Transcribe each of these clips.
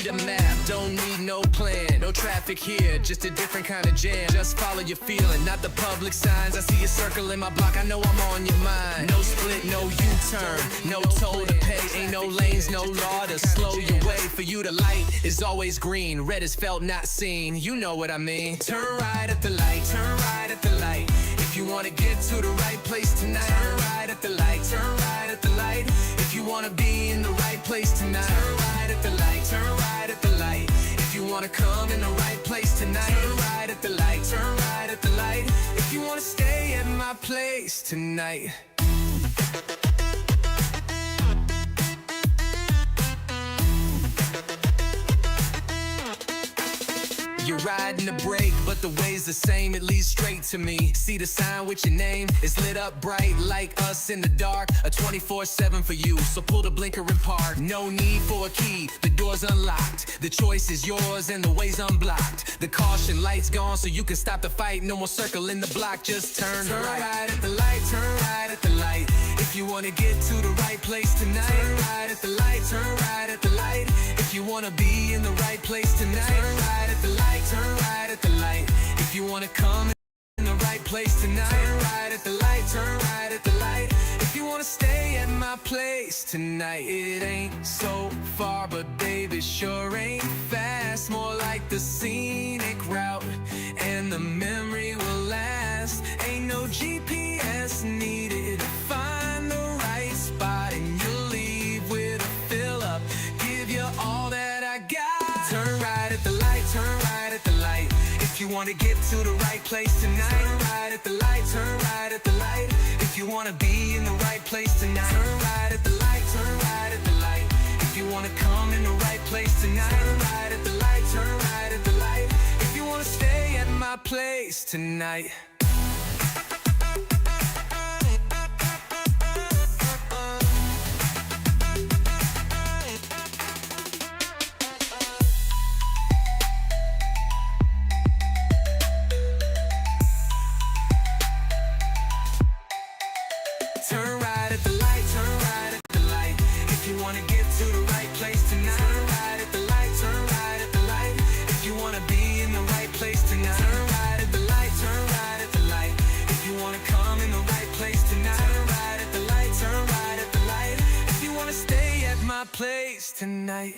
need a map, don't need no plan. No traffic here, just a different kind of jam. Just follow your feeling, not the public signs. I see a circle in my block, I know I'm on your mind. No split, no U-turn, no toll to pay. Ain't no lanes, no law to slow your way. For you the light is always green. Red is felt, not seen, you know what I mean. Turn right at the light, turn right at the light. If you wanna get to the right place tonight, turn right at the light, turn right at the light. If you wanna be in the right place tonight, turn right at the light, turn right at the light. If you wanna come in the right place tonight, turn right at the light, turn right at the light. If you wanna stay at my place tonight. You're riding the brake, but the way's the same, it leads straight to me. See the sign with your name, it's lit up bright like us in the dark. A 24/7 for you, so pull the blinker and park. No need for a key, the door's unlocked. The choice is yours and the way's unblocked. The caution light's gone so you can stop the fight. No more circling the block, just turn right at the light, turn right at the light. If you wanna get to the right place tonight, turn right at the light, turn right at the light. If you wanna be in the right place tonight, turn right at the light, turn right at the light. If you wanna come in the right place tonight, turn right at the light, turn right at the light. If you wanna stay at my place tonight, it ain't so far, but baby, sure ain't fast. More like the scenic route, and the memory will last. Ain't no GPS needed to find the right spot, and you'll leave with a fill up. Give you all that I got. Turn right at the light, turn right at the light. If you wanna get to the right place tonight, turn right at the light, turn right at the light. If you wanna be in the right place tonight, turn right at the light, turn right at the light. If you wanna come in the right place tonight, turn right at the light, turn right at the light. If you wanna stay at my place tonight. Turn right at the light, turn right at the light. If you wanna get to the right place tonight, turn right at the light, turn right at the light. If you wanna be in the right place tonight, turn right at the light, turn right at the light. If you wanna come in the right place tonight, turn right at the light, turn right at the light. If you wanna stay at my place tonight.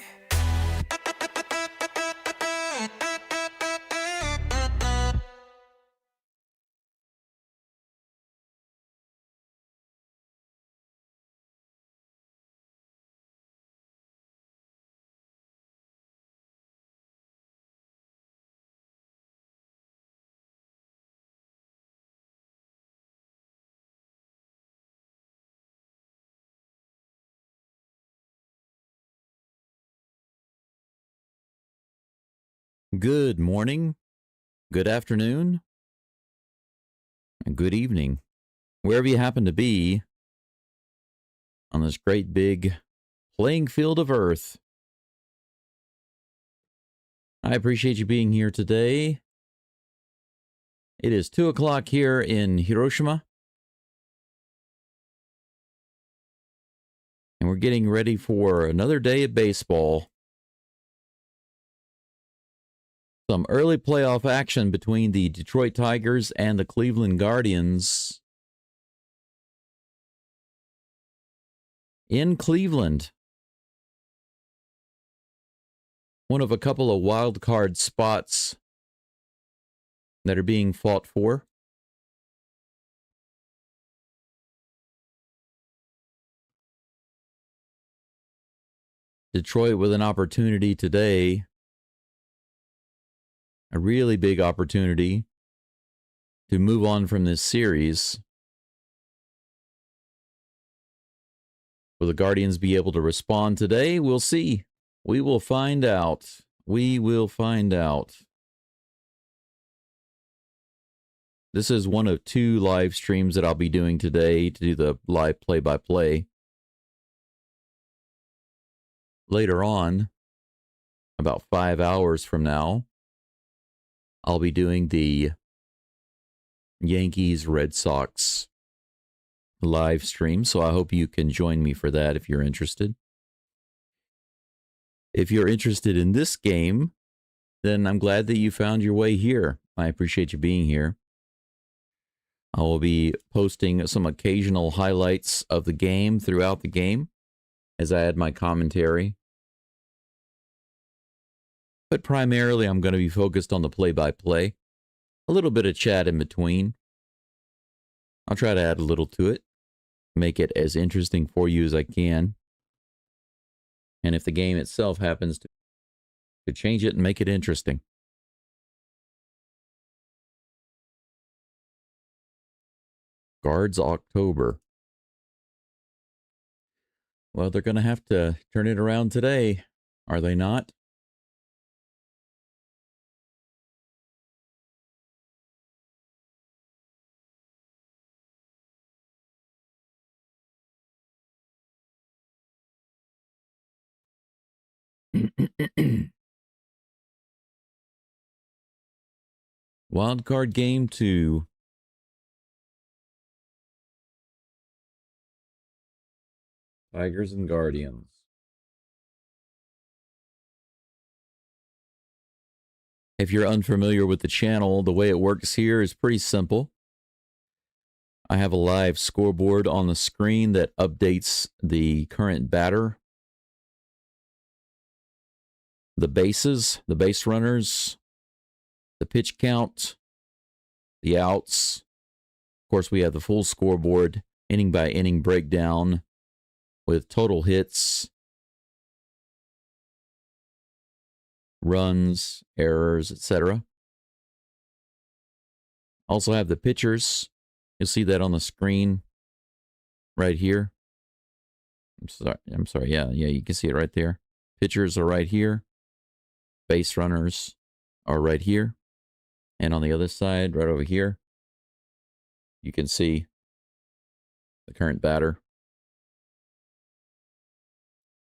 Good morning, good afternoon, and good evening, wherever you happen to be on this great big playing field of Earth. I appreciate you being here today. It is 2 o'clock here in Hiroshima, and we're getting ready for another day of baseball. Some early playoff action between the Detroit Tigers and the Cleveland Guardians in Cleveland. One of a couple of wild card spots that are being fought for. Detroit with an opportunity today. A really big opportunity to move on from this series. Will the Guardians be able to respond today? We'll see. We will find out. We will find out. This is one of 2 live streams that I'll be doing today to do the live play-by-play. Later on, about 5 hours from now, I'll be doing the Yankees-Red Sox live stream, so I hope you can join me for that if you're interested. if you're interested in this game, then I'm glad that you found your way here. I appreciate you being here. I will be posting some occasional highlights of the game throughout the game as I add my commentary. But primarily, I'm going to be focused on the play-by-play. A little bit of chat in between. I'll try to add a little to it, make it as interesting for you as I can. And if the game itself happens to change it and make it interesting. Guards October. Well, they're going to have to turn it around today, are they not? Wild card game 2. Tigers and Guardians. If you're unfamiliar with the channel, the way it works here is pretty simple. I have a live scoreboard on the screen that updates the current batter, the bases, the base runners, the pitch count, the outs. Of course, we have the full scoreboard, inning by inning breakdown with total hits, runs, errors, etc. Also have the pitchers. You'll see that on the screen right here. I'm sorry. Yeah, you can see it right there. Pitchers are right here. Base runners are right here. And on the other side, right over here, you can see the current batter.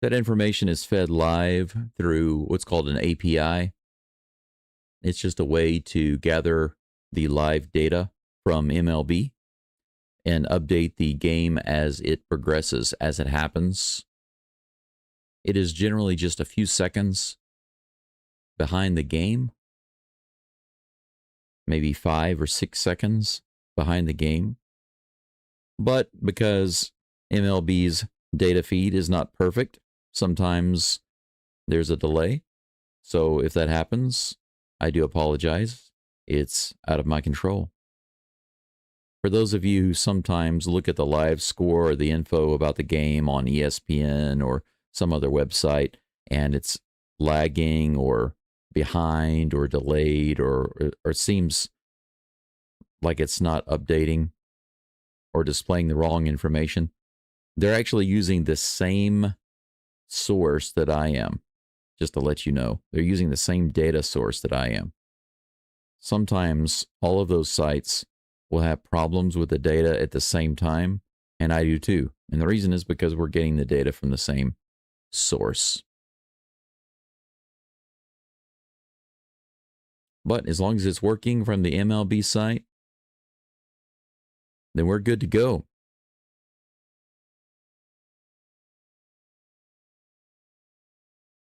That information is fed live through what's called an API. It's just a way to gather the live data from MLB and update the game as it progresses, as it happens. It is generally just a few seconds behind the game, maybe 5 or 6 seconds behind the game. But because MLB's data feed is not perfect, sometimes there's a delay. So if that happens, I do apologize. It's out of my control. For those of you who sometimes look at the live score or the info about the game on ESPN or some other website, and it's lagging or behind or delayed or seems like it's not updating or displaying the wrong information, they're actually using the same source that I am. Just to let you know, they're using the same data source that I am. Sometimes all of those sites will have problems with the data at the same time, and I do too. And the reason is because we're getting the data from the same source. But as long as it's working from the MLB site, then we're good to go.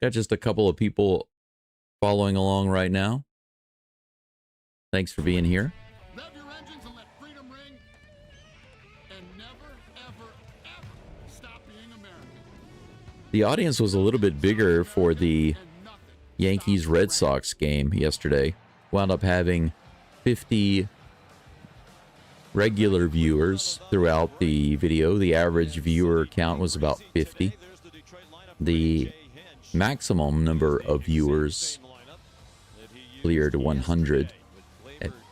Got just a couple of people following along right now. Thanks for being here. Rev your engines and let freedom ring. And never, ever, ever stop being American. The audience was a little bit bigger for the Yankees-Red Sox game yesterday. Wound up having 50 regular viewers throughout the video. The average viewer count was about 50. The maximum number of viewers cleared 100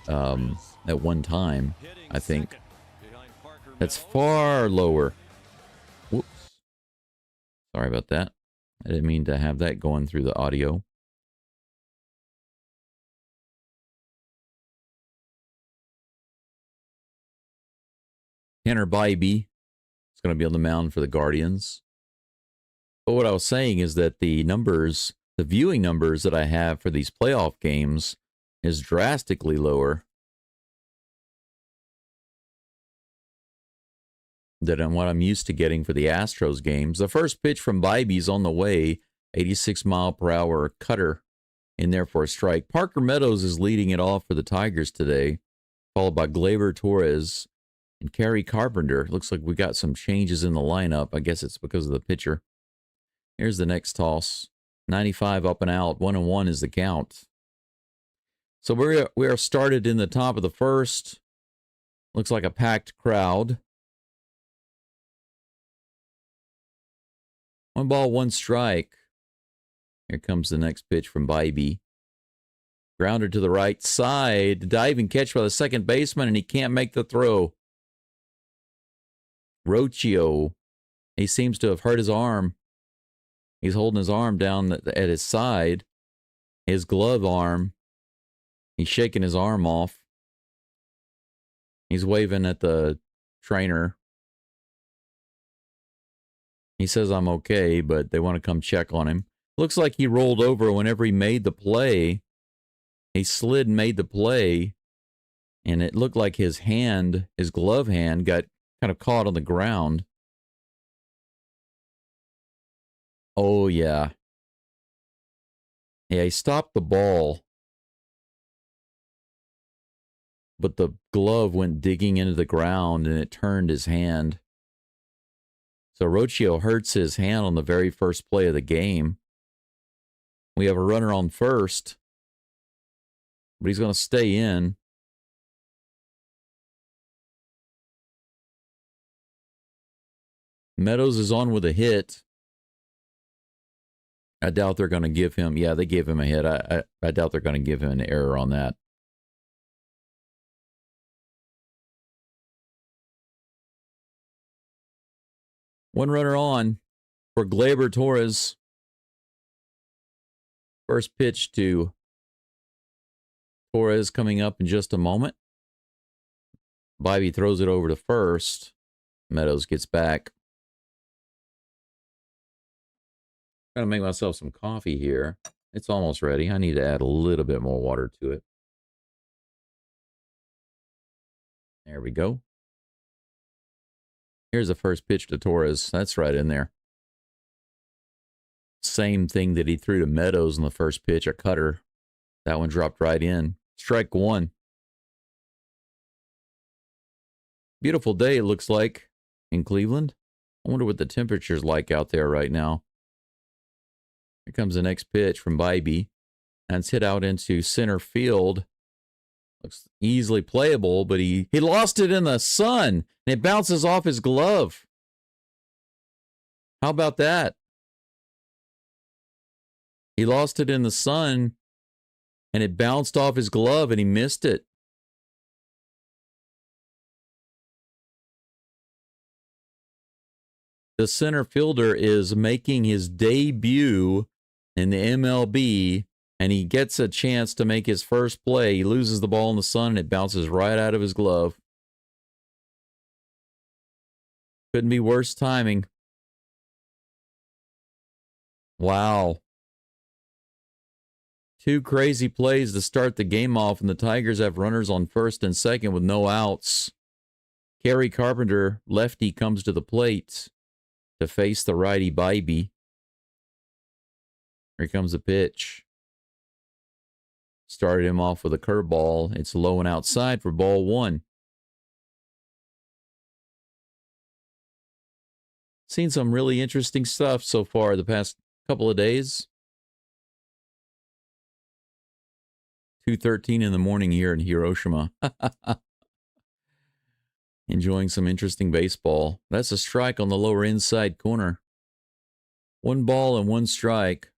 at one time, I think. That's far lower. Whoops. Sorry about that. I didn't mean to have that going through the audio. Tanner Bybee is going to be on the mound for the Guardians. But what I was saying is that the numbers, the viewing numbers that I have for these playoff games is drastically lower than what I'm used to getting for the Astros games. The first pitch from Bybee's on the way, 86-mile-per-hour cutter in there for a strike. Parker Meadows is leading it off for the Tigers today, followed by Gleyber Torres and Kerry Carpenter. Looks like we got some changes in the lineup. I guess it's because of the pitcher. Here's the next toss. 95 up and out. 1-1 is the count. So we are started in the top of the first. Looks like a packed crowd. 1 ball, 1 strike. Here comes the next pitch from Bybee. Grounder to the right side. Diving catch by the second baseman, and he can't make the throw. Rocchio. He seems to have hurt his arm. He's holding his arm down at his side. His glove arm. He's shaking his arm off. He's waving at the trainer. He says, I'm okay, but they want to come check on him. Looks like he rolled over whenever he made the play. He slid and made the play, and it looked like his hand, his glove hand, got kind of caught on the ground. Oh, yeah. Yeah, he stopped the ball, but the glove went digging into the ground, and it turned his hand. So Rocchio hurts his hand on the very first play of the game. We have a runner on first, but he's going to stay in. Meadows is on with a hit. I doubt they're going to give him... Yeah, they gave him a hit. I doubt they're going to give him an error on that. One runner on for Gleyber Torres. First pitch to Torres coming up in just a moment. Bybee throws it over to first. Meadows gets back. Gotta make myself some coffee here. It's almost ready. I need to add a little bit more water to it. There we go. Here's the first pitch to Torres. That's right in there. Same thing that he threw to Meadows in the first pitch, a cutter. That one dropped right in. Strike 1. Beautiful day, it looks like, in Cleveland. I wonder what the temperature's like out there right now. Here comes the next pitch from Bybee. And it's hit out into center field. Looks easily playable, but he lost it in the sun, and it bounces off his glove. How about that? He lost it in the sun, and it bounced off his glove, and he missed it. The center fielder is making his debut in the MLB, and he gets a chance to make his first play. He loses the ball in the sun, and it bounces right out of his glove. Couldn't be worse timing. Wow. 2 crazy plays to start the game off, and the Tigers have runners on first and second with no outs. Kerry Carpenter, lefty, comes to the plate to face the righty Bybee. Here comes the pitch. Started him off with a curveball. It's low and outside for ball 1. Seen some really interesting stuff so far the past couple of days. 2:13 in the morning here in Hiroshima. Enjoying some interesting baseball. That's a strike on the lower inside corner. 1 ball and 1 strike.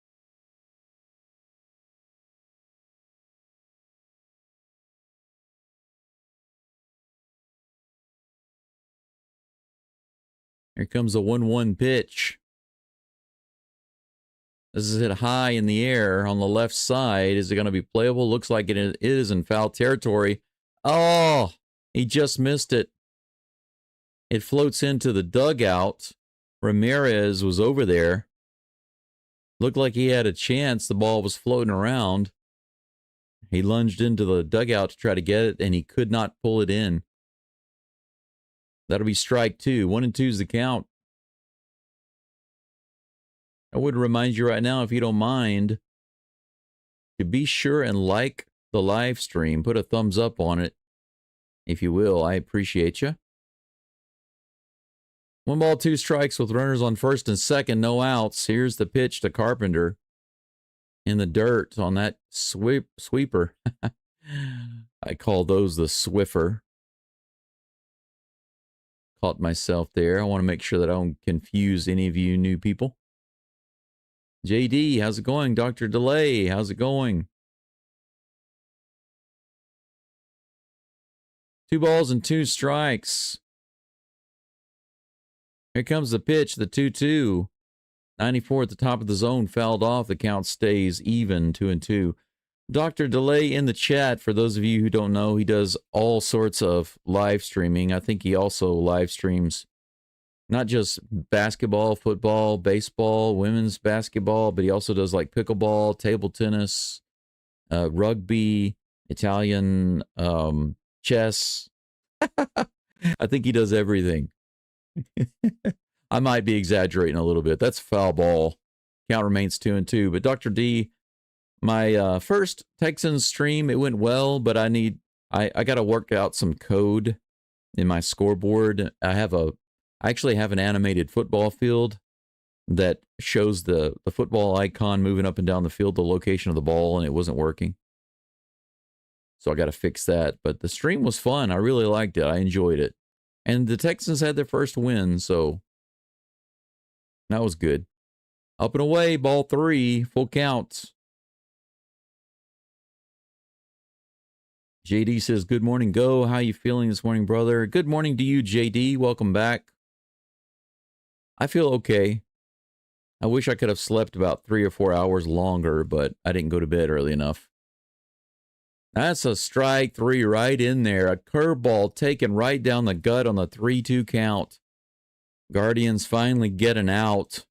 Here comes the 1-1 pitch. This is hit high in the air on the left side. Is it going to be playable? Looks like it is in foul territory. Oh, he just missed it. It floats into the dugout. Ramirez was over there. Looked like he had a chance. The ball was floating around. He lunged into the dugout to try to get it, and he could not pull it in. That'll be strike 2. 1-2 is the count. I would remind you right now, if you don't mind, to be sure and like the live stream. Put a thumbs up on it, if you will. I appreciate you. 1 ball, 2 strikes with runners on first and second, no outs. Here's the pitch to Carpenter in the dirt on that sweeper. I call those the Swiffer. Caught myself there. I want to make sure that I don't confuse any of you new people. JD, how's it going? Dr. Delay, how's it going? 2 balls and 2 strikes. Here comes the pitch, the 2-2. 94 at the top of the zone, fouled off. The count stays even, 2-2. Dr. Delay in the chat, for those of you who don't know, he does all sorts of live streaming. I think he also live streams not just basketball, football, baseball, women's basketball, but he also does like pickleball, table tennis, rugby, Italian chess. I think he does everything. I might be exaggerating a little bit. That's foul ball. Count remains 2-2. But Dr. D, my first Texans stream, it went well, but I got to work out some code in my scoreboard. I actually have an animated football field that shows the football icon moving up and down the field, the location of the ball, and it wasn't working. So I got to fix that. But the stream was fun. I really liked it. I enjoyed it. And the Texans had their first win, so that was good. Up and away, ball 3, full count. JD says, good morning, Go. How you feeling this morning, brother? Good morning to you, JD. Welcome back. I feel okay. I wish I could have slept about 3 or 4 hours longer, but I didn't go to bed early enough. That's a strike 3 right in there. A curveball taken right down the gut on the 3-2 count. Guardians finally get an out.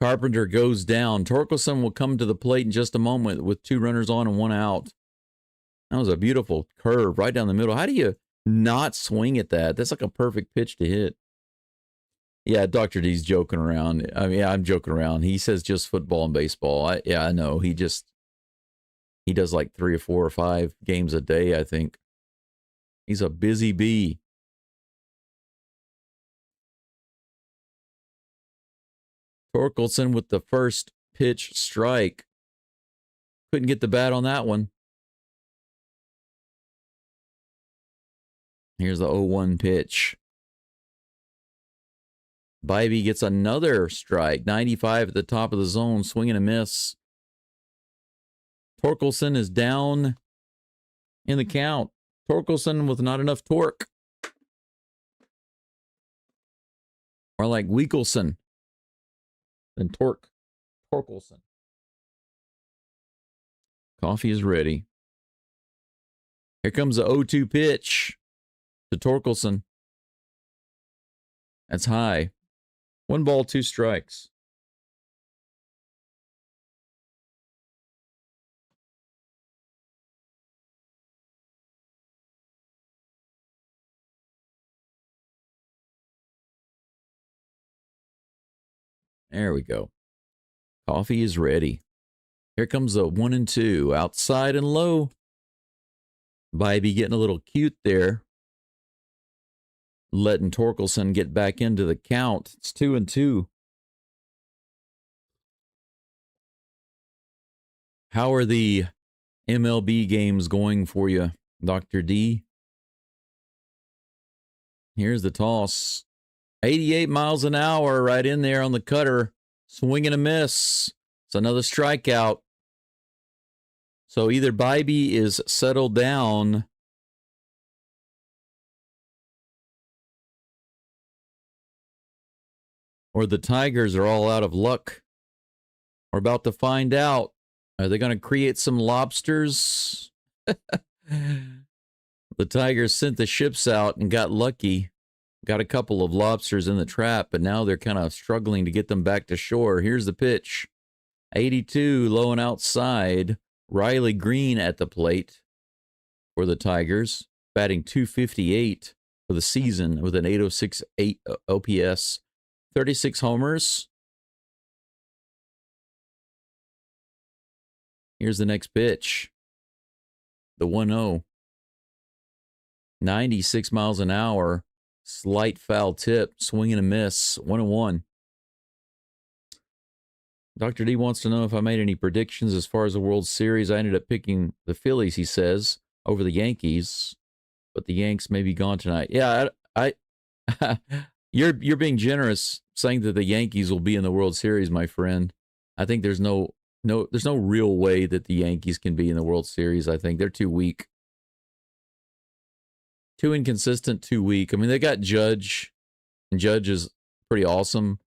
Carpenter goes down. Torkelson will come to the plate in just a moment with 2 runners on and 1 out. That was a beautiful curve right down the middle. How do you not swing at that? That's like a perfect pitch to hit. Yeah, Dr. D's joking around. I mean, I'm joking around. He says just football and baseball. I know. He does like 3 or 4 or 5 games a day, I think. He's a busy bee. Torkelson with the first pitch strike. Couldn't get the bat on that one. Here's the 0-1 pitch. Bybee gets another strike. 95 at the top of the zone. Swing and a miss. Torkelson is down in the count. Torkelson with not enough torque. Or like Weakelson than Torkelson. Coffee is ready. Here comes the 0-2 pitch to Torkelson. That's high. 1 ball, 2 strikes. There we go. Coffee is ready. Here comes the 1-2. Outside and low. Bybee getting a little cute there. Letting Torkelson get back into the count. It's 2-2. How are the MLB games going for you, Dr. D? Here's the toss. 88 miles an hour right in there on the cutter. Swing and a miss. It's another strikeout. So either Bybee is settled down or the Tigers are all out of luck. We're about to find out. Are they going to create some lobsters? The Tigers sent the ships out and got lucky. Got a couple of lobsters in the trap, but now they're kind of struggling to get them back to shore. Here's the pitch. 82, low and outside. Riley Green at the plate for the Tigers, batting .258 for the season with an .806 OPS. 36 homers. Here's the next pitch. The 1-0. 96 miles an hour. Slight foul tip. Swing and a miss. 1-1. Dr. D wants to know if I made any predictions as far as the World Series. I ended up picking the Phillies, he says, over the Yankees. But the Yanks may be gone tonight. Yeah, I you're being generous saying that the Yankees will be in the World Series, my friend. I think there's no real way that the Yankees can be in the World Series. I think they're too weak. Too inconsistent, too weak. I mean, they got Judge, and Judge is pretty awesome,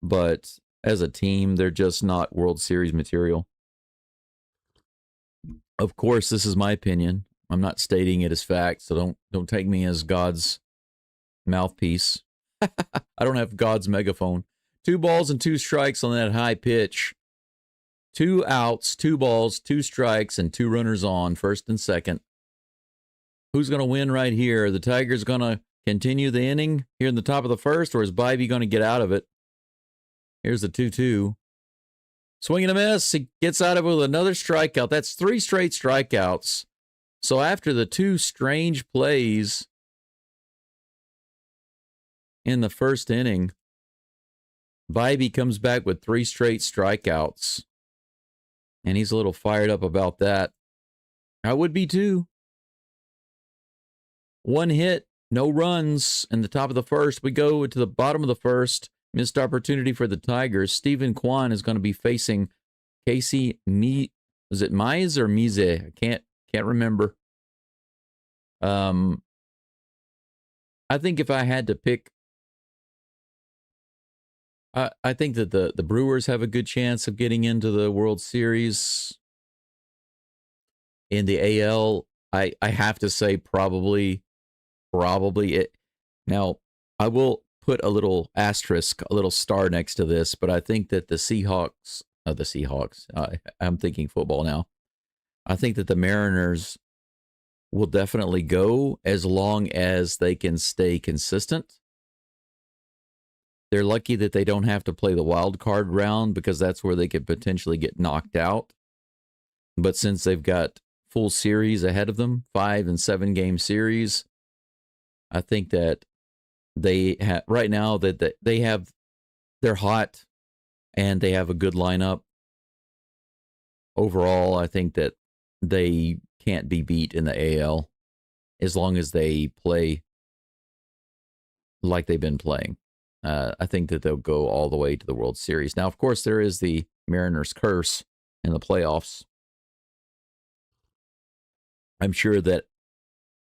but as a team, they're just not World Series material. Of course, this is my opinion. I'm not stating it as fact, so don't take me as God's mouthpiece. I don't have God's megaphone. 2 balls and 2 strikes on that high pitch. 2 outs, 2 balls, 2 strikes, and 2 runners on, first and second. Who's going to win right here? The Tigers going to continue the inning here in the top of the first, or is Bybee going to get out of it? Here's the 2-2. Swing and a miss. He gets out of it with another strikeout. That's 3 straight strikeouts. So after the 2 strange plays in the first inning, Bybee comes back with 3 straight strikeouts. And he's a little fired up about that. I would be too. 1 hit, no runs in the top of the first. We go to the bottom of the first. Missed opportunity for the Tigers. Stephen Kwan is going to be facing Casey Was it Mize or Mize? I can't remember. I think if I had to pick, I think that the Brewers have a good chance of getting into the World Series. In the AL, I have to say probably it. Now, I will put a little asterisk, a little star next to this, but I think that the Seahawks, I'm thinking football now. I think that the Mariners will definitely go as long as they can stay consistent. They're lucky that they don't have to play the wild card round because that's where they could potentially get knocked out. But since they've got full series ahead of them, 5 and 7 game series, I think that they have right now that they're hot and they have a good lineup. Overall, I think that they can't be beat in the AL as long as they play like they've been playing. I think that they'll go all the way to the World Series. Now, of course, there is the Mariners curse in the playoffs. I'm sure that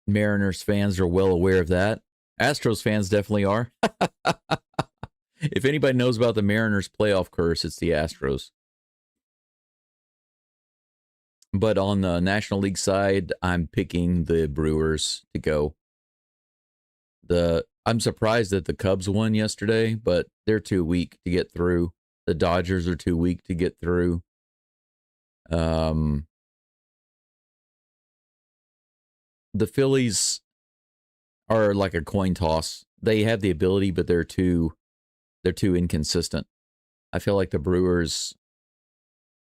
Mariners fans are well aware of that. Astros fans definitely are. If anybody knows about the Mariners playoff curse, it's the Astros. But on the National League side, I'm picking the Brewers to go. I'm surprised that the Cubs won yesterday, but they're too weak to get through. The Dodgers are too weak to get through. The Phillies are like a coin toss. They have the ability, but they're too inconsistent. I feel like the Brewers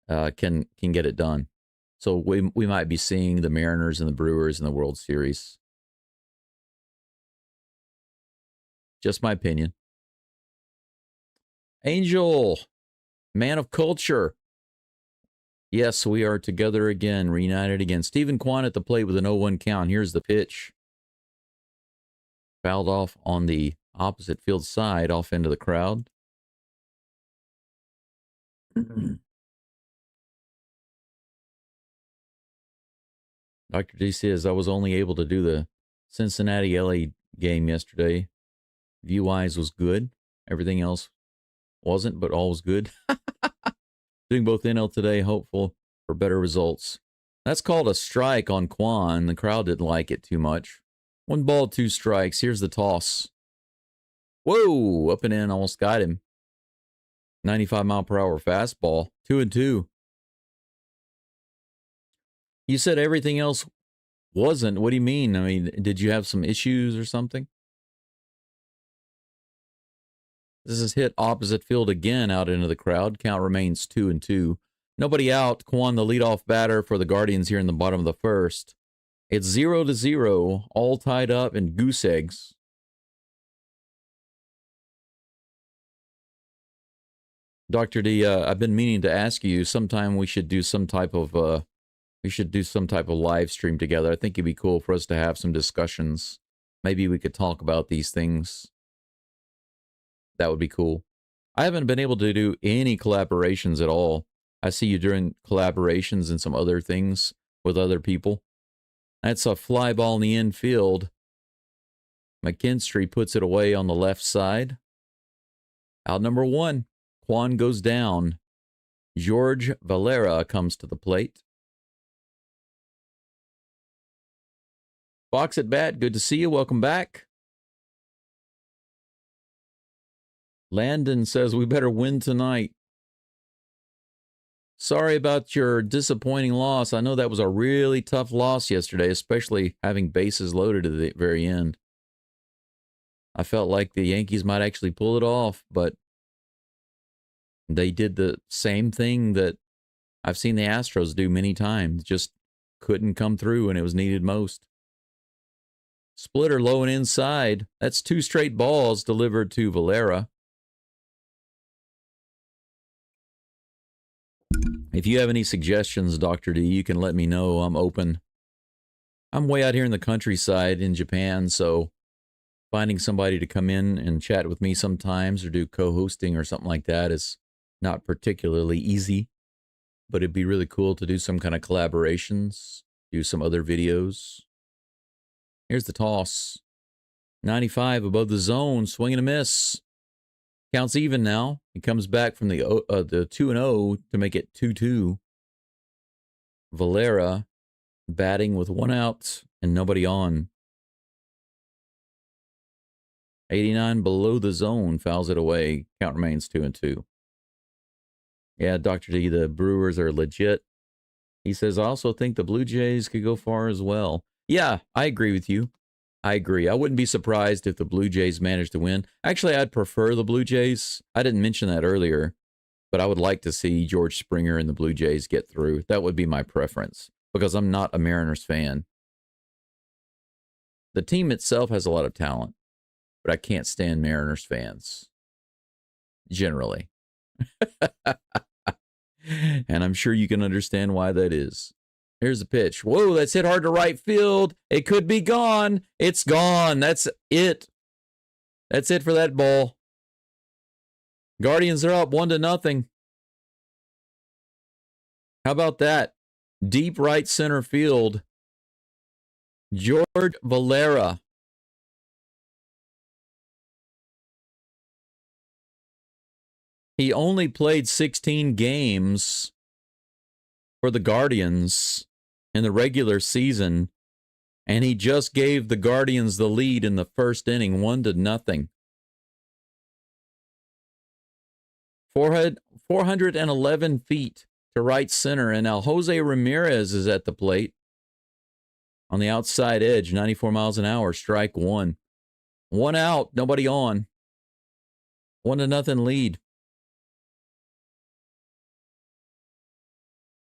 can get it done. So we might be seeing the Mariners and the Brewers in the World Series. Just my opinion. Angel, man of culture. Yes, we are together again, reunited again. Stephen Kwan at the plate with an 0-1 count. Here's the pitch. Fouled off on the opposite field side, off into the crowd. Dr. D says, I was only able to do the Cincinnati-LA game yesterday. View-wise was good. Everything else wasn't, but all was good. Doing both NL today, hopeful for better results. That's called a strike on Kwan. The crowd didn't like it too much. 1 ball, 2 strikes. Here's the toss. Whoa, up and in, almost got him. 95-mile-per-hour fastball. 2-2. You said everything else wasn't. What do you mean? I mean, did you have some issues or something? This is hit opposite field again out into the crowd. Count remains 2-2. Nobody out. Quan, the leadoff batter for the Guardians here in the bottom of the first. It's 0-0, all tied up in goose eggs. Dr. D, I've been meaning to ask you. Sometime we should do some type of live stream together. I think it'd be cool for us to have some discussions. Maybe we could talk about these things. That would be cool. I haven't been able to do any collaborations at all. I see you doing collaborations and some other things with other people. That's a fly ball in the infield. McKinstry puts it away on the left side. Out number 1. Quan goes down. George Valera comes to the plate. Fox at bat, good to see you. Welcome back. Landon says we better win tonight. Sorry about your disappointing loss. I know that was a really tough loss yesterday, especially having bases loaded at the very end. I felt like the Yankees might actually pull it off, but they did the same thing that I've seen the Astros do many times. Just couldn't come through when it was needed most. Splitter low and inside. That's 2 straight balls delivered to Valera. If you have any suggestions, Dr. D, you can let me know. I'm open. I'm way out here in the countryside in Japan, so finding somebody to come in and chat with me sometimes or do co-hosting or something like that is not particularly easy. But it'd be really cool to do some kind of collaborations, do some other videos. Here's the toss. 95 above the zone, swing and a miss. Counts even now. He comes back from the 2-0 to make it 2-2. Valera batting with 1 out and nobody on. 89 below the zone, fouls it away. Count remains 2-2. Yeah, Dr. D, the Brewers are legit. He says, I also think the Blue Jays could go far as well. Yeah, I agree with you. I agree. I wouldn't be surprised if the Blue Jays managed to win. Actually, I'd prefer the Blue Jays. I didn't mention that earlier, but I would like to see George Springer and the Blue Jays get through. That would be my preference because I'm not a Mariners fan. The team itself has a lot of talent, but I can't stand Mariners fans. Generally. And I'm sure you can understand why that is. Here's the pitch. Whoa, that's hit hard to right field. It could be gone. It's gone. That's it. That's it for that ball. Guardians are up 1-0. How about that? Deep right center field. George Valera. He only played 16 games for the Guardians in the regular season, and he just gave the Guardians the lead in the first inning, 1-0. 411 feet to right center, and now Jose Ramirez is at the plate on the outside edge, 94 miles an hour, strike 1. 1 out, nobody on. 1-0 lead.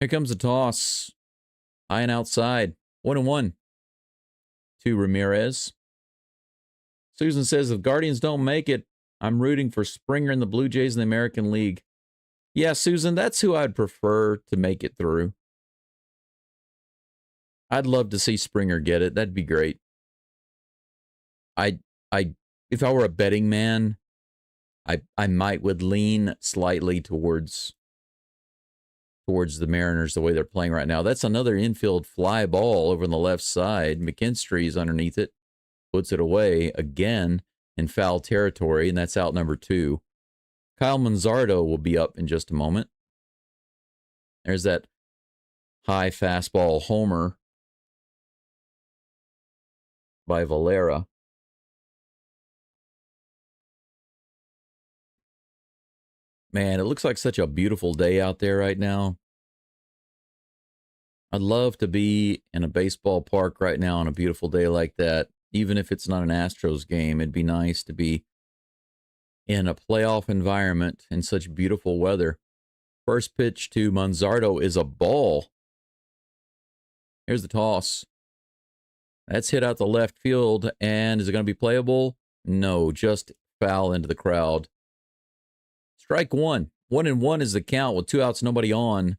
Here comes the toss. High and outside. 1-1 to Ramirez. Susan says, if Guardians don't make it, I'm rooting for Springer and the Blue Jays in the American League. Yeah, Susan, that's who I'd prefer to make it through. I'd love to see Springer get it. That'd be great. If I were a betting man, I might would lean slightly towards the Mariners the way they're playing right now. That's another infield fly ball over on the left side. McKinstry's underneath it, puts it away again in foul territory, and that's out number 2. Kyle Manzardo will be up in just a moment. There's that high fastball homer by Valera. Man, it looks like such a beautiful day out there right now. I'd love to be in a baseball park right now on a beautiful day like that. Even if it's not an Astros game, it'd be nice to be in a playoff environment in such beautiful weather. First pitch to Manzardo is a ball. Here's the toss. That's hit out the left field, and is it going to be playable? No, just foul into the crowd. Strike one. 1-1 is the count with 2 outs, nobody on.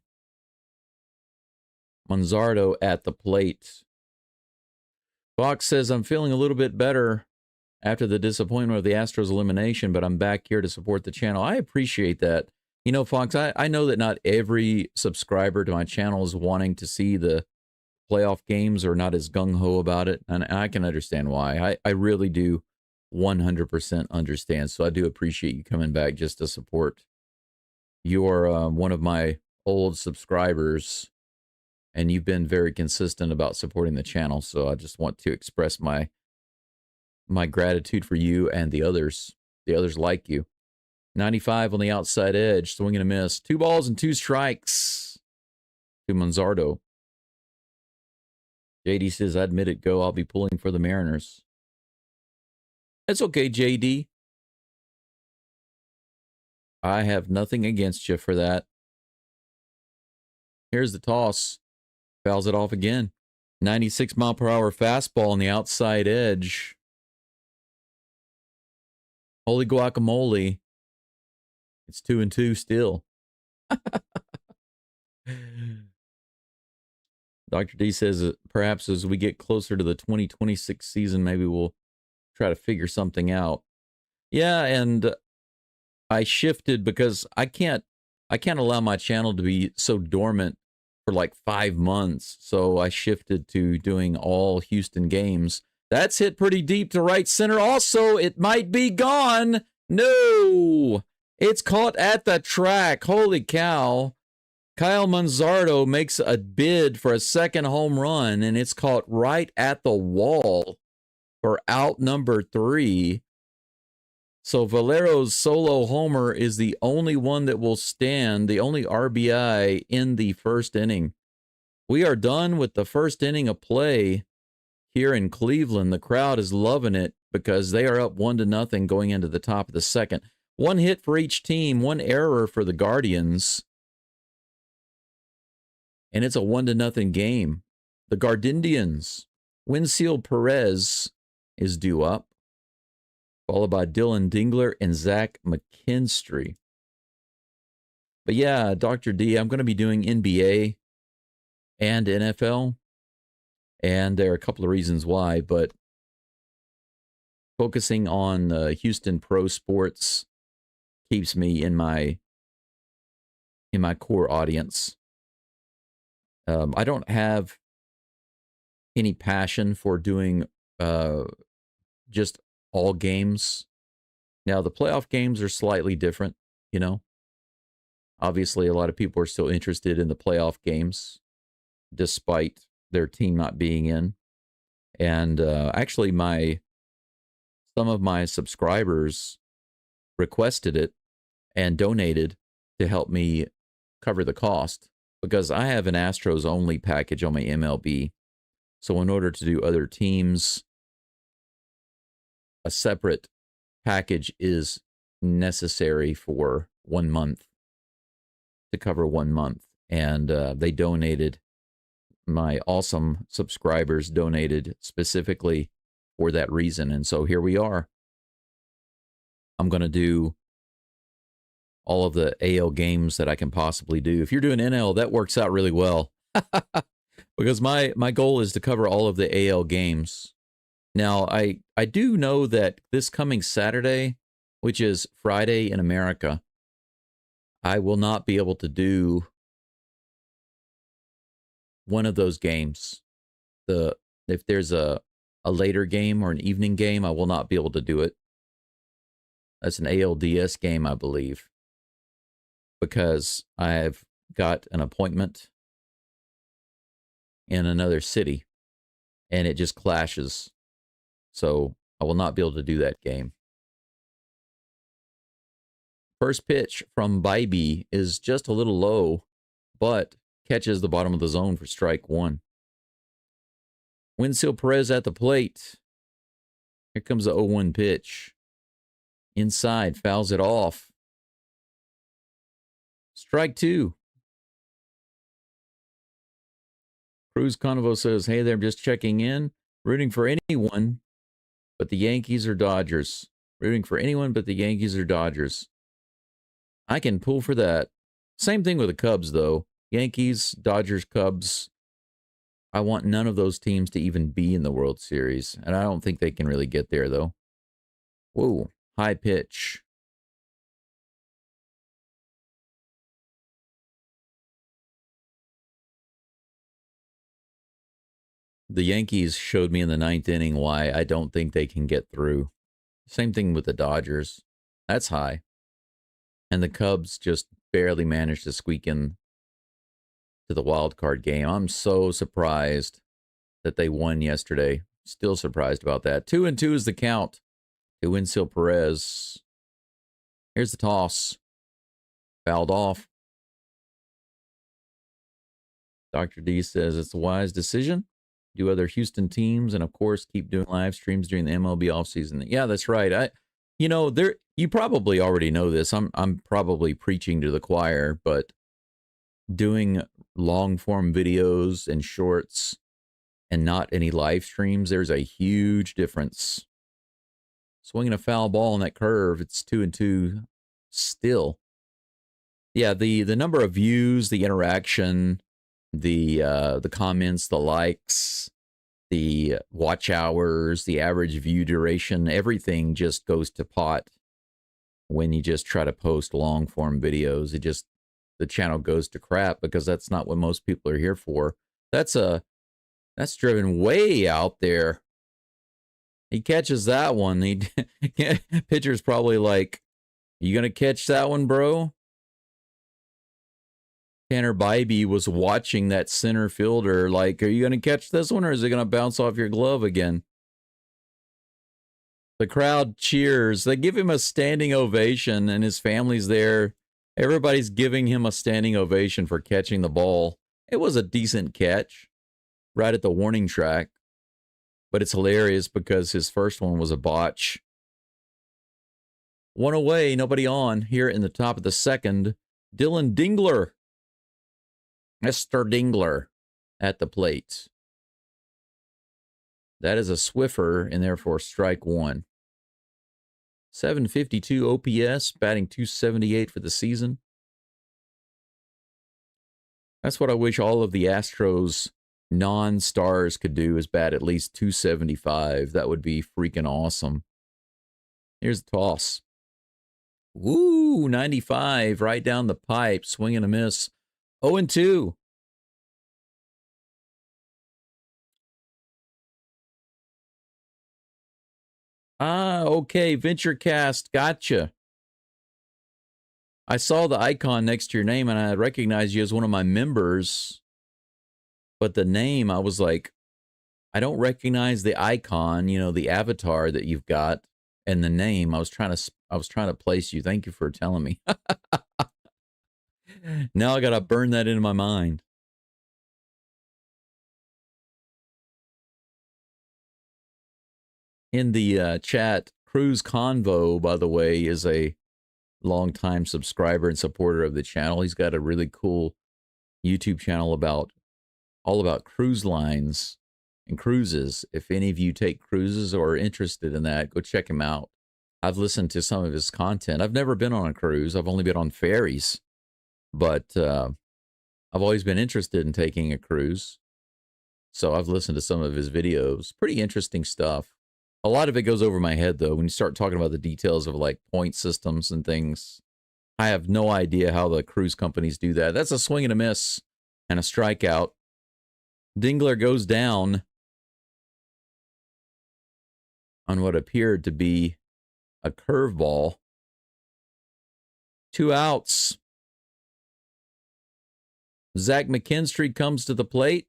Manzardo at the plate. Fox says, I'm feeling a little bit better after the disappointment of the Astros elimination, but I'm back here to support the channel. I appreciate that. You know, Fox, I know that not every subscriber to my channel is wanting to see the playoff games or not as gung-ho about it, and I can understand why. I really do 100% understand, so I do appreciate you coming back just to support. You're one of my old subscribers, and you've been very consistent about supporting the channel, so I just want to express my gratitude for you and the others like you. 95 on the outside edge, swing and a miss. 2 balls and 2 strikes to Manzardo. JD says, I admit it, Go. I'll be pulling for the Mariners. That's okay, JD. I have nothing against you for that. Here's the toss. Fouls it off again. 96 mile per hour fastball on the outside edge. Holy guacamole. It's 2-2 still. Dr. D says, perhaps as we get closer to the 2026 season, maybe we'll try to figure something out. Yeah, and I shifted because I can't allow my channel to be so dormant for like 5 months. So I shifted to doing all Houston games. That's hit pretty deep to right center. Also, it might be gone. No, it's caught at the track. Holy cow. Kyle Manzardo makes a bid for a second home run, and it's caught right at the wall for out number 3. So Valero's solo homer is the only one that will stand, the only RBI in the first inning. We are done with the first inning of play here in Cleveland. The crowd is loving it because they are up 1-0 going into the top of the second. 1 hit for each team, 1 error for the Guardians. And it's a 1-0 game. The Gardindians, Winfield Perez is due up, followed by Dylan Dingler and Zach McKinstry. But yeah, Dr. D, I'm going to be doing NBA and NFL. And there are a couple of reasons why, but focusing on Houston pro sports keeps me in my core audience. I don't have any passion for doing just all games. Now, the playoff games are slightly different, you know. Obviously, a lot of people are still interested in the playoff games, despite their team not being in. And actually, some of my subscribers requested it and donated to help me cover the cost, because I have an Astros only package on my MLB. So in order to do other teams, a separate package is necessary for 1 month, to cover 1 month. And they donated, my awesome subscribers donated specifically for that reason. And so here we are. I'm going to do all of the AL games that I can possibly do. If you're doing NL, that works out really well. Because my goal is to cover all of the AL games. Now, I do know that this coming Saturday, which is Friday in America, I will not be able to do one of those games. If there's a later game or an evening game, I will not be able to do it. That's an ALDS game, I believe, because I've got an appointment in another city, and it just clashes. So I will not be able to do that game. First pitch from Bybee is just a little low, but catches the bottom of the zone for strike 1. Winfield Perez at the plate. Here comes the 0-1 pitch. Inside, fouls it off. Strike 2. Cruz Convo says, hey there, I'm just checking in. Rooting for anyone but the Yankees or Dodgers. Rooting for anyone but the Yankees or Dodgers. I can pull for that. Same thing with the Cubs, though. Yankees, Dodgers, Cubs. I want none of those teams to even be in the World Series. And I don't think they can really get there, though. Whoa, high pitch. The Yankees showed me in the 9th inning why I don't think they can get through. Same thing with the Dodgers. That's high. And the Cubs just barely managed to squeak in to the wild card game. I'm so surprised that they won yesterday. Still surprised about that. 2-2 is the count to Winsel Perez. Here's the toss. Fouled off. Dr. D says it's a wise decision. Do other Houston teams, and of course, keep doing live streams during the MLB offseason. Yeah, that's right. You probably already know this. I'm probably preaching to the choir, but doing long form videos and shorts and not any live streams, there's a huge difference. Swinging a foul ball on that curve, it's 2-2 still. Yeah, the number of views, the interaction, the comments, the likes, the watch hours, the average view duration, everything just goes to pot when you just try to post long form videos. The channel goes to crap because that's not what most people are here for. That's driven way out there. He catches that one. Pitcher's probably like, you gonna catch that one, bro? Tanner Bybee was watching that center fielder like, are you going to catch this one or is it going to bounce off your glove again? The crowd cheers. They give him a standing ovation and his family's there. Everybody's giving him a standing ovation for catching the ball. It was a decent catch right at the warning track, but it's hilarious because his first one was a botch. One away, nobody on here in the top of the second. Dylan Dingler. Mr. Dingler at the plate. That is a Swiffer, and therefore strike 1. 752 OPS, batting .278 for the season. That's what I wish all of the Astros non-stars could do, is bat at least .275. That would be freaking awesome. Here's the toss. Woo, 95, right down the pipe, swing and a miss. 0-2. Okay, VentureCast, gotcha. I saw the icon next to your name, and I recognized you as one of my members. But the name, I was like, I don't recognize the icon, the avatar that you've got, and the name. I was trying to place you. Thank you for telling me. Now I got to burn that into my mind. In the chat, Cruz Convo, by the way, is a longtime subscriber and supporter of the channel. He's got a really cool YouTube channel all about cruise lines and cruises. If any of you take cruises or are interested in that, go check him out. I've listened to some of his content. I've never been on a cruise. I've only been on ferries. But I've always been interested in taking a cruise. So I've listened to some of his videos. Pretty interesting stuff. A lot of it goes over my head, though. When you start talking about the details of like point systems and things, I have no idea how the cruise companies do that. That's a swing and a miss and a strikeout. Dingler goes down on what appeared to be a curveball. 2 outs. Zach McKinstry comes to the plate.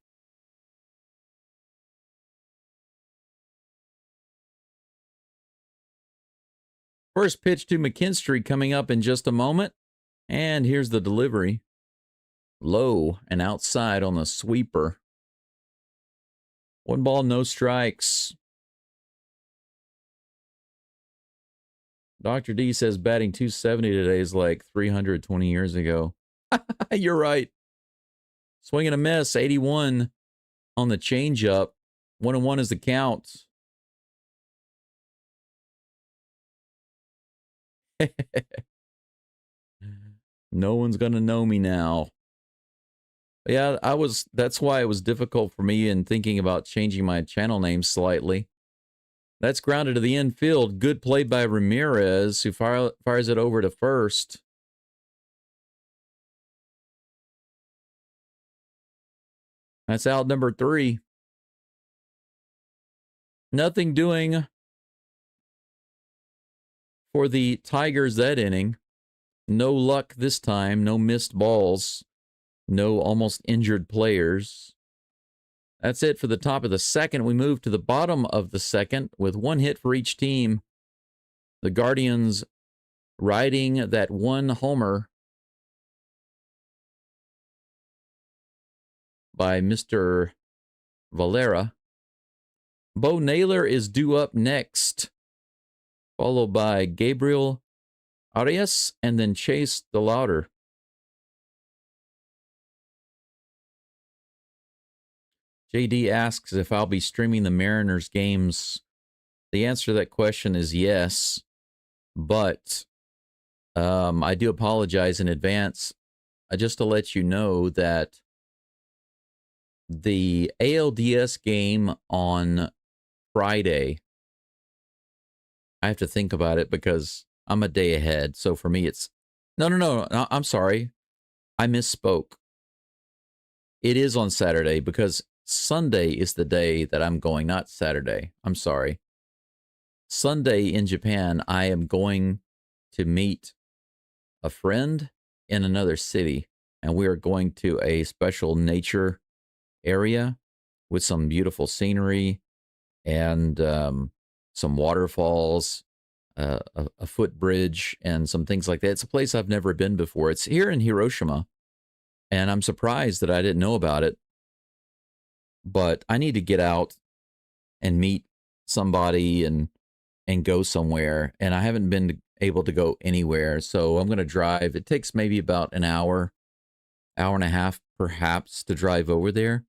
First pitch to McKinstry coming up in just a moment. And here's the delivery. Low and outside on the sweeper. 1 ball, no strikes. Dr. D says batting 270 today is like 320 years ago. You're right. Swing and a miss, 81 on the changeup. 1-1 is the count. No one's going to know me now. Yeah, that's why it was difficult for me in thinking about changing my channel name slightly. That's grounded to the infield. Good play by Ramirez, who fires it over to first. That's out number 3. Nothing doing for the Tigers that inning. No luck this time. No missed balls. No almost injured players. That's it for the top of the second. We move to the bottom of the second with 1 hit for each team. The Guardians riding that 1 homer by Mr. Valera. Bo Naylor is due up next, followed by Gabriel Arias and then Chase DeLauder. JD asks if I'll be streaming the Mariners games. The answer to that question is yes, but I do apologize in advance. Just to let you know that the ALDS game on Friday, I have to think about it because I'm a day ahead. So for me, it's no, I'm sorry. I misspoke. It is on Saturday because Sunday is the day that I'm going, not Saturday. I'm sorry. Sunday in Japan, I am going to meet a friend in another city, and we are going to a special nature area with some beautiful scenery and some waterfalls, a footbridge, and some things like that. It's a place I've never been before. It's here in Hiroshima, and I'm surprised that I didn't know about it. But I need to get out and meet somebody and go somewhere, and I haven't been able to go anywhere, so I'm going to drive. It takes maybe about an hour and a half perhaps to drive over there,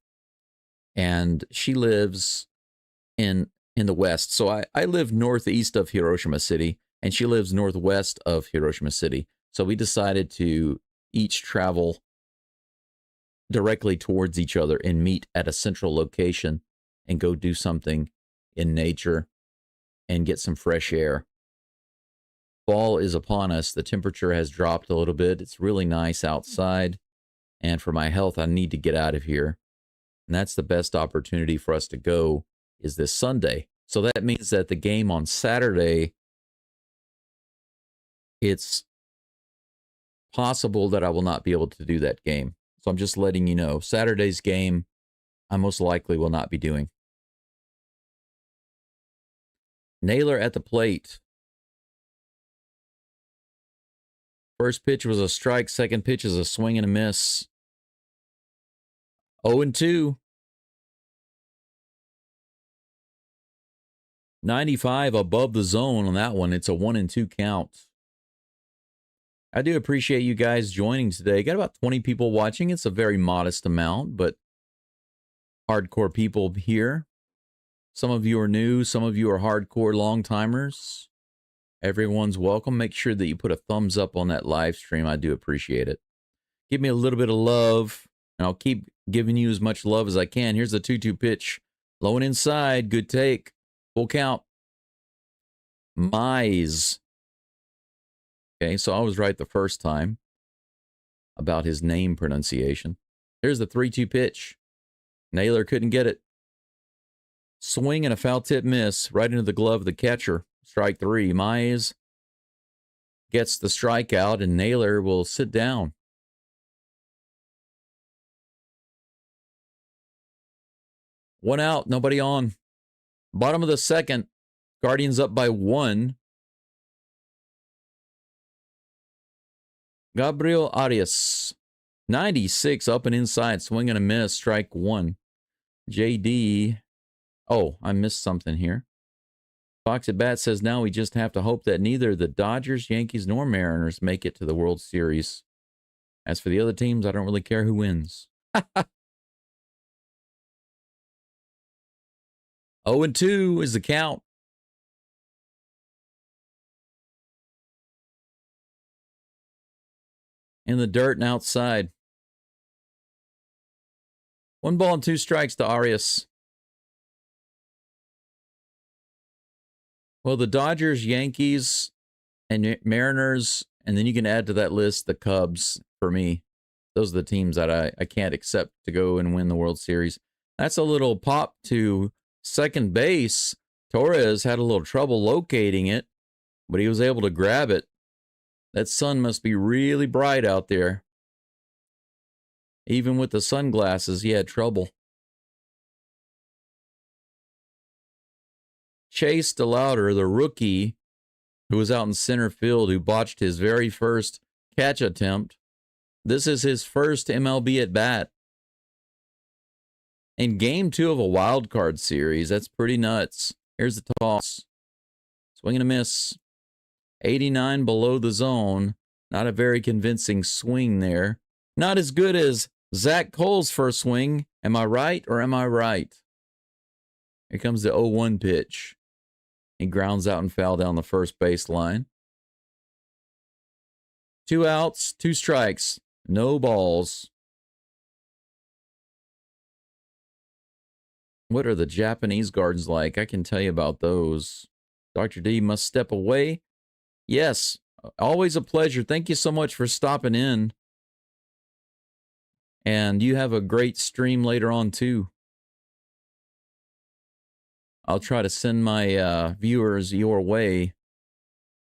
and she lives in the west, so I live northeast of Hiroshima City, and she lives northwest of Hiroshima City, so we decided to each travel directly towards each other and meet at a central location and go do something in nature and get some fresh air. Fall is upon us. The temperature has dropped a little bit. It's really nice outside. And for my health, I need to get out of here. And that's the best opportunity for us to go is this Sunday. So that means that the game on Saturday, it's possible that I will not be able to do that game. So I'm just letting you know, Saturday's game, I most likely will not be doing. Naylor at the plate. First pitch was a strike. Second pitch is a swing and a miss. 0-2. 95 above the zone on that one. It's a 1-2 count. I do appreciate you guys joining today. Got about 20 people watching. It's a very modest amount, but hardcore people here. Some of you are new. Some of you are hardcore long-timers. Everyone's welcome. Make sure that you put a thumbs up on that live stream. I do appreciate it. Give me a little bit of love, and I'll keep giving you as much love as I can. Here's the 2-2 pitch. Low and inside. Good take. Full count. Mize. Okay, so I was right the first time about his name pronunciation. Here's the 3-2 pitch. Naylor couldn't get it. Swing and a foul tip miss right into the glove of the catcher. Strike 3. Mize gets the strikeout, and Naylor will sit down. One out, nobody on. Bottom of the second, Guardians up by 1. Gabriel Arias, 96 up and inside, swing and a miss, strike 1. JD, oh, I missed something here. Fox at Bat says now we just have to hope that neither the Dodgers, Yankees, nor Mariners make it to the World Series. As for the other teams, I don't really care who wins. 0-2 is the count. In the dirt and outside. 1 ball and 2 strikes to Arias. Well, the Dodgers, Yankees, and Mariners, and then you can add to that list the Cubs for me. Those are the teams that I can't accept to go and win the World Series. That's a little pop to second base. Torres had a little trouble locating it, but he was able to grab it. That sun must be really bright out there. Even with the sunglasses, he had trouble. Chase DeLauder, the rookie who was out in center field, who botched his very first catch attempt. This is his first MLB at bat. In game 2 of a wild card series, that's pretty nuts. Here's the toss. Swing and a miss. 89 below the zone. Not a very convincing swing there. Not as good as Zach Cole's first swing. Am I right or am I right? Here comes the 0-1 pitch. He grounds out and foul down the first baseline. 2 outs, 2 strikes, no balls. What are the Japanese gardens like? I can tell you about those. Dr. D must step away. Yes, always a pleasure. Thank you so much for stopping in. And you have a great stream later on, too. I'll try to send my viewers your way.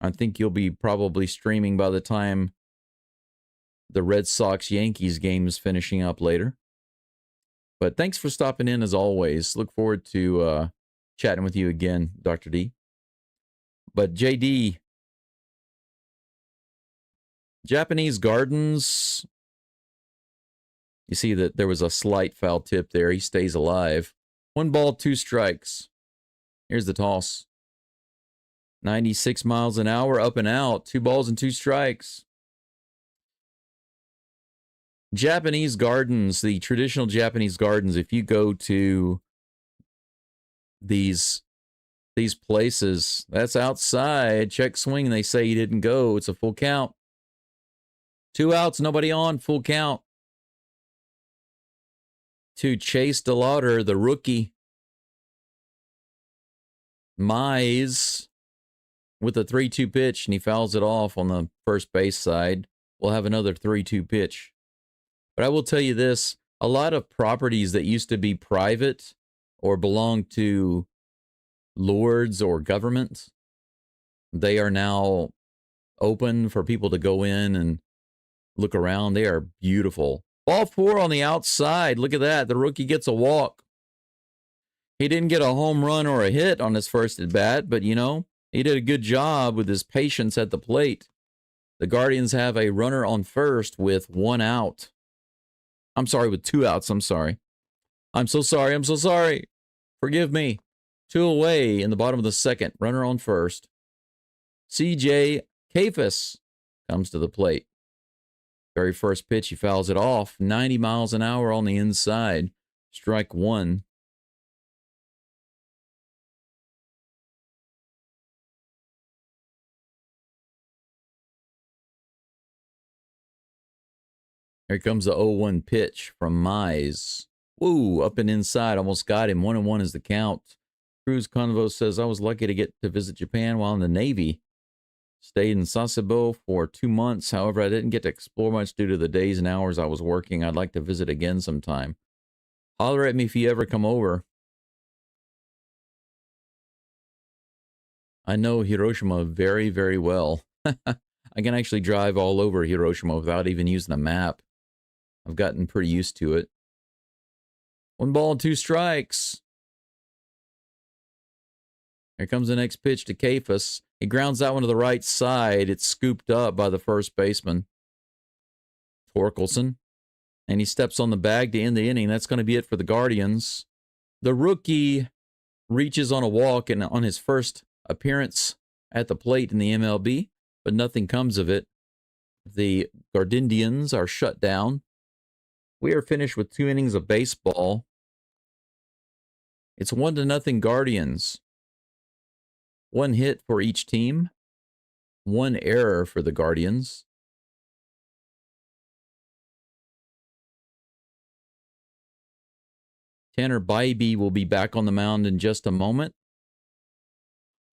I think you'll be probably streaming by the time the Red Sox-Yankees game is finishing up later. But thanks for stopping in as always. Look forward to chatting with you again, Dr. D. But JD, Japanese Gardens, you see that there was a slight foul tip there. He stays alive. 1 ball, 2 strikes. Here's the toss. 96 miles an hour, up and out. 2 balls and 2 strikes. Japanese gardens, the traditional Japanese gardens, if you go to these places, that's outside. Check swing, they say he didn't go. It's a full count. 2 outs, nobody on, full count. To Chase DeLauder, the rookie. Mize with a 3-2 pitch, and he fouls it off on the first base side. We'll have another 3-2 pitch. But I will tell you this, a lot of properties that used to be private or belonged to lords or government, they are now open for people to go in and look around. They are beautiful. Ball 4 on the outside. Look at that. The rookie gets a walk. He didn't get a home run or a hit on his first at bat, but, you know, he did a good job with his patience at the plate. The Guardians have a runner on first with 1 out. I'm sorry, with 2 outs. I'm sorry. I'm so sorry. I'm so sorry. Forgive me. 2 away in the bottom of the second. Runner on first. CJ Kafis comes to the plate. Very first pitch, he fouls it off. 90 miles an hour on the inside. Strike 1. Here comes the 0-1 pitch from Mize. Woo, up and inside, almost got him. 1-1 is the count. Cruz Convo says, I was lucky to get to visit Japan while in the Navy. Stayed in Sasebo for 2 months. However, I didn't get to explore much due to the days and hours I was working. I'd like to visit again sometime. Holler at me if you ever come over. I know Hiroshima very, very well. I can actually drive all over Hiroshima without even using a map. I've gotten pretty used to it. 1 ball and 2 strikes. Here comes the next pitch to Kafis. He grounds that one to the right side. It's scooped up by the first baseman, Torkelson. And he steps on the bag to end the inning. That's going to be it for the Guardians. The rookie reaches on a walk and on his first appearance at the plate in the MLB, but nothing comes of it. The Gardindians are shut down. We are finished with 2 innings of baseball. It's 1-0 Guardians. 1 hit for each team. 1 error for the Guardians. Tanner Bybee will be back on the mound in just a moment.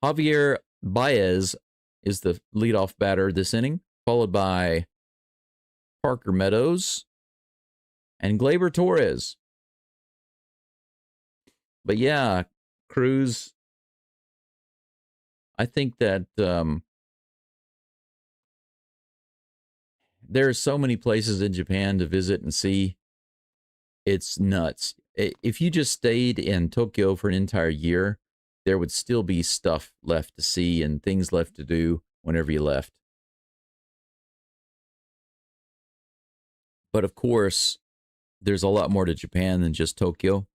Javier Baez is the leadoff batter this inning, followed by Parker Meadows and Gleyber Torres. But yeah, Cruz, I think that there are so many places in Japan to visit and see. It's nuts. If you just stayed in Tokyo for an entire year, there would still be stuff left to see and things left to do whenever you left. But of course, there's a lot more to Japan than just Tokyo.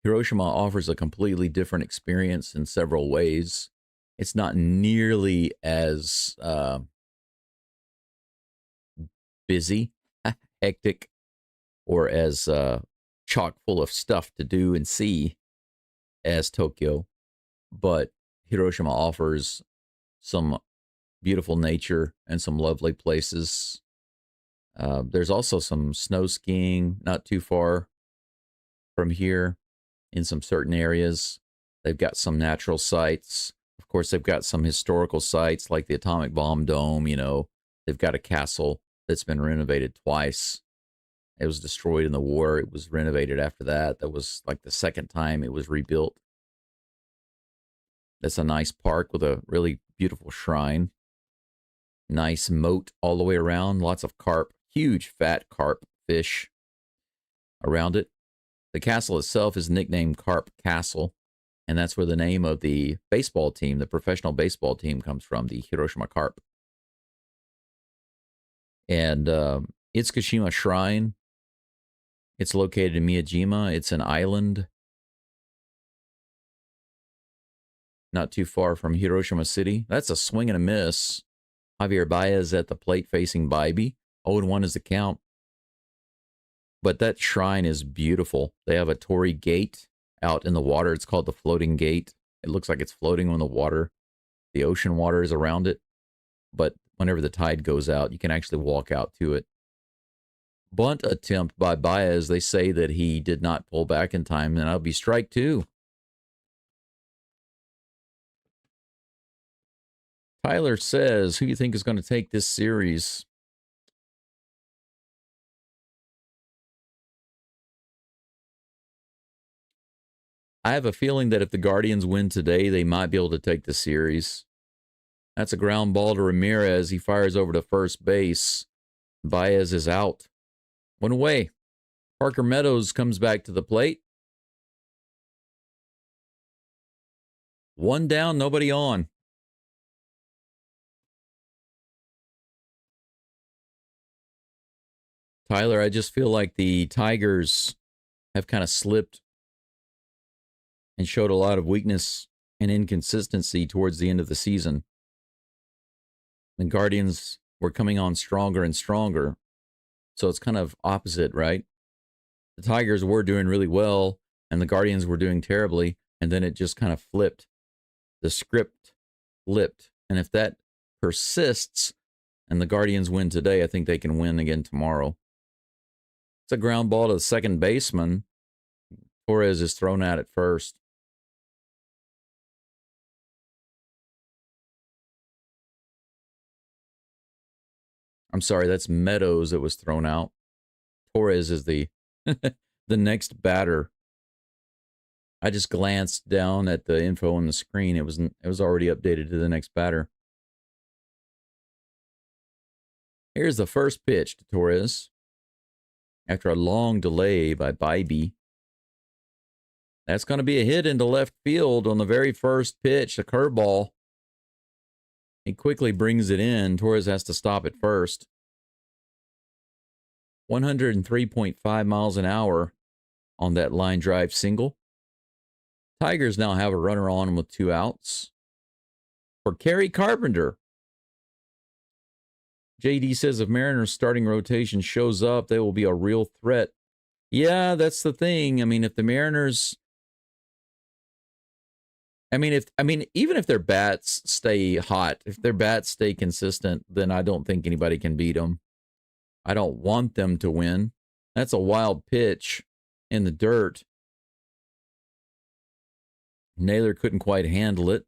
Hiroshima offers a completely different experience in several ways. It's not nearly as busy, hectic, or as chock full of stuff to do and see as Tokyo. But Hiroshima offers some beautiful nature and some lovely places. There's also some snow skiing not too far from here in some certain areas. They've got some natural sites. Of course, they've got some historical sites like the Atomic Bomb Dome. You know, they've got a castle that's been renovated twice. It was destroyed in the war. It was renovated after that. That was like the second time it was rebuilt. That's a nice park with a really beautiful shrine. Nice moat all the way around. Lots of carp, huge fat carp fish around it. The castle itself is nicknamed Carp Castle, and that's where the name of the baseball team, the professional baseball team, comes from, the Hiroshima Carp. And Itsukushima Shrine, it's located in Miyajima. It's an island not too far from Hiroshima City. That's a swing and a miss. Javier Baez at the plate facing Bybee. 0-1 is the count. But that shrine is beautiful. They have a torii gate out in the water. It's called the floating gate. It looks like it's floating on the water. The ocean water is around it. But whenever the tide goes out, you can actually walk out to it. Bunt attempt by Baez. They say that he did not pull back in time, and that'll be strike 2. Tyler says, who do you think is going to take this series? I have a feeling that if the Guardians win today, they might be able to take the series. That's a ground ball to Ramirez. He fires over to first base. Baez is out. 1 away. Parker Meadows comes back to the plate. 1 down, nobody on. Tyler, I just feel like the Tigers have kind of slipped and showed a lot of weakness and inconsistency towards the end of the season. The Guardians were coming on stronger and stronger. So it's kind of opposite, right? The Tigers were doing really well, and the Guardians were doing terribly, and then it just kind of flipped. The script flipped. And if that persists and the Guardians win today, I think they can win again tomorrow. It's a ground ball to the second baseman. Torres is thrown out at first. I'm sorry, that's Meadows that was thrown out. Torres is the the next batter. I just glanced down at the info on the screen. It was already updated to the next batter. Here's the first pitch to Torres. After a long delay by Bybee. That's going to be a hit into left field on the very first pitch, a curveball. He quickly brings it in. Torres has to stop at first. 103.5 miles an hour on that line drive single. Tigers now have a runner on with 2 outs for Kerry Carpenter. JD says if Mariners starting rotation shows up, they will be a real threat. Yeah, that's the thing. I mean, if the Mariners, even if their bats stay hot, if their bats stay consistent, then I don't think anybody can beat them. I don't want them to win. That's a wild pitch in the dirt. Naylor couldn't quite handle it.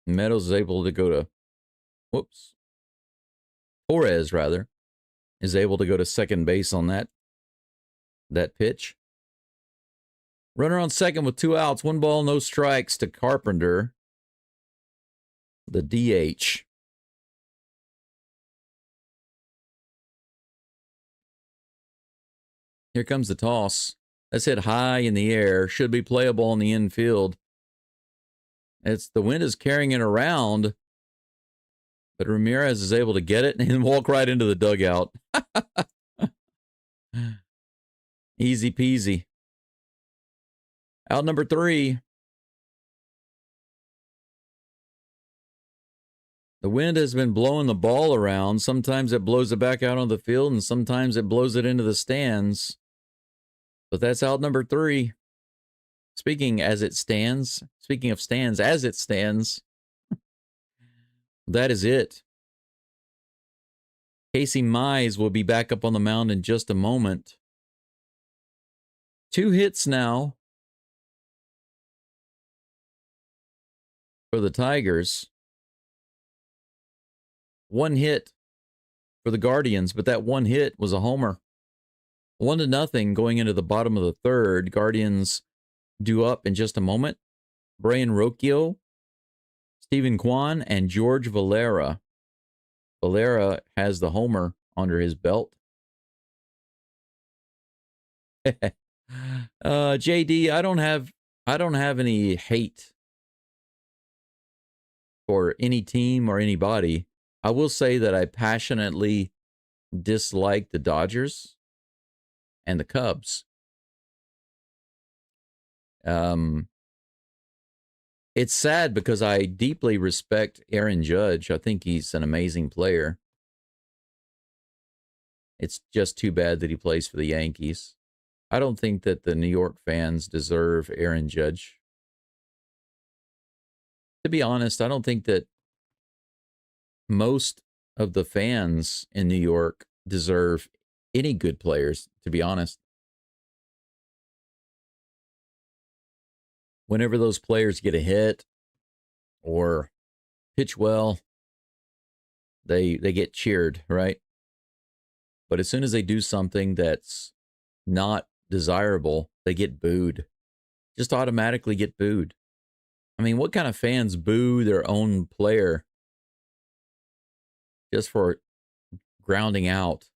Meadows is able to go to, Torres, rather, is able to go to second base on that pitch. Runner on second with 2 outs, 1 ball, no strikes to Carpenter, the DH. Here comes the toss. That's hit high in the air. Should be playable in the infield. The wind is carrying it around, but Ramirez is able to get it and walk right into the dugout. Easy peasy. Out number 3. The wind has been blowing the ball around. Sometimes it blows it back out on the field, and sometimes it blows it into the stands. But that's out number 3. Speaking of stands, as it stands, that is it. Casey Mize will be back up on the mound in just a moment. 2 hits now for the Tigers. 1 hit for the Guardians, but that 1 hit was a homer. 1-0 going into the bottom of the 3rd. Guardians due up in just a moment. Brian Rocchio, Stephen Kwan, and George Valera. Valera has the homer under his belt. JD, I don't have any hate for any team or anybody. I will say that I passionately dislike the Dodgers and the Cubs. It's sad because I deeply respect Aaron Judge. I think he's an amazing player. It's just too bad that he plays for the Yankees. I don't think that the New York fans deserve Aaron Judge. To be honest, I don't think that most of the fans in New York deserve any good players, to be honest. Whenever those players get a hit or pitch well, they get cheered, right? But as soon as they do something that's not desirable, they get booed. Just automatically get booed. I mean, what kind of fans boo their own player just for grounding out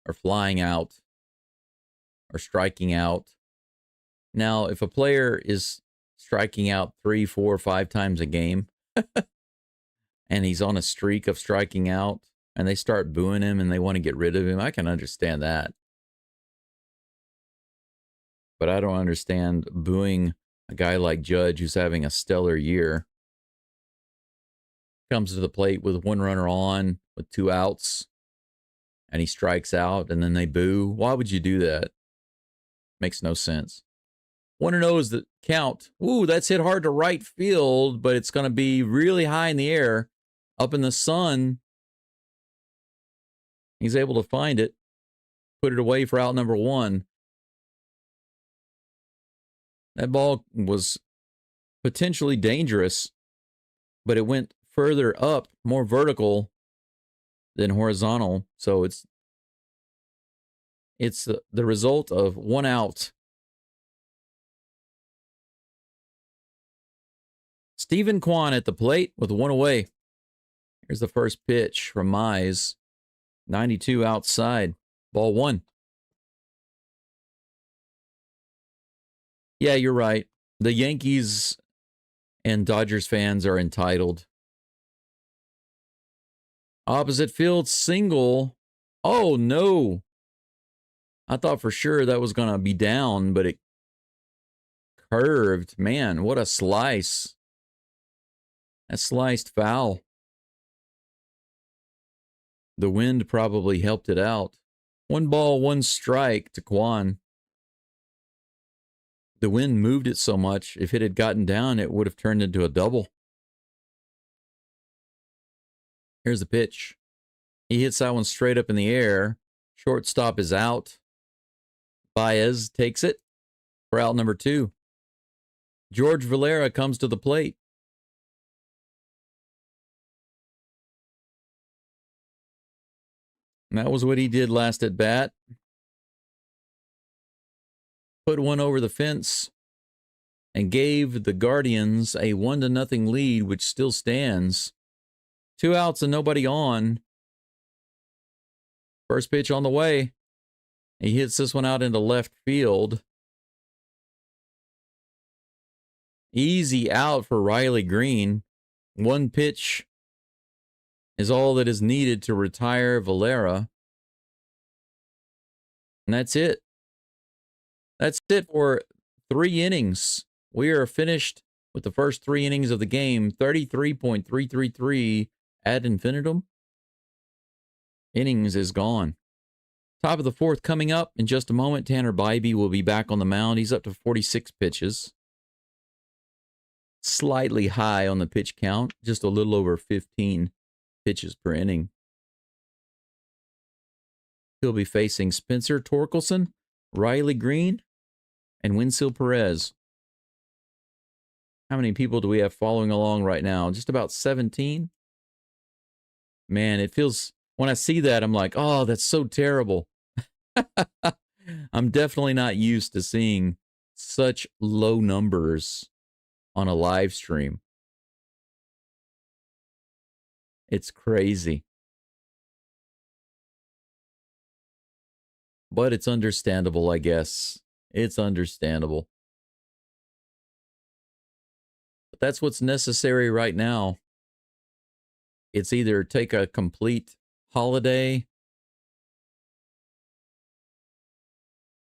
or flying out or striking out? Now, if a player is striking out 3, 4, 5 times a game and he's on a streak of striking out and they start booing him and they want to get rid of him, I can understand that. But I don't understand booing a guy like Judge who's having a stellar year. Comes to the plate with 1 runner on, with 2 outs, and he strikes out, and then they boo. Why would you do that? Makes no sense. 1-0 is the count. Ooh, that's hit hard to right field, but it's going to be really high in the air, up in the sun. He's able to find it, put it away for out number 1. That ball was potentially dangerous, but it went further up, more vertical than horizontal. So it's the result of 1 out. Stephen Kwan at the plate with 1 away. Here's the first pitch from Mize. 92 outside. Ball 1. Yeah, you're right. The Yankees and Dodgers fans are entitled. Opposite field single. Oh, no. I thought for sure that was going to be down, but it curved. Man, what a slice. That sliced foul. The wind probably helped it out. 1 ball, 1 strike to Quan. The wind moved it so much, if it had gotten down, it would have turned into a double. Here's the pitch. He hits that one straight up in the air. Shortstop is out. Baez takes it for out number 2. George Valera comes to the plate. And that was what he did last at bat. Put one over the fence and gave the Guardians a 1-0 lead, which still stands. 2 outs and nobody on. First pitch on the way. He hits this one out into left field. Easy out for Riley Green. 1 pitch is all that is needed to retire Valera. And that's it. That's it for 3 innings. We are finished with the first 3 innings of the game. 33.333 ad infinitum. Innings is gone. Top of the 4th coming up in just a moment. Tanner Bybee will be back on the mound. He's up to 46 pitches. Slightly high on the pitch count. Just a little over 15 pitches per inning. He'll be facing Spencer Torkelson, Riley Green, and Winsil Perez. How many people do we have following along right now? Just about 17. Man, it feels, when I see that, I'm like, oh, that's so terrible. I'm definitely not used to seeing such low numbers on a live stream. It's crazy. But it's understandable, I guess. It's understandable. But that's what's necessary right now. It's either take a complete holiday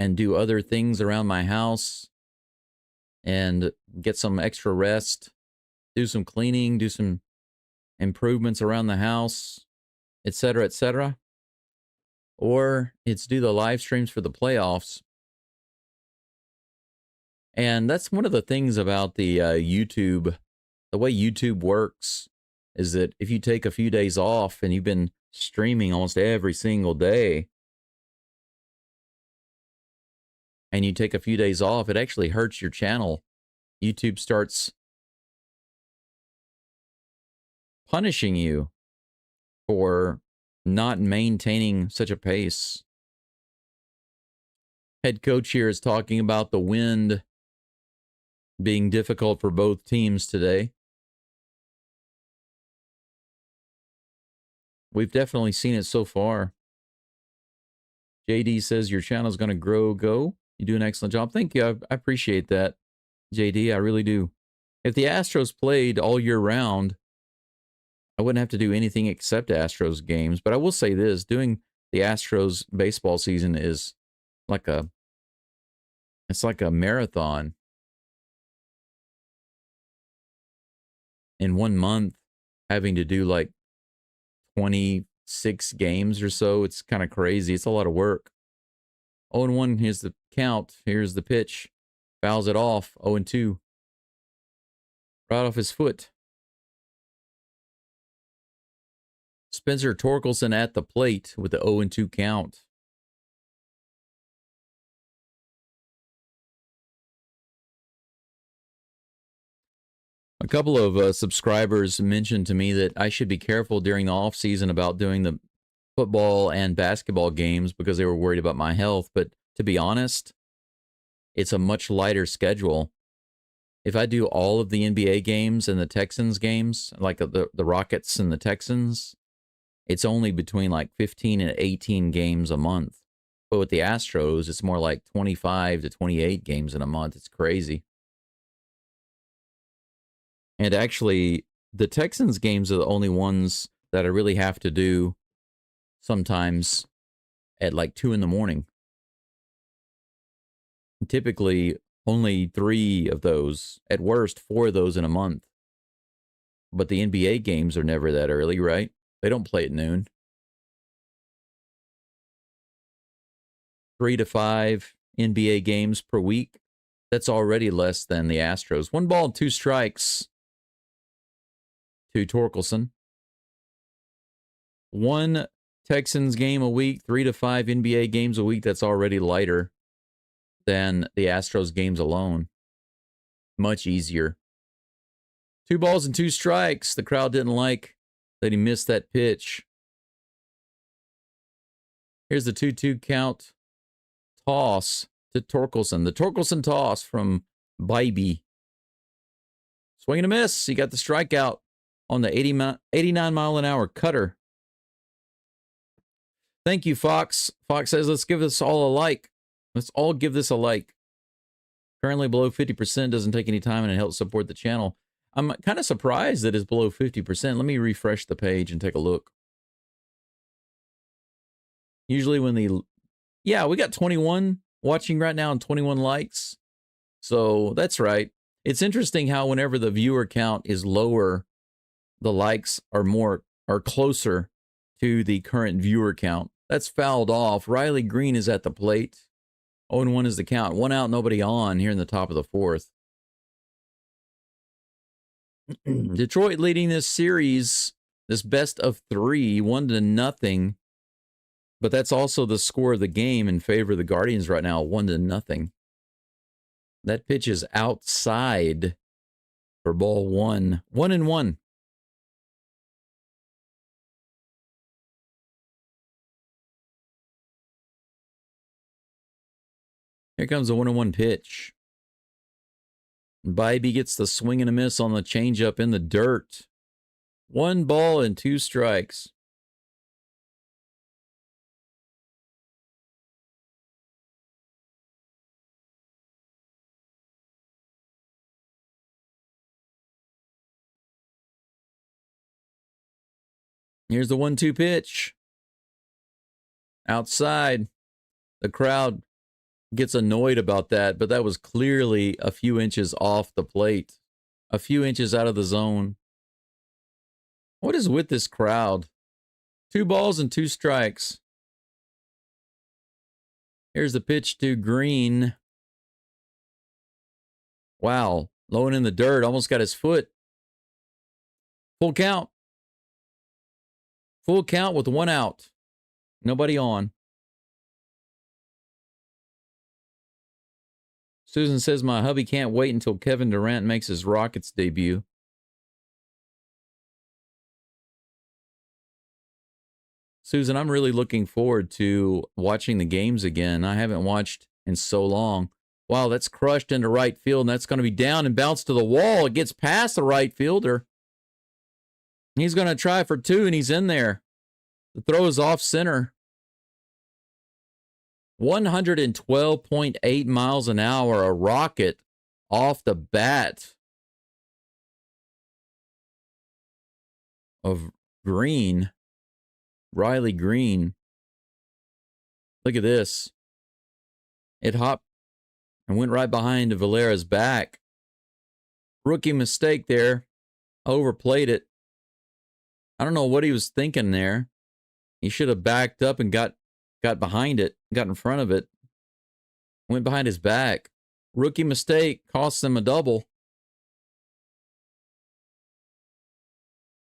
and do other things around my house and get some extra rest, do some cleaning, do some improvements around the house, etc., etc. Or it's do the live streams for the playoffs. And that's one of the things about the YouTube, the way YouTube works, is that if you take a few days off and you've been streaming almost every single day, and you take a few days off, it actually hurts your channel. YouTube starts punishing you for not maintaining such a pace. Head coach here is talking about the wind being difficult for both teams today. We've definitely seen it so far. JD says your channel is going to grow, go. You do an excellent job. Thank you. I appreciate that, JD. I really do. If the Astros played all year round, I wouldn't have to do anything except Astros games. But I will say this, doing the Astros baseball season is like it's like a marathon. In 1 month, having to do like 26 games or so, it's kind of crazy. It's a lot of work. 0-1, here's the count. Here's the pitch. Fouls it off. 0-2. Right off his foot. Spencer Torkelson at the plate with the 0-2 count. A couple of subscribers mentioned to me that I should be careful during the off season about doing the football and basketball games because they were worried about my health. But to be honest, it's a much lighter schedule. If I do all of the NBA games and the Texans games, like the Rockets and the Texans, it's only between like 15 and 18 games a month. But with the Astros, it's more like 25 to 28 games in a month. It's crazy. And actually, the Texans games are the only ones that I really have to do sometimes at like 2 in the morning. Typically, only 3 of those, at worst, 4 of those in a month. But the NBA games are never that early, right? They don't play at noon. 3 to 5 NBA games per week. That's already less than the Astros. 1 ball, 2 strikes to Torkelson. 1 Texans game a week, 3 to 5 NBA games a week. That's already lighter than the Astros games alone. Much easier. 2 balls and 2 strikes. The crowd didn't like that he missed that pitch. Here's the 2-2 count toss to Torkelson. The Torkelson toss from Bybee. Swing and a miss. He got the strikeout on the 89 mile an hour cutter. Thank you, Fox. Fox says, let's give this all a like. Let's all give this a like. Currently below 50%, doesn't take any time, and it helps support the channel. I'm kind of surprised that it's below 50%. Let me refresh the page and take a look. Usually when yeah, we got 21 watching right now and 21 likes. So that's right. It's interesting how whenever the viewer count is lower, the likes are closer to the current viewer count. That's fouled off. Riley Green is at the plate. 0-1 is the count. 1 out, nobody on here in the top of the 4th. Detroit leading this series, this best of 3, 1-0. But that's also the score of the game in favor of the Guardians right now, 1-0. That pitch is outside for ball 1. 1-1. Here comes a 1-1 pitch. Bybee gets the swing and a miss on the changeup in the dirt. 1 ball and 2 strikes. Here's the 1-2 pitch. Outside. The crowd gets annoyed about that, but that was clearly a few inches off the plate. A few inches out of the zone. What is with this crowd? 2 balls and 2 strikes. Here's the pitch to Green. Wow. Low and in the dirt. Almost got his foot. Full count. Full count with 1 out. Nobody on. Susan says, my hubby can't wait until Kevin Durant makes his Rockets debut. Susan, I'm really looking forward to watching the games again. I haven't watched in so long. Wow, that's crushed into right field, and that's going to be down and bounce to the wall. It gets past the right fielder. He's going to try for 2, and he's in there. The throw is off center. 112.8 miles an hour, a rocket off the bat of Green, Riley Green. Look at this. It hopped and went right behind Valera's back. Rookie mistake there. Overplayed it. I don't know what he was thinking there. He should have backed up and got behind it, got in front of it, went behind his back. Rookie mistake costs them a double.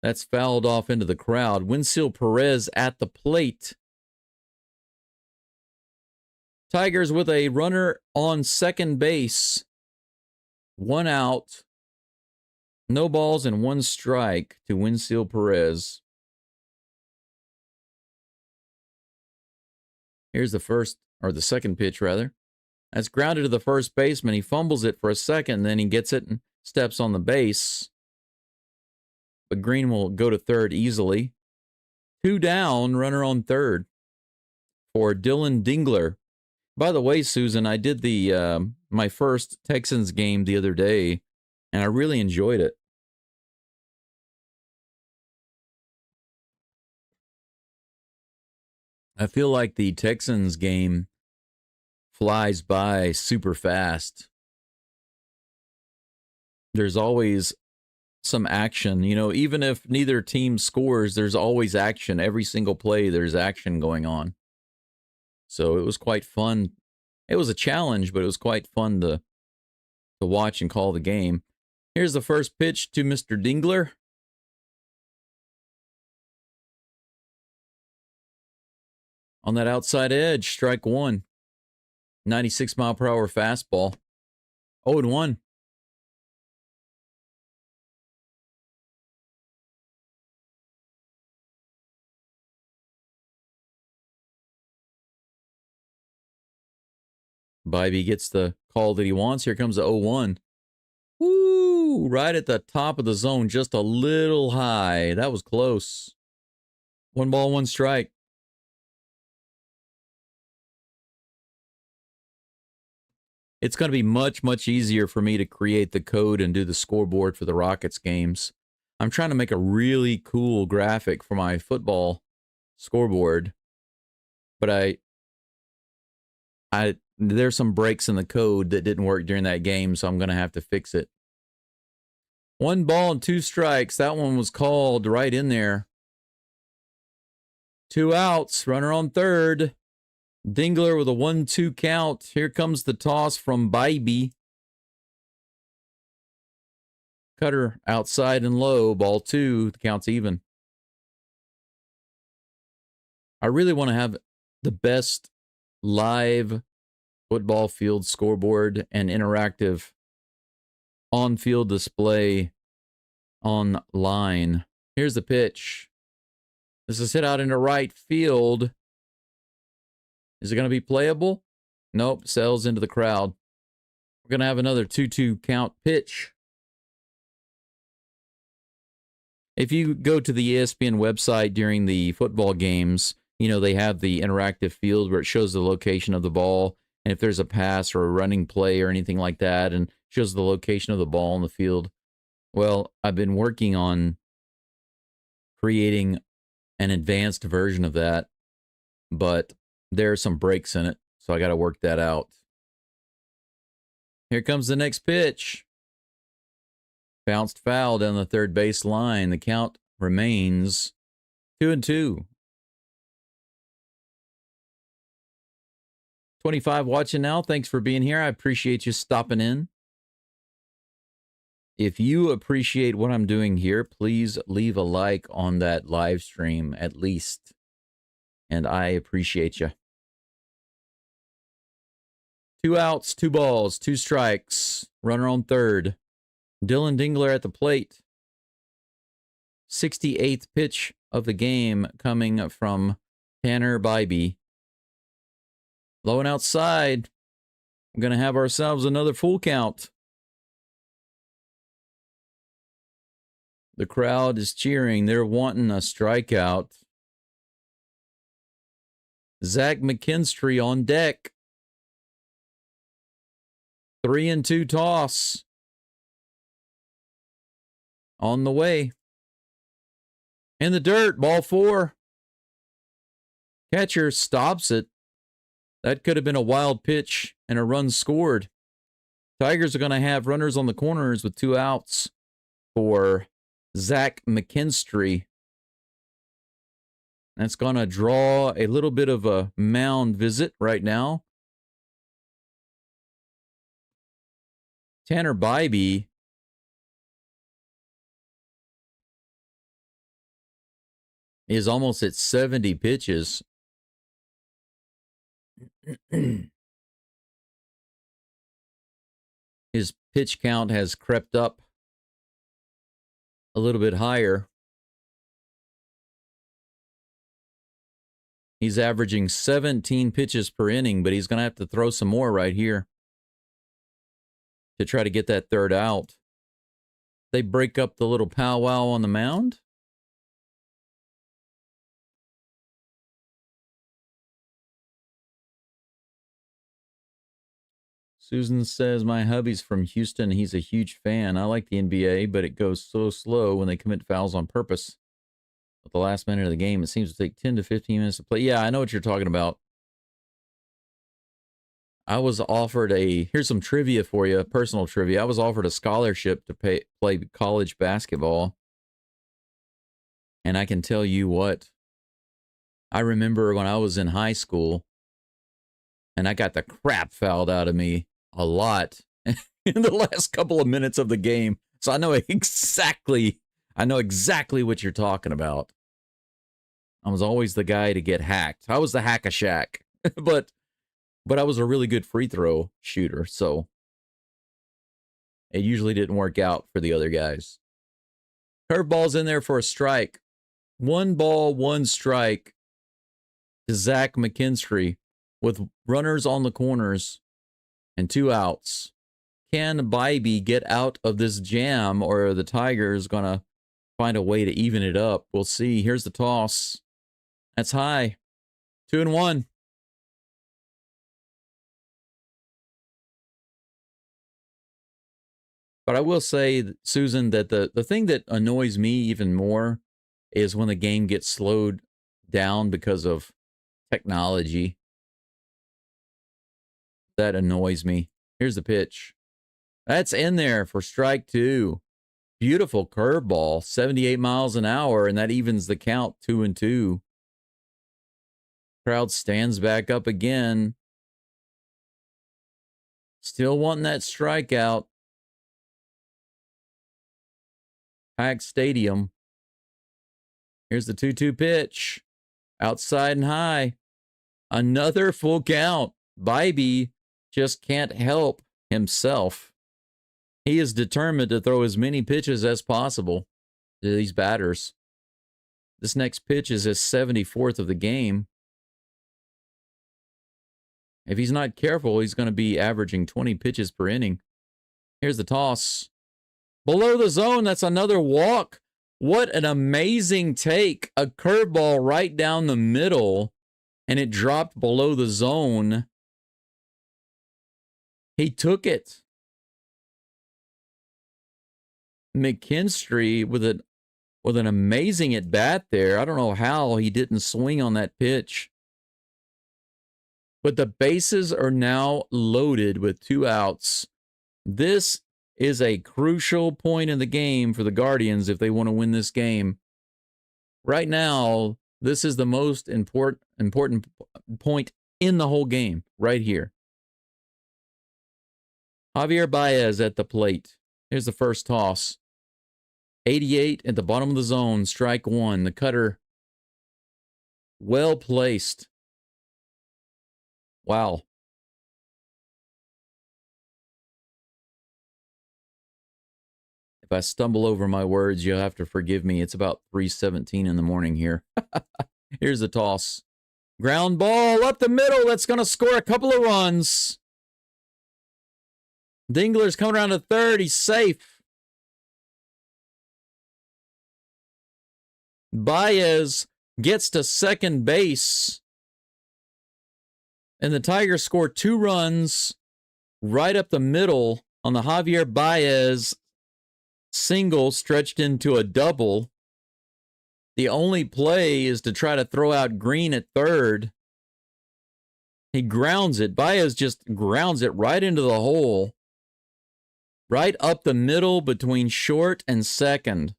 That's fouled off into the crowd. Winfield Perez at the plate. Tigers with a runner on second base. 1 out. No balls and 1 strike to Winfield Perez. Here's the second pitch, rather. That's grounded to the first baseman. He fumbles it for a second, then he gets it and steps on the base. But Green will go to third easily. 2 down, runner on third for Dylan Dingler. By the way, Susan, I did my first Texans game the other day, and I really enjoyed it. I feel like the Texans game flies by super fast. There's always some action, you know, even if neither team scores, there's always action. Every single play, there's action going on. So it was quite fun. It was a challenge, but it was quite fun to watch and call the game. Here's the first pitch to Mr. Dingler. On that outside edge, strike one. 96-mile-per-hour fastball. 0-1. Bybee gets the call that he wants. Here comes the 0-1. Woo! Right at the top of the zone, just a little high. That was close. 1 ball, 1 strike. It's going to be much, much easier for me to create the code and do the scoreboard for the Rockets games. I'm trying to make a really cool graphic for my football scoreboard, but there's some breaks in the code that didn't work during that game, so I'm going to have to fix it. 1 ball and 2 strikes. That one was called right in there. 2 outs. Runner on third. Dingler with a 1-2 count. Here comes the toss from Bybee. Cutter outside and low. Ball 2. The count's even. I really want to have the best live football field scoreboard and interactive on-field display online. Here's the pitch. This is hit out into right field. Is it going to be playable? Nope, sails into the crowd. We're going to have another 2-2 count pitch. If you go to the ESPN website during the football games, you know, they have the interactive field where it shows the location of the ball, and if there's a pass or a running play or anything like that, and shows the location of the ball on the field. Well, I've been working on creating an advanced version of that, but there are some breaks in it, so I got to work that out. Here comes the next pitch. Bounced foul down the third base line. The count remains 2-2. 25 watching now. Thanks for being here. I appreciate you stopping in. If you appreciate what I'm doing here, please leave a like on that live stream at least. And I appreciate you. 2 outs, 2 balls, 2 strikes. Runner on third. Dylan Dingler at the plate. 68th pitch of the game coming from Tanner Bybee. Low and outside. We're going to have ourselves another full count. The crowd is cheering. They're wanting a strikeout. Zach McKinstry on deck. 3-2 toss. On the way. In the dirt. Ball 4. Catcher stops it. That could have been a wild pitch and a run scored. Tigers are going to have runners on the corners with 2 outs for Zach McKinstry. That's going to draw a little bit of a mound visit right now. Tanner Bybee is almost at 70 pitches. His pitch count has crept up a little bit higher. He's averaging 17 pitches per inning, but he's going to have to throw some more right here to try to get that third out. They break up the little powwow on the mound. Susan says, my hubby's from Houston. He's a huge fan. I like the NBA, but it goes so slow when they commit fouls on purpose. At the last minute of the game, it seems to take 10 to 15 minutes to play. Yeah, I know what you're talking about. I was offered here's some trivia for you, personal trivia. I was offered a scholarship to play college basketball. And I can tell you what, I remember when I was in high school and I got the crap fouled out of me a lot in the last couple of minutes of the game. So I know exactly what you're talking about. I was always the guy to get hacked. I was the hack-a-shack, but I was a really good free throw shooter, so it usually didn't work out for the other guys. Curveball's in there for a strike. 1 ball, 1 strike to Zach McKinstry with runners on the corners and 2 outs. Can Bybee get out of this jam, or are the Tigers going to find a way to even it up? We'll see. Here's the toss. That's high. 2-1. But I will say, Susan, that the thing that annoys me even more is when the game gets slowed down because of technology. That annoys me. Here's the pitch. That's in there for strike 2. Beautiful curveball, 78 miles an hour, and that evens the count 2-2. Crowd stands back up again. Still wanting that strikeout. Packed stadium. Here's the 2-2 pitch. Outside and high. Another full count. Bybee just can't help himself. He is determined to throw as many pitches as possible to these batters. This next pitch is his 74th of the game. If he's not careful, he's going to be averaging 20 pitches per inning. Here's the toss. Below the zone, that's another walk. What an amazing take. A curveball right down the middle, and it dropped below the zone. He took it. McKinstry with an amazing at bat there. I don't know how he didn't swing on that pitch. But the bases are now loaded with 2 outs. This is a crucial point in the game for the Guardians if they want to win this game. Right now, this is the most important point in the whole game, right here. Javier Baez at the plate. Here's the first toss. 88 at the bottom of the zone, strike 1. The cutter, well placed. Wow. If I stumble over my words, you'll have to forgive me. It's about 3:17 in the morning here. Here's the toss. Ground ball up the middle. That's going to score a couple of runs. Dingler's coming around to third. He's safe. Baez gets to second base. And the Tigers score 2 runs right up the middle on the Javier Baez single stretched into a double. The only play is to try to throw out Green at third. He grounds it. Baez just grounds it right into the hole. Right up the middle between short and second.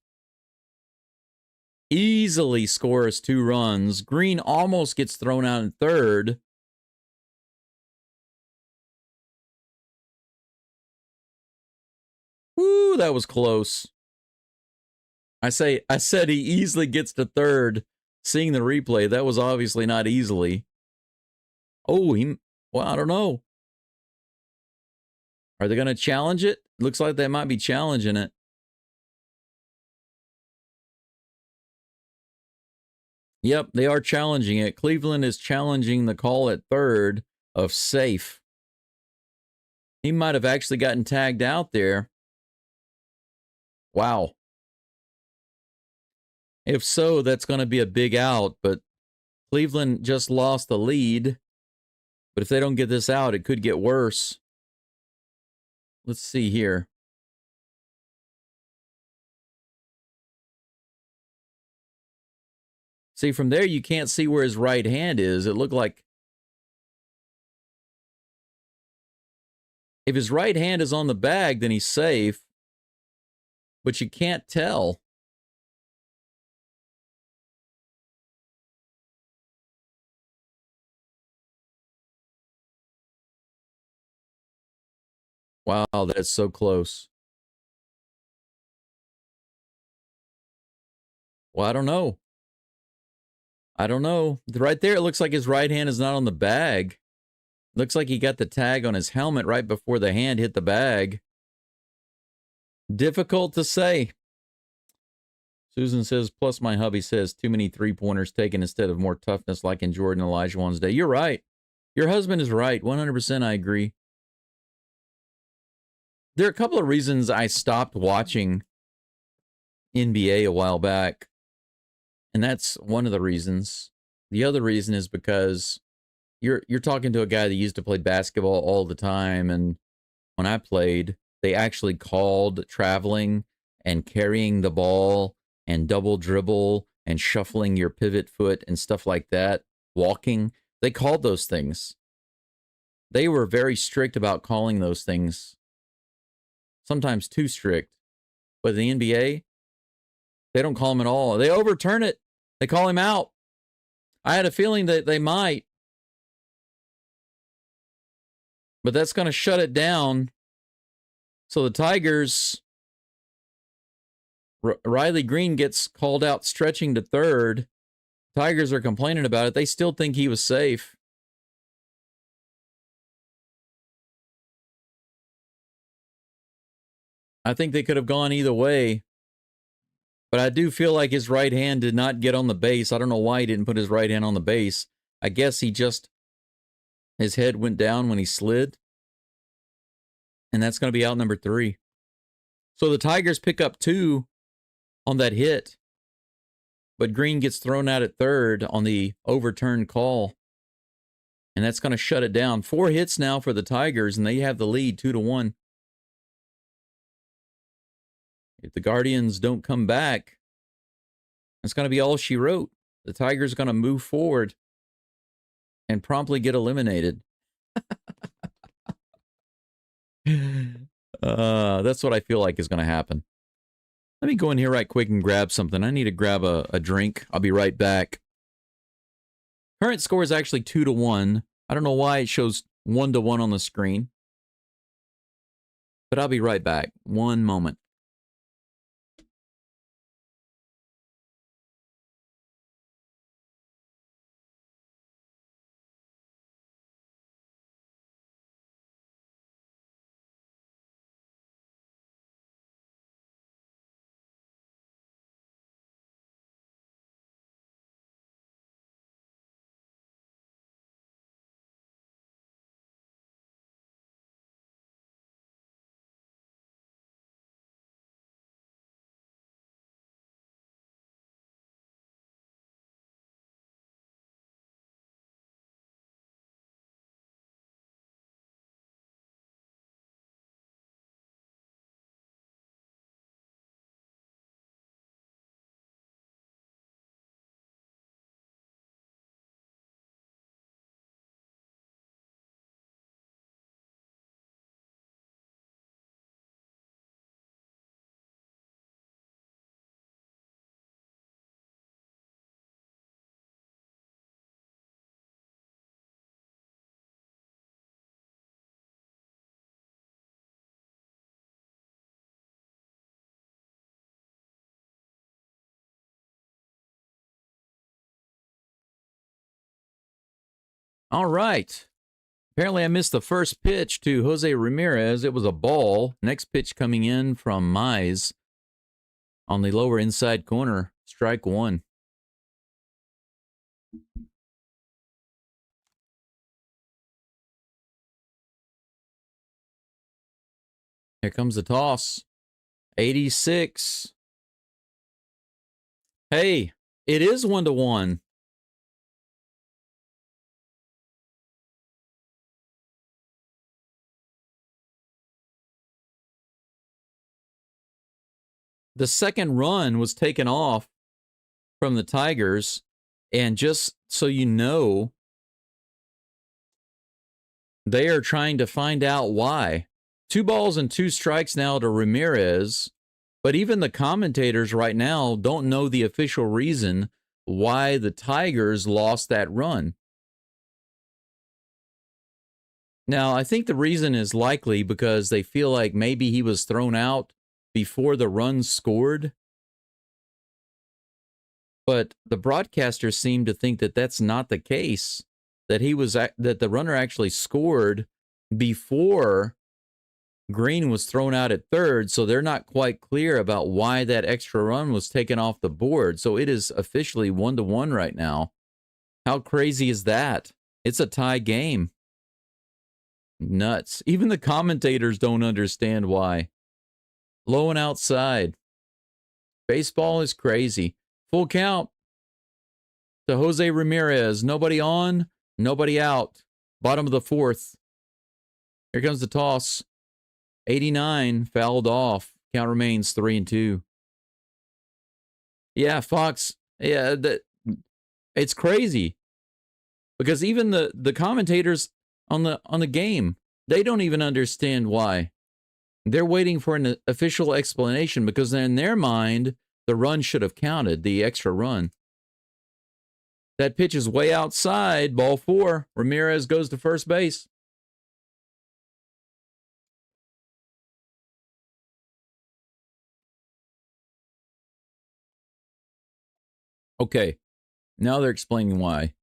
Easily scores 2 runs. Green almost gets thrown out in third. Woo, that was close. I said he easily gets to third. Seeing the replay, that was obviously not easily. Oh, well, I don't know. Are they going to challenge it? Looks like they might be challenging it. Yep, they are challenging it. Cleveland is challenging the call at third of safe. He might have actually gotten tagged out there. Wow. If so, that's going to be a big out, but Cleveland just lost the lead. But if they don't get this out, it could get worse. Let's see here. See, from there, you can't see where his right hand is. It looked like If his right hand is on the bag, then he's safe. But you can't tell. Wow, that's so close. Well, I don't know. I don't know. Right there, it looks like his right hand is not on the bag. Looks like he got the tag on his helmet right before the hand hit the bag. Difficult to say. Susan says, plus my hubby says, too many three-pointers taken instead of more toughness like in Jordan Elijah Day. You're right. Your husband is right. 100% I agree. There are a couple of reasons I stopped watching NBA a while back. And that's one of the reasons. The other reason is because you're talking to a guy that used to play basketball all the time. And when I played, they actually called traveling and carrying the ball and double dribble and shuffling your pivot foot and stuff like that, walking. They called those things. They were very strict about calling those things. Sometimes too strict. But in the NBA, they don't call them at all. They overturn it. They call him out. I had a feeling that they might. But that's going to shut it down. So the Tigers, Riley Green gets called out stretching to third. Tigers are complaining about it. They still think he was safe. I think they could have gone either way. But I do feel like his right hand did not get on the base. I don't know why he didn't put his right hand on the base. I guess his head went down when he slid. And that's going to be out number 3. So the Tigers pick up 2 on that hit. But Green gets thrown out at third on the overturned call. And that's going to shut it down. 4 hits now for the Tigers, and they have the lead 2-1. If the Guardians don't come back, that's going to be all she wrote. The Tigers are going to move forward and promptly get eliminated. That's what I feel like is going to happen. Let me go in here right quick and grab something. I need to grab a drink. I'll be right back. Current score is actually 2-1. I don't know why it shows 1-1 on the screen. But I'll be right back. One moment. All right. Apparently I missed the first pitch to Jose Ramirez. It was a ball. Next pitch coming in from Mize on the lower inside corner. Strike 1. Here comes the toss. 86. Hey, it is 1-1. The second run was taken off from the Tigers. And just so you know, they are trying to find out why. 2 balls and 2 strikes now to Ramirez. But even the commentators right now don't know the official reason why the Tigers lost that run. Now, I think the reason is likely because they feel like maybe he was thrown out before the run scored. But the broadcasters seem to think that that's not the case, that the runner actually scored before Green was thrown out at third, so they're not quite clear about why that extra run was taken off the board. So it is officially 1-1 right now. How crazy is that? It's a tie game. Nuts. Even the commentators don't understand why. Low and outside. Baseball is crazy. Full count to Jose Ramirez. Nobody on, nobody out. Bottom of the 4th. Here comes the toss. 89 fouled off. Count remains 3-2. Yeah, Fox. Yeah, it's crazy because even the commentators on the game, they don't even understand why. They're waiting for an official explanation because in their mind, the run should have counted, the extra run. That pitch is way outside. Ball 4. Ramirez goes to first base. Okay, now they're explaining why.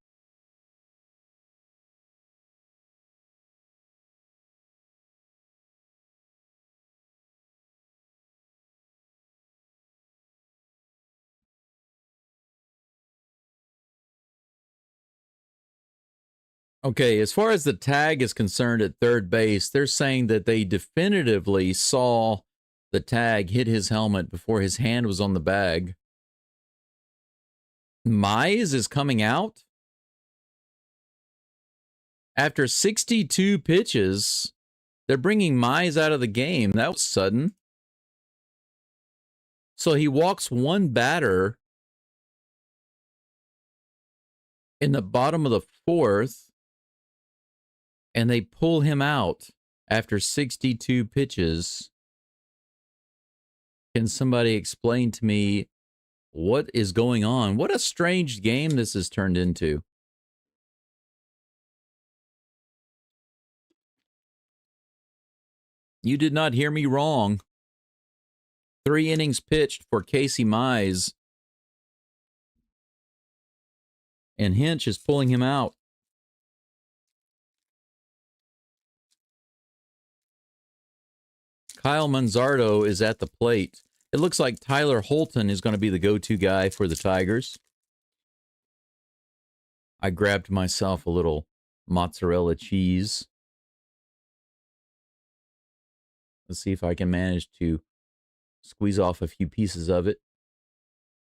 Okay, as far as the tag is concerned at third base, they're saying that they definitively saw the tag hit his helmet before his hand was on the bag. Mize is coming out? After 62 pitches, they're bringing Mize out of the game. That was sudden. So he walks one batter in the bottom of the 4th, and they pull him out after 62 pitches. Can somebody explain to me what is going on? What a strange game this has turned into. You did not hear me wrong. 3 innings pitched for Casey Mize. And Hinch is pulling him out. Kyle Manzardo is at the plate. It looks like Tyler Holton is going to be the go-to guy for the Tigers. I grabbed myself a little mozzarella cheese. Let's see if I can manage to squeeze off a few pieces of it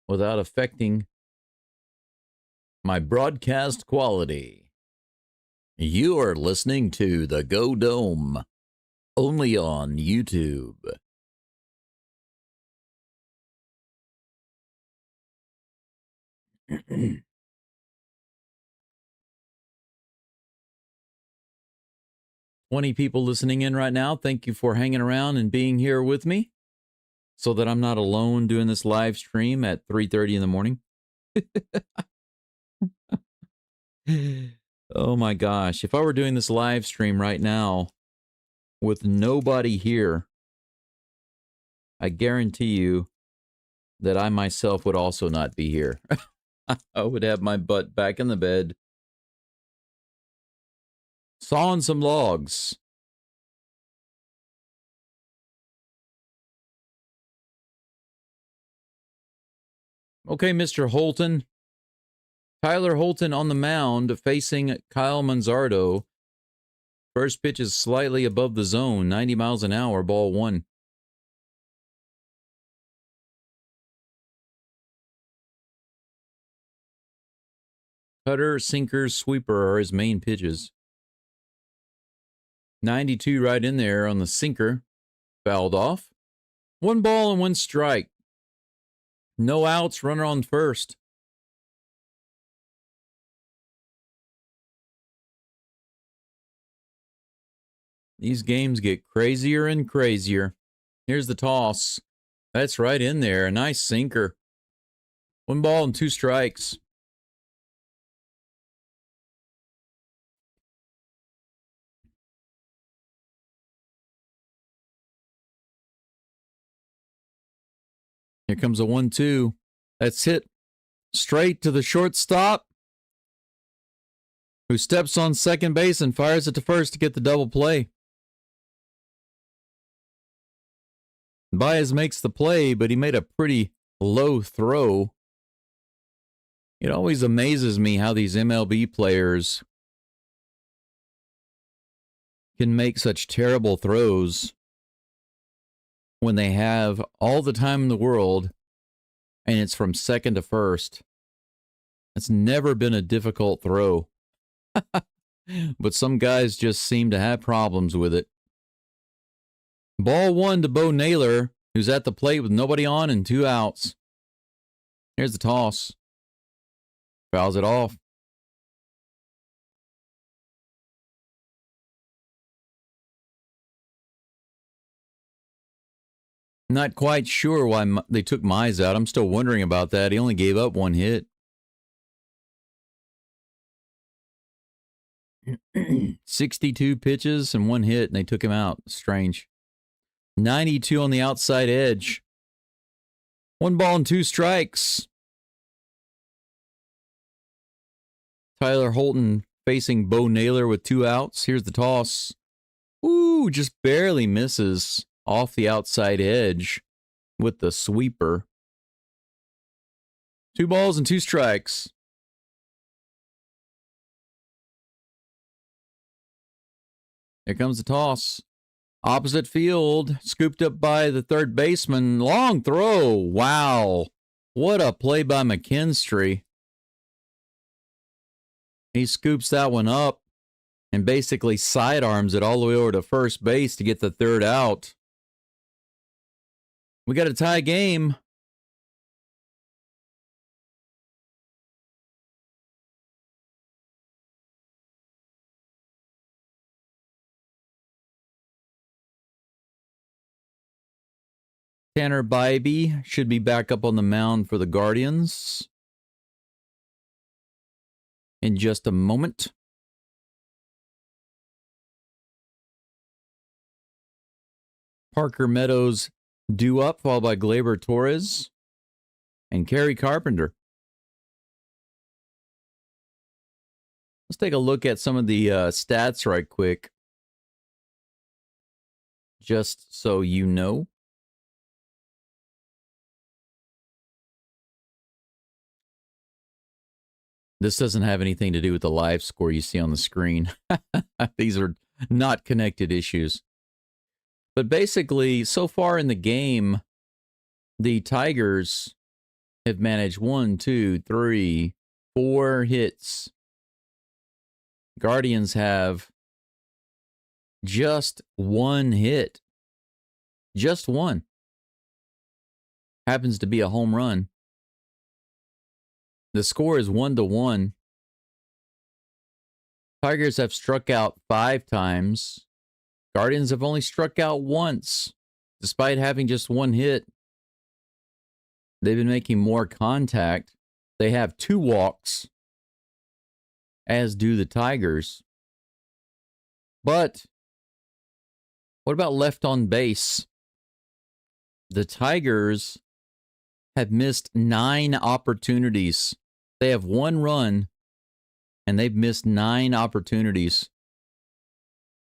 without affecting my broadcast quality. You are listening to the Go Dome, only on YouTube. $20 people listening in right now. Thank you for hanging around and being here with me so that I'm not alone doing this live stream at 3:30 in the morning. Oh my gosh. If I were doing this live stream right now with nobody here, I guarantee you that I myself would also not be here. I would have my butt back in the bed, sawing some logs. Okay, Mr. Holton. Tyler Holton on the mound facing Kyle Manzardo. First pitch is slightly above the zone, 90 miles an hour, ball 1. Cutter, sinker, sweeper are his main pitches. 92 right in there on the sinker. Fouled off. 1 ball and 1 strike. No outs, runner on first. These games get crazier and crazier. Here's the toss. That's right in there. A nice sinker. 1 ball and 2 strikes. Here comes a 1-2. That's hit straight to the shortstop, who steps on second base and fires it to first to get the double play. Baez makes the play, but he made a pretty low throw. It always amazes me how these MLB players can make such terrible throws when they have all the time in the world and it's from second to first. It's never been a difficult throw. But some guys just seem to have problems with it. Ball 1 to Bo Naylor, who's at the plate with nobody on and 2 outs. Here's the toss. Fouls it off. Not quite sure why they took Mize out. I'm still wondering about that. He only gave up 1 hit. 62 pitches and 1 hit, and they took him out. Strange. 92 on the outside edge. 1 ball and 2 strikes. Tyler Holton facing Bo Naylor with 2 outs. Here's the toss. Ooh, just barely misses off the outside edge with the sweeper. 2 balls and 2 strikes. Here comes the toss. Opposite field, scooped up by the third baseman. Long throw. Wow. What a play by McKinstry. He scoops that one up and basically sidearms it all the way over to first base to get the 3rd out. We got a tie game. Tanner Bybee should be back up on the mound for the Guardians in just a moment. Parker Meadows due up, followed by Gleyber Torres and Kerry Carpenter. Let's take a look at some of the stats right quick, just so you know. This doesn't have anything to do with the live score you see on the screen. These are not connected issues. But basically, so far in the game, the Tigers have managed 1, 2, 3, 4 hits. Guardians have just 1 hit. Just 1. Happens to be a home run. The score is 1-1. Tigers have struck out 5 times. Guardians have only struck out once, despite having just 1 hit. They've been making more contact. They have 2 walks, as do the Tigers. But what about left on base? The Tigers have missed 9 opportunities. They have 1 run, and they've missed 9 opportunities.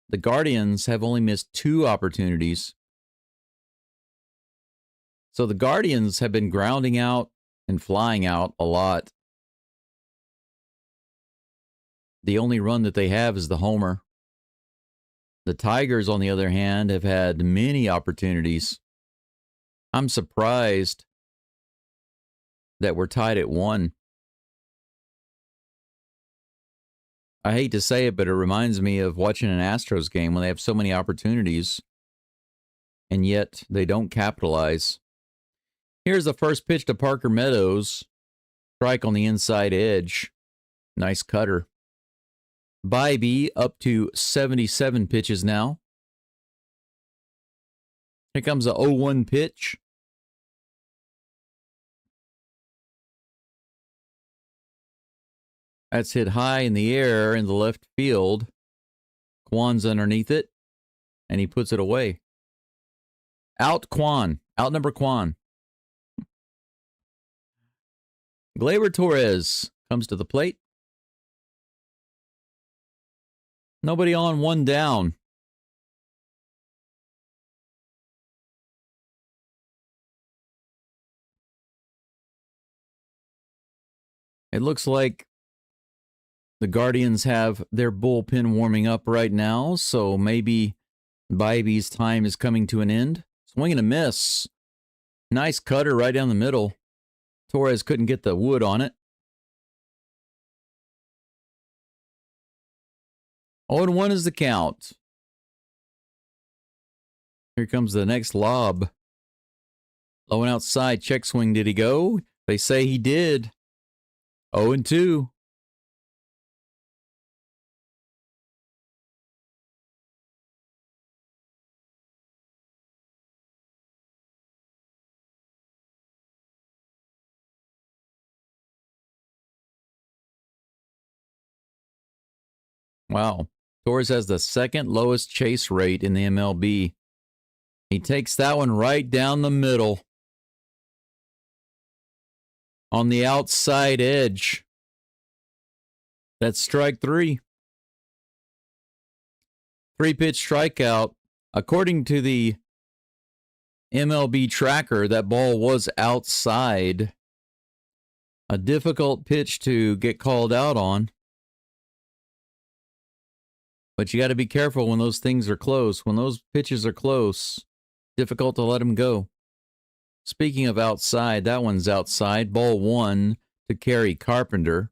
The Guardians have only missed 2 opportunities. So the Guardians have been grounding out and flying out a lot. The only run that they have is the homer. The Tigers, on the other hand, have had many opportunities. I'm surprised that we're tied at 1. I hate to say it, but it reminds me of watching an Astros game when they have so many opportunities, and yet they don't capitalize. Here's the first pitch to Parker Meadows. Strike on the inside edge. Nice cutter. Bybee up to 77 pitches now. Here comes a 0-1 pitch. That's hit high in the air in the left field. Kwan's underneath it, and he puts it away. Out Kwan. Outnumber Kwan. Gleyber Torres comes to the plate. Nobody on, one down. It looks like the Guardians have their bullpen warming up right now, so maybe Bibby's time is coming to an end. Swing and a miss. Nice cutter right down the middle. Torres couldn't get the wood on it. 0-1 is the count. Here comes the next lob. Low and outside. Check swing. Did he go? They say he did. 0-2. Wow. Torres has the second lowest chase rate in the MLB. He takes that one right down the middle. On the outside edge. That's strike 3. 3-pitch strikeout. According to the MLB tracker, that ball was outside. A difficult pitch to get called out on. But you got to be careful when those things are close. When those pitches are close, difficult to let them go. Speaking of outside, that one's outside. Ball 1 to carry Carpenter.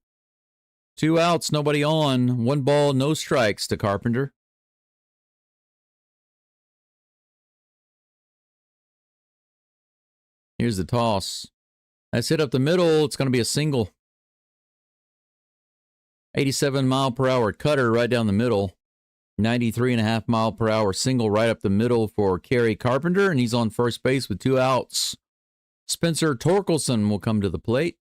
2 outs, nobody on. 1 ball, no strikes to Carpenter. Here's the toss. That's hit up the middle. It's going to be a single. 87-mile-per-hour cutter right down the middle. 93.5-mile-per-hour single right up the middle for Kerry Carpenter, and he's on first base with 2 outs. Spencer Torkelson will come to the plate.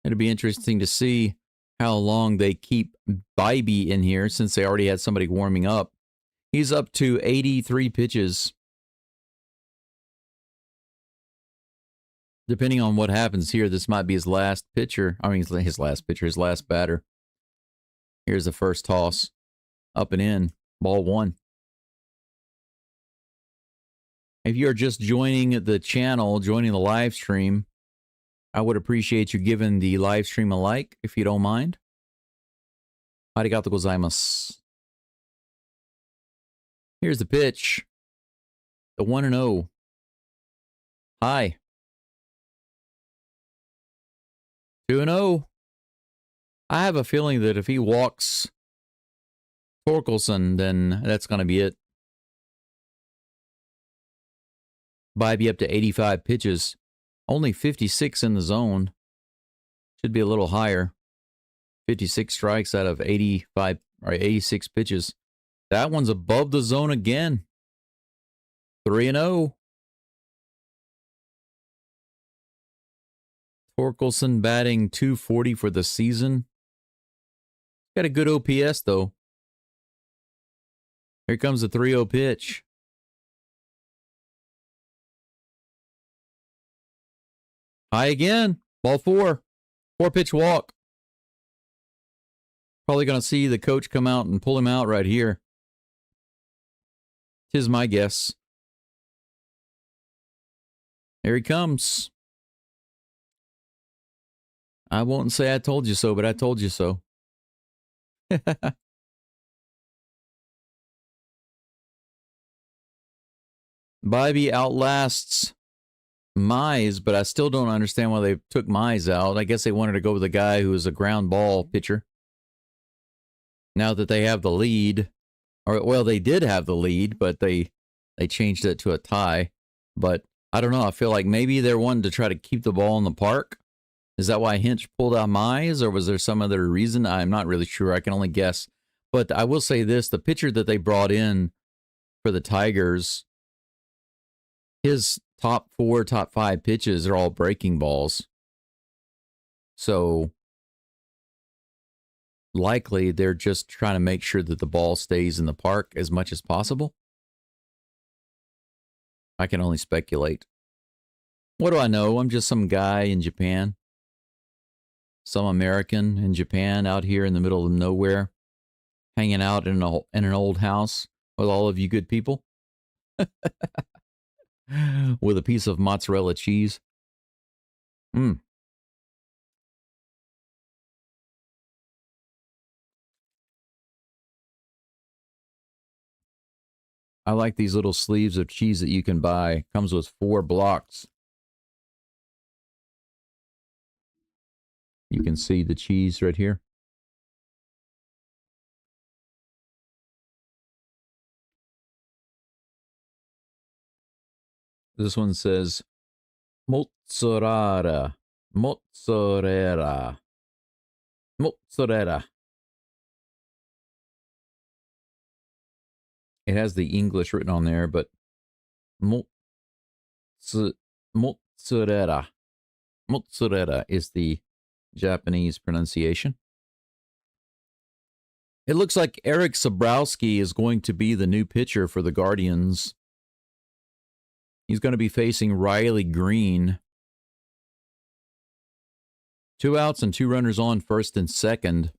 It'll be interesting to see how long they keep Bibby in here since they already had somebody warming up. He's up to 83 pitches. Depending on what happens here, this might be his last pitcher. I mean, his last pitcher, his last batter. Here's the first toss. Up and in. Ball 1. If you're just joining the channel, joining the live stream, I would appreciate you giving the live stream a like, if you don't mind. Arigato gozaimasu. Here's the pitch. The 1-0. High. 2-0. I have a feeling that if he walks Torkelson, then that's going to be it. Bibby up to 85 pitches. Only 56 in the zone. Should be a little higher. 56 strikes out of 85 or 86 pitches. That one's above the zone again. 3-0. Torkelson batting .240 for the season. Got a good OPS though. Here comes the 3-0 pitch. High again. Ball 4. 4-pitch walk. Probably going to see the coach come out and pull him out right here. Tis my guess. Here he comes. I won't say I told you so, but I told you so. Bibby outlasts Mize, but I still don't understand why they took Mize out. I guess they wanted to go with a guy who is a ground ball pitcher. Now that they have the lead, or well, they did have the lead, but they changed it to a tie. But I don't know. I feel like maybe they're wanting to try to keep the ball in the park. Is that why Hinch pulled out Mize, or was there some other reason? I'm not really sure. I can only guess. But I will say this: the pitcher that they brought in for the Tigers his top 4, top 5 pitches are all breaking balls. So likely they're just trying to make sure that the ball stays in the park as much as possible. I can only speculate. What do I know? I'm just some guy in Japan. Some American in Japan out here in the middle of nowhere, hanging out in an old house with all of you good people. With a piece of mozzarella cheese. I like these little sleeves of cheese that you can buy. Comes with 4 blocks. You can see the cheese right here. This one says mozzarella, mozzarella, mozzarella. It has the English written on there, but mozzarella. Mozzarella is the Japanese pronunciation. It looks like Eric Sabrowski is going to be the new pitcher for the Guardians. He's going to be facing Riley Green. 2 outs and 2 runners on, first and second.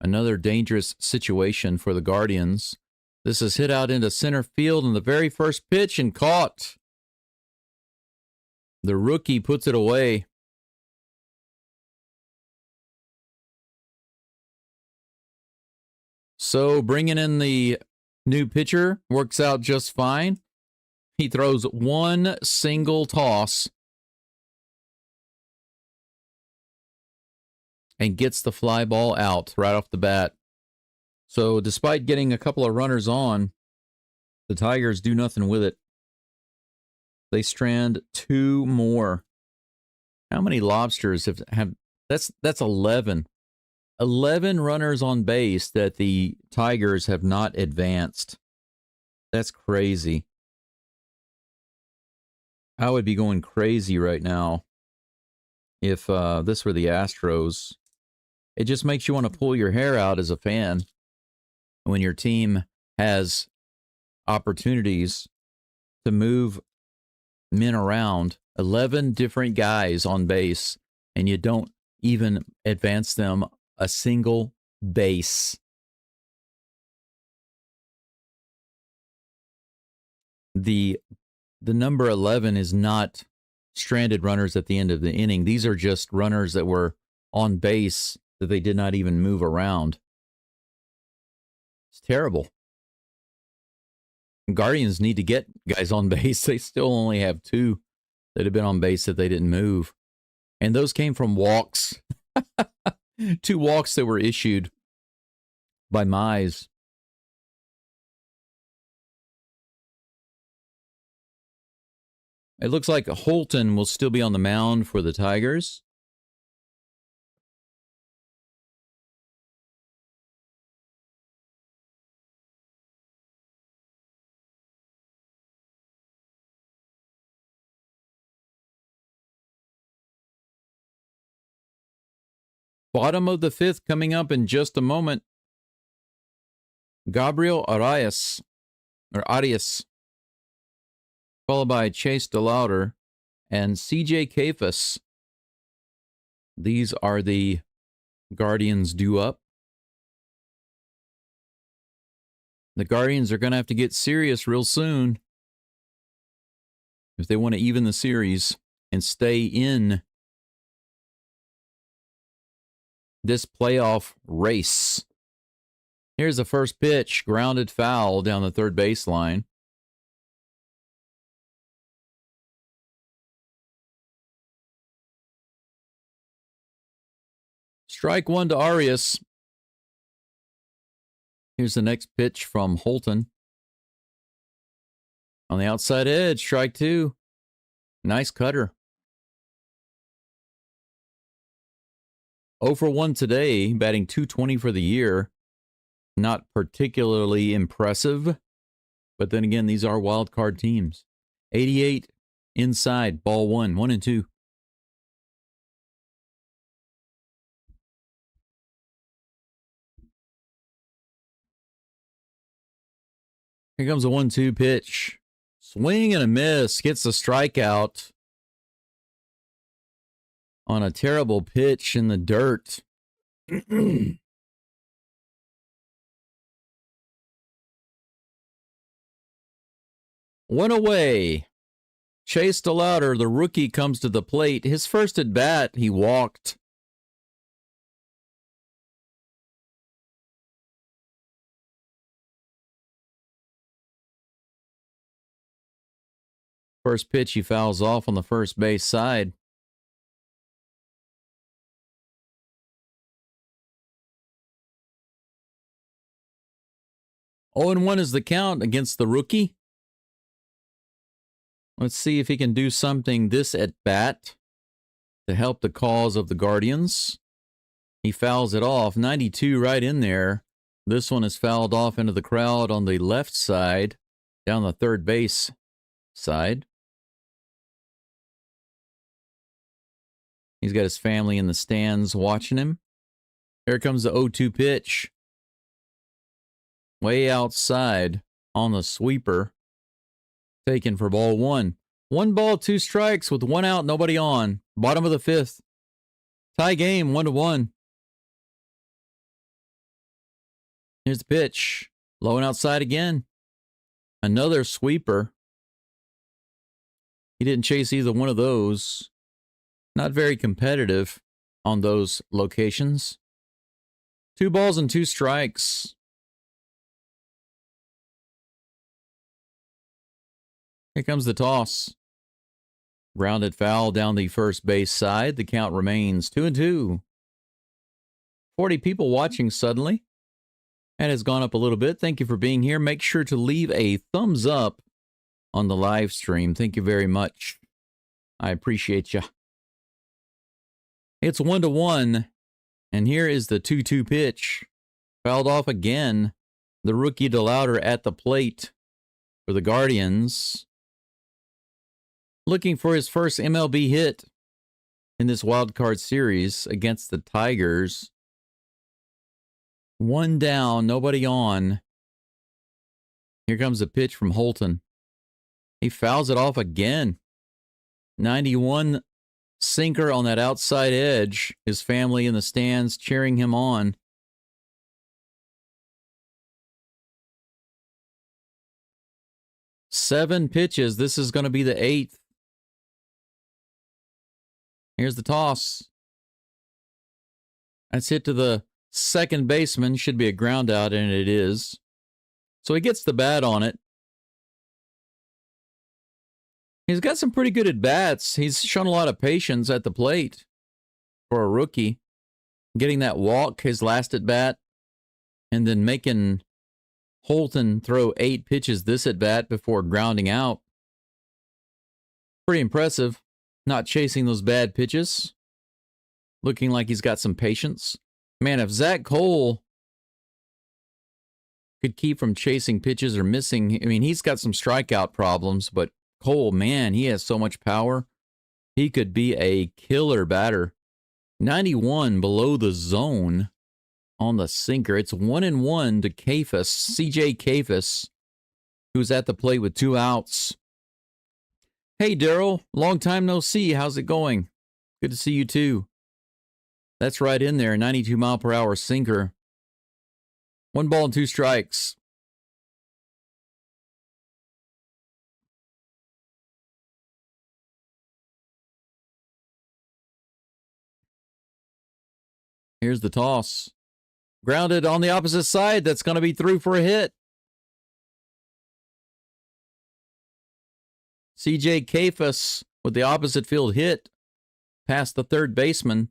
Another dangerous situation for the Guardians. This is hit out into center field in the very first pitch and caught. The rookie puts it away. So bringing in the new pitcher works out just fine. He throws one single toss and gets the fly ball out right off the bat. So despite getting a couple of runners on, the Tigers do nothing with it. They strand 2 more. How many lobsters have that's 11. 11 runners on base that the Tigers have not advanced. That's crazy. I would be going crazy right now if this were the Astros. It just makes you want to pull your hair out as a fan when your team has opportunities to move men around. 11 different guys on base, and you don't even advance them a single base. The number 11 is not stranded runners at the end of the inning. These are just runners that were on base that they did not even move around. It's terrible. Guardians need to get guys on base. They still only have 2 that have been on base that they didn't move. And those came from walks. 2 walks that were issued by Mize. It looks like Holton will still be on the mound for the Tigers. Bottom of the 5th coming up in just a moment. Gabriel Arias, followed by Chase DeLauder and CJ Kafus. These are the Guardians due up. The Guardians are going to have to get serious real soon if they want to even the series and stay in this playoff race. Here's the first pitch, grounded foul down the third baseline. Strike 1 to Arias. Here's the next pitch from Holton. On the outside edge, strike 2. Nice cutter. 0 for 1 today, batting .220 for the year. Not particularly impressive, but then again, these are wild card teams. 88 inside, ball 1, 1 and 2. Here comes a 1-2 pitch. Swing and a miss. Gets the strikeout on a terrible pitch in the dirt. One away. Chase DeLauder, the rookie, comes to the plate. His first at bat, he walked. First pitch, he fouls off on the first base side. Oh, and 1 is the count against the rookie. Let's see if he can do something this at bat to help the cause of the Guardians. He fouls it off. 92 right in there. This one is fouled off into the crowd on the left side, down the third base side. He's got his family in the stands watching him. Here comes the 0-2 pitch. Way outside on the sweeper. Taken for ball 1. 1 ball, 2 strikes with 1 out, nobody on. Bottom of the 5th. Tie game, 1-1. Here's the pitch. Low and outside again. Another sweeper. He didn't chase either one of those. Not very competitive on those locations. 2 balls and 2 strikes. Here comes the toss. Grounded foul down the first base side. The count remains 2-2. 40 people watching suddenly. That has gone up a little bit. Thank you for being here. Make sure to leave a thumbs up on the live stream. Thank you very much. I appreciate you. It's 1-1. And here is the 2-2 pitch. Fouled off again. The rookie DeLauder at the plate for the Guardians. Looking for his first MLB hit in this wild card series against the Tigers. 1 down, nobody on. Here comes a pitch from Holton. He fouls it off again. 91 sinker on that outside edge. His family in the stands cheering him on. Seven pitches. This is going to be the 8th. Here's the toss. That's hit to the second baseman. Should be a ground out, and it is. So he gets the bat on it. He's got some pretty good at-bats. He's shown a lot of patience at the plate for a rookie. Getting that walk, his last at-bat, and then making Holton throw 8 pitches this at-bat before grounding out. Pretty impressive. Not chasing those bad pitches. Looking like he's got some patience. Man, if Zach Cole could keep from chasing pitches or missing, I mean, he's got some strikeout problems, but Cole, man, he has so much power. He could be a killer batter. 91 below the zone on the sinker. It's 1-1 to Kafus, CJ Kafus, who's at the plate with 2 outs. Hey, Daryl, long time no see. How's it going? Good to see you too. That's right in there, 92 mile per hour sinker. 1 ball and 2 strikes. Here's the toss. Grounded on the opposite side. That's going to be through for a hit. CJ Kafus with the opposite field hit past the third baseman.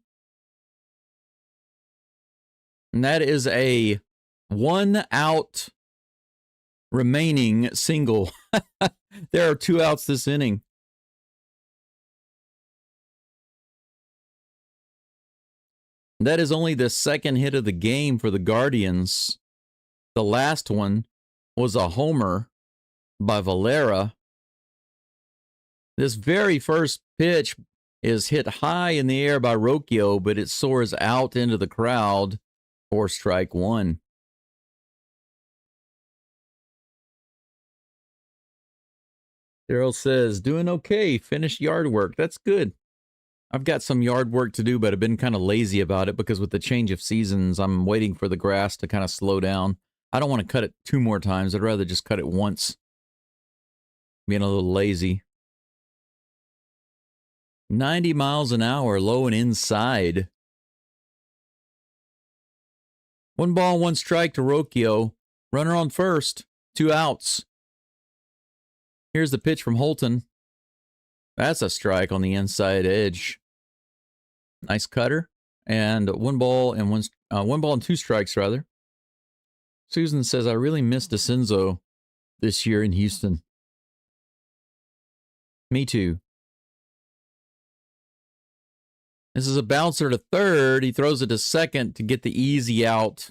And that is a 1 out remaining single. There are 2 outs this inning. That is only the second hit of the game for the Guardians. The last one was a homer by Valera This very first pitch is hit high in the air by Rocchio, but it soars out into the crowd for strike one. Daryl says, doing okay. Finished yard work. That's good. I've got some yard work to do, but I've been kind of lazy about it because with the change of seasons, I'm waiting for the grass to kind of slow down. I don't want to cut it 2 more times. I'd rather just cut it once. Being a little lazy. 90 miles an hour, low and inside. 1 ball, 1 strike to Rocchio. Runner on first. 2 outs. Here's the pitch from Holton. That's a strike on the inside edge. Nice cutter. And 1 ball and 1 ball and 2 strikes, rather. Susan says, I really miss DeCenzo this year in Houston. Me too. This is a bouncer to third. He throws it to second to get the easy out,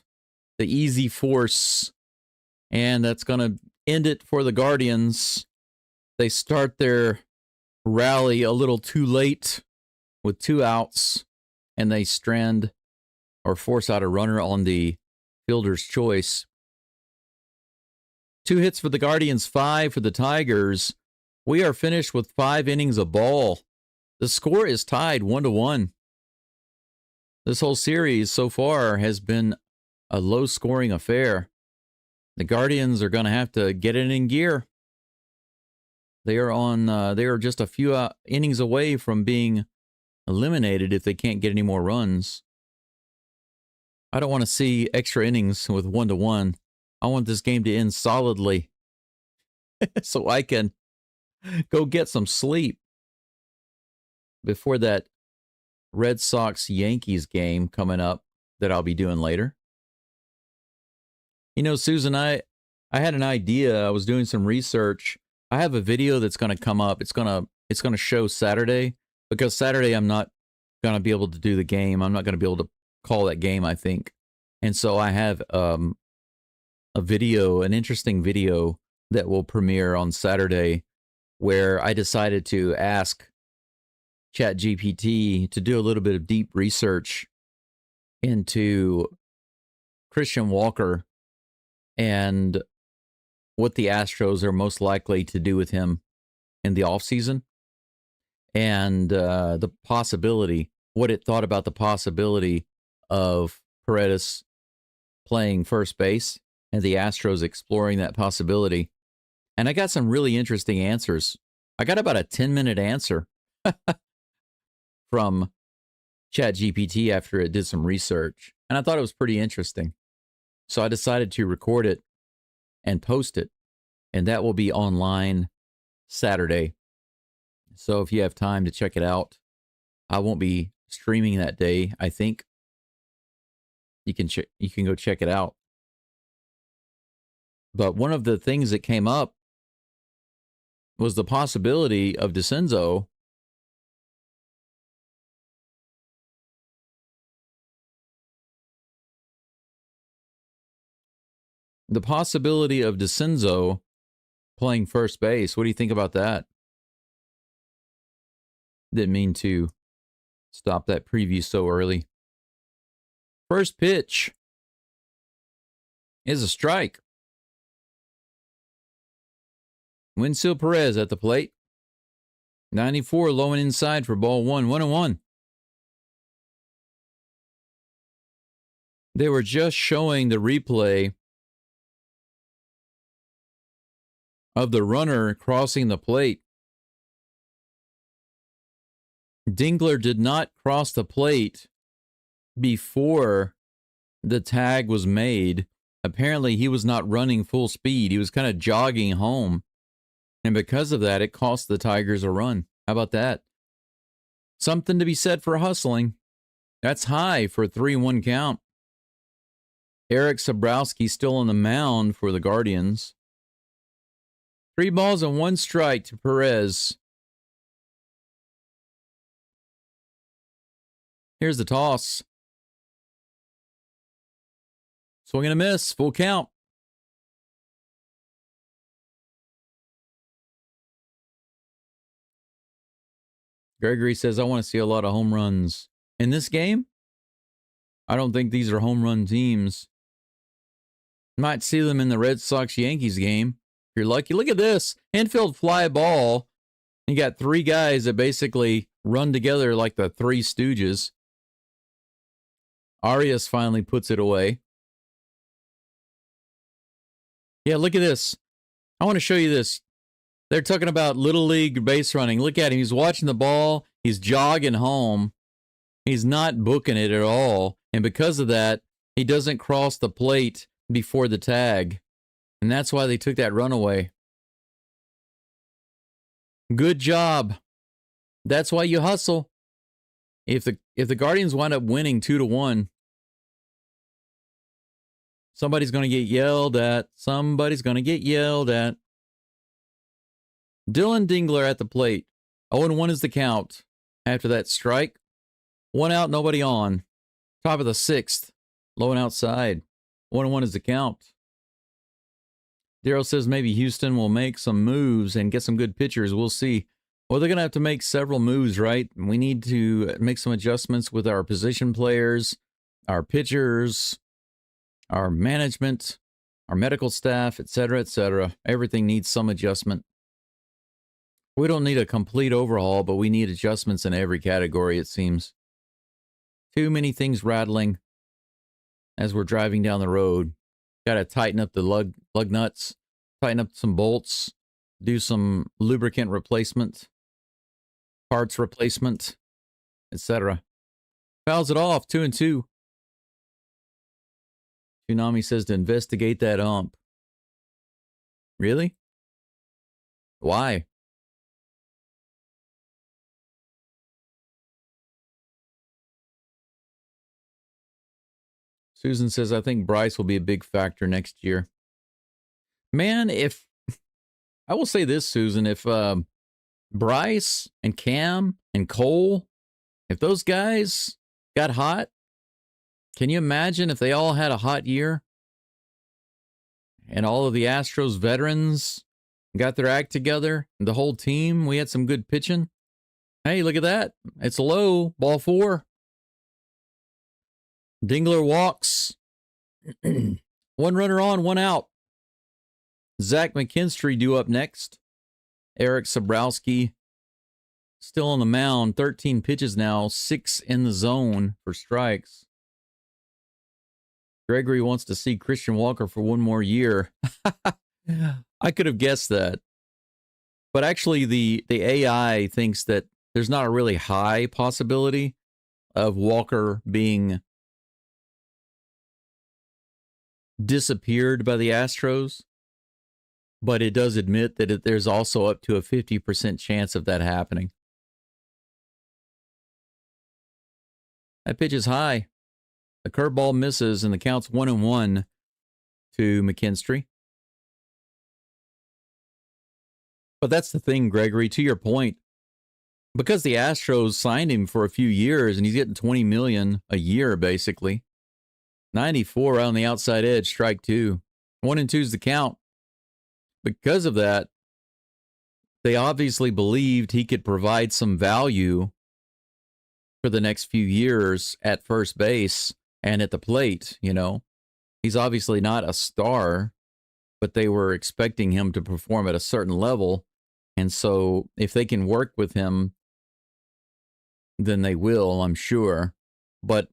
the easy force. And that's going to end it for the Guardians. They start their rally a little too late with 2 outs, and they strand or force out a runner on the fielder's choice. 2 hits for the Guardians, 5 for the Tigers. We are finished with 5 innings of ball. The score is tied 1-1. This whole series so far has been a low-scoring affair. The Guardians are going to have to get it in gear. They are just a few innings away from being eliminated if they can't get any more runs. I don't want to see extra innings with 1-1. I want this game to end solidly so I can go get some sleep before that Red Sox-Yankees game coming up that I'll be doing later. You know, Susan, I had an idea. I was doing some research. I have a video that's going to come up. It's going to show Saturday, because Saturday I'm not going to be able to do the game. I'm not going to be able to call that game, I think. And so I have a video, an interesting video that will premiere on Saturday, where I decided to ask ChatGPT to do a little bit of deep research into Christian Walker and what the Astros are most likely to do with him in the offseason, and the possibility, what it thought about the possibility of Paredes playing first base and the Astros exploring that possibility. And I got some really interesting answers. I got about a 10-minute answer from ChatGPT after it did some research, and I thought it was pretty interesting. So I decided to record it and post it, and that will be online Saturday. So if you have time to check it out, I won't be streaming that day, I think. You can go check it out. But one of the things that came up was the possibility of DeCenzo playing first base. What do you think about that? Didn't mean to stop that preview so early. First pitch is a strike. Winfield Perez at the plate. 94 low and inside for ball 1. 1-1. They were just showing the replay of the runner crossing the plate. Dingler did not cross the plate before the tag was made. Apparently, he was not running full speed. He was kind of jogging home. And because of that, it cost the Tigers a run. How about that? Something to be said for hustling. That's high for a 3-1 count. Eric Sabrowski still on the mound for the Guardians. 3 balls and 1 strike to Perez. Here's the toss. Swing and a miss. Full count. Gregory says, I want to see a lot of home runs. In this game, I don't think these are home run teams. Might see them in the Red Sox-Yankees game. If you're lucky. Look at this. Infield fly ball. You got three guys that basically run together like the Three Stooges. Arias finally puts it away. Yeah, look at this. I want to show you this. They're talking about Little League base running. Look at him. He's watching the ball. He's jogging home. He's not booking it at all. And because of that, he doesn't cross the plate before the tag. And that's why they took that run away. Good job. That's why you hustle. If the Guardians wind up winning 2-1, somebody's going to get yelled at. Somebody's going to get yelled at. Dylan Dingler at the plate. 0-1 is the count. After that strike, 1 out, nobody on. Top of the 6th, low and outside. 1-1 is the count. Daryl says maybe Houston will make some moves and get some good pitchers. We'll see. Well, they're going to have to make several moves, right? We need to make some adjustments with our position players, our pitchers, our management, our medical staff, etc., etc. Everything needs some adjustment. We don't need a complete overhaul, but we need adjustments in every category, it seems. Too many things rattling as we're driving down the road. Got to tighten up the lug nuts, tighten up some bolts, do some lubricant replacement, parts replacement, etc. Fouls it off, 2-2. Tsunami says to investigate that ump. Really? Why? Susan says, I think Bryce will be a big factor next year. Man, if... I will say this, Susan. If Bryce and Cam and Cole, if those guys got hot, can you imagine if they all had a hot year? And all of the Astros veterans got their act together. And the whole team, we had some good pitching. Hey, look at that. It's low. Ball 4. Dingler walks. 1 runner on, 1 out. Zach McKinstry due up next. Eric Sabrowski still on the mound. 13 pitches now. 6 in the zone for strikes. Gregory wants to see Christian Walker for 1 more year. I could have guessed that. But actually, the AI thinks that there's not a really high possibility of Walker being disappeared by the Astros, but it does admit that there's also up to a 50% chance of that happening. That pitch is high. The curveball misses, and the count's 1-1 to McKinstry. But that's the thing, Gregory, to your point. Because the Astros signed him for a few years, and he's getting $20 million a year, basically. 94 on the outside edge, strike 2. 1-2 is the count. Because of that, they obviously believed he could provide some value for the next few years at first base and at the plate, you know. He's obviously not a star, but they were expecting him to perform at a certain level. And so if they can work with him, then they will, I'm sure. But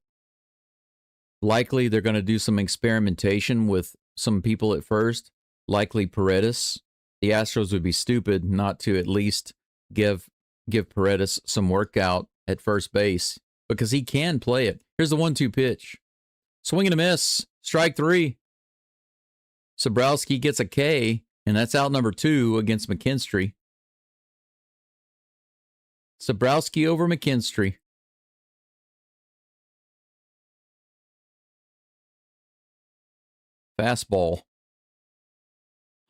likely they're going to do some experimentation with some people at first, likely Paredes. The Astros would be stupid not to at least give Paredes some workout at first base because he can play it. Here's the 1-2 pitch. Swing and a miss. Strike 3. Sabrowski gets a K, and that's out number 2 against McKinstry. Sabrowski over McKinstry. Fastball.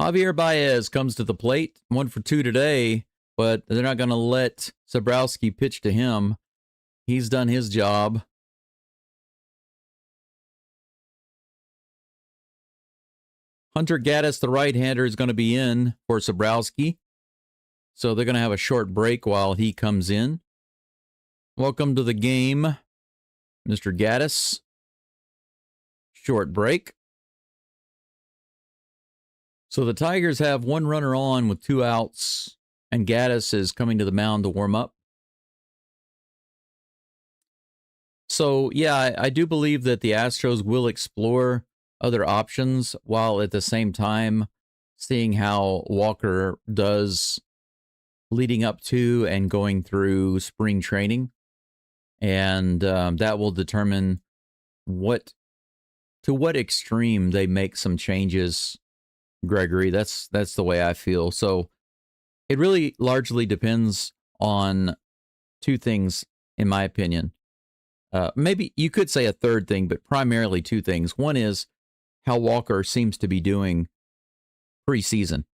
Javier Baez comes to the plate. 1 for 2 today, but they're not going to let Sabrowski pitch to him. He's done his job. Hunter Gaddis, the right-hander, is going to be in for Sabrowski. So they're going to have a short break while he comes in. Welcome to the game, Mr. Gaddis. Short break. So the Tigers have one runner on with 2 outs, and Gaddis is coming to the mound to warm up. So, yeah, I do believe that the Astros will explore other options while at the same time seeing how Walker does leading up to and going through spring training. And that will determine to what extreme they make some changes, Gregory. That's the way I feel. So it really largely depends on 2 things, in my opinion. Maybe you could say a third thing, but primarily 2 things. One is how Walker seems to be doing preseason.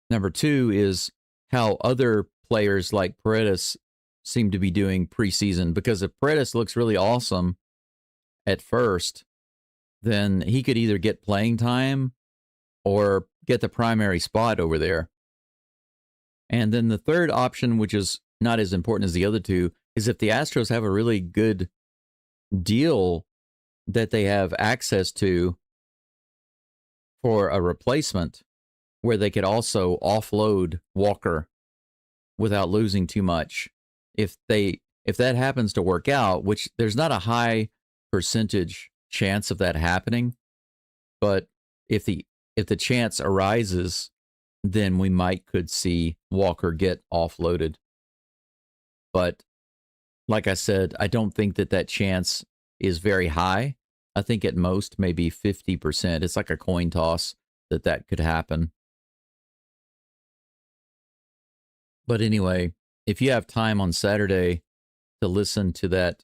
Number 2 is how other players like Paredes seem to be doing preseason. Because if Paredes looks really awesome at first, then he could either get playing time or get the primary spot over there. And then the third option, which is not as important as the other 2, is if the Astros have a really good deal that they have access to for a replacement where they could also offload Walker without losing too much. If that happens to work out, which there's not a high percentage chance of that happening, but if the chance arises, then we could see Walker get offloaded. But like I said, I don't think that chance is very high. I think at most maybe 50%. It's like a coin toss that could happen. But anyway, if you have time on Saturday to listen to that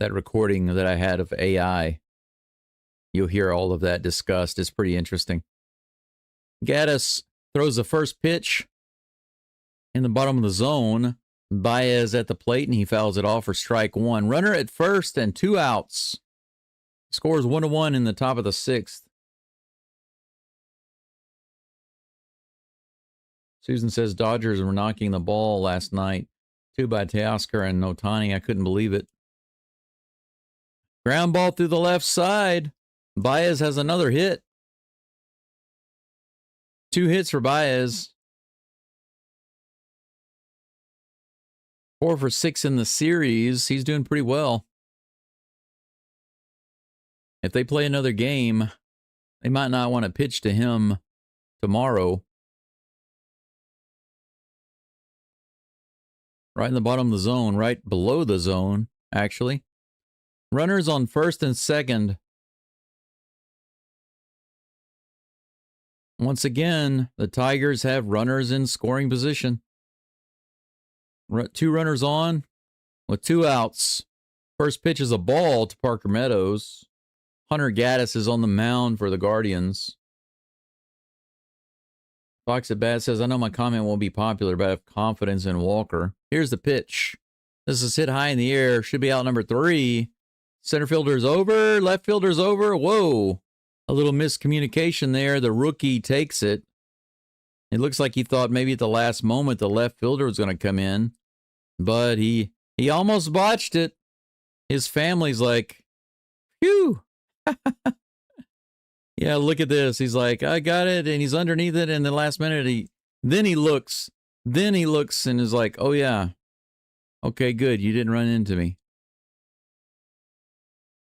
recording that I had of AI, you'll hear all of that discussed. It's pretty interesting. Gaddis throws the first pitch in the bottom of the zone. Baez at the plate, and he fouls it off for strike 1. Runner at first and 2 outs. Scores 1-1 in the top of the 6th. Susan says Dodgers were knocking the ball last night. 2 by Teoscar and Ohtani. I couldn't believe it. Ground ball through the left side. Baez has another hit. 2 hits for Baez. 4 for 6 in the series. He's doing pretty well. If they play another game, they might not want to pitch to him tomorrow. Right in the bottom of the zone, right below the zone, actually. Runners on first and second. Once again, the Tigers have runners in scoring position. 2 runners on with 2 outs. First pitch is a ball to Parker Meadows. Hunter Gaddis is on the mound for the Guardians. Fox at Bat says, I know my comment won't be popular, but I have confidence in Walker. Here's the pitch. This is hit high in the air. Should be out number 3. Center fielder's over. Left fielder's over. Whoa. A little miscommunication there. The rookie takes it. It looks like he thought maybe at the last moment the left fielder was going to come in. But he almost botched it. His family's like, phew. Yeah, look at this. He's like, I got it. And he's underneath it. And the last minute, he looks and is like, oh, yeah. Okay, good. You didn't run into me.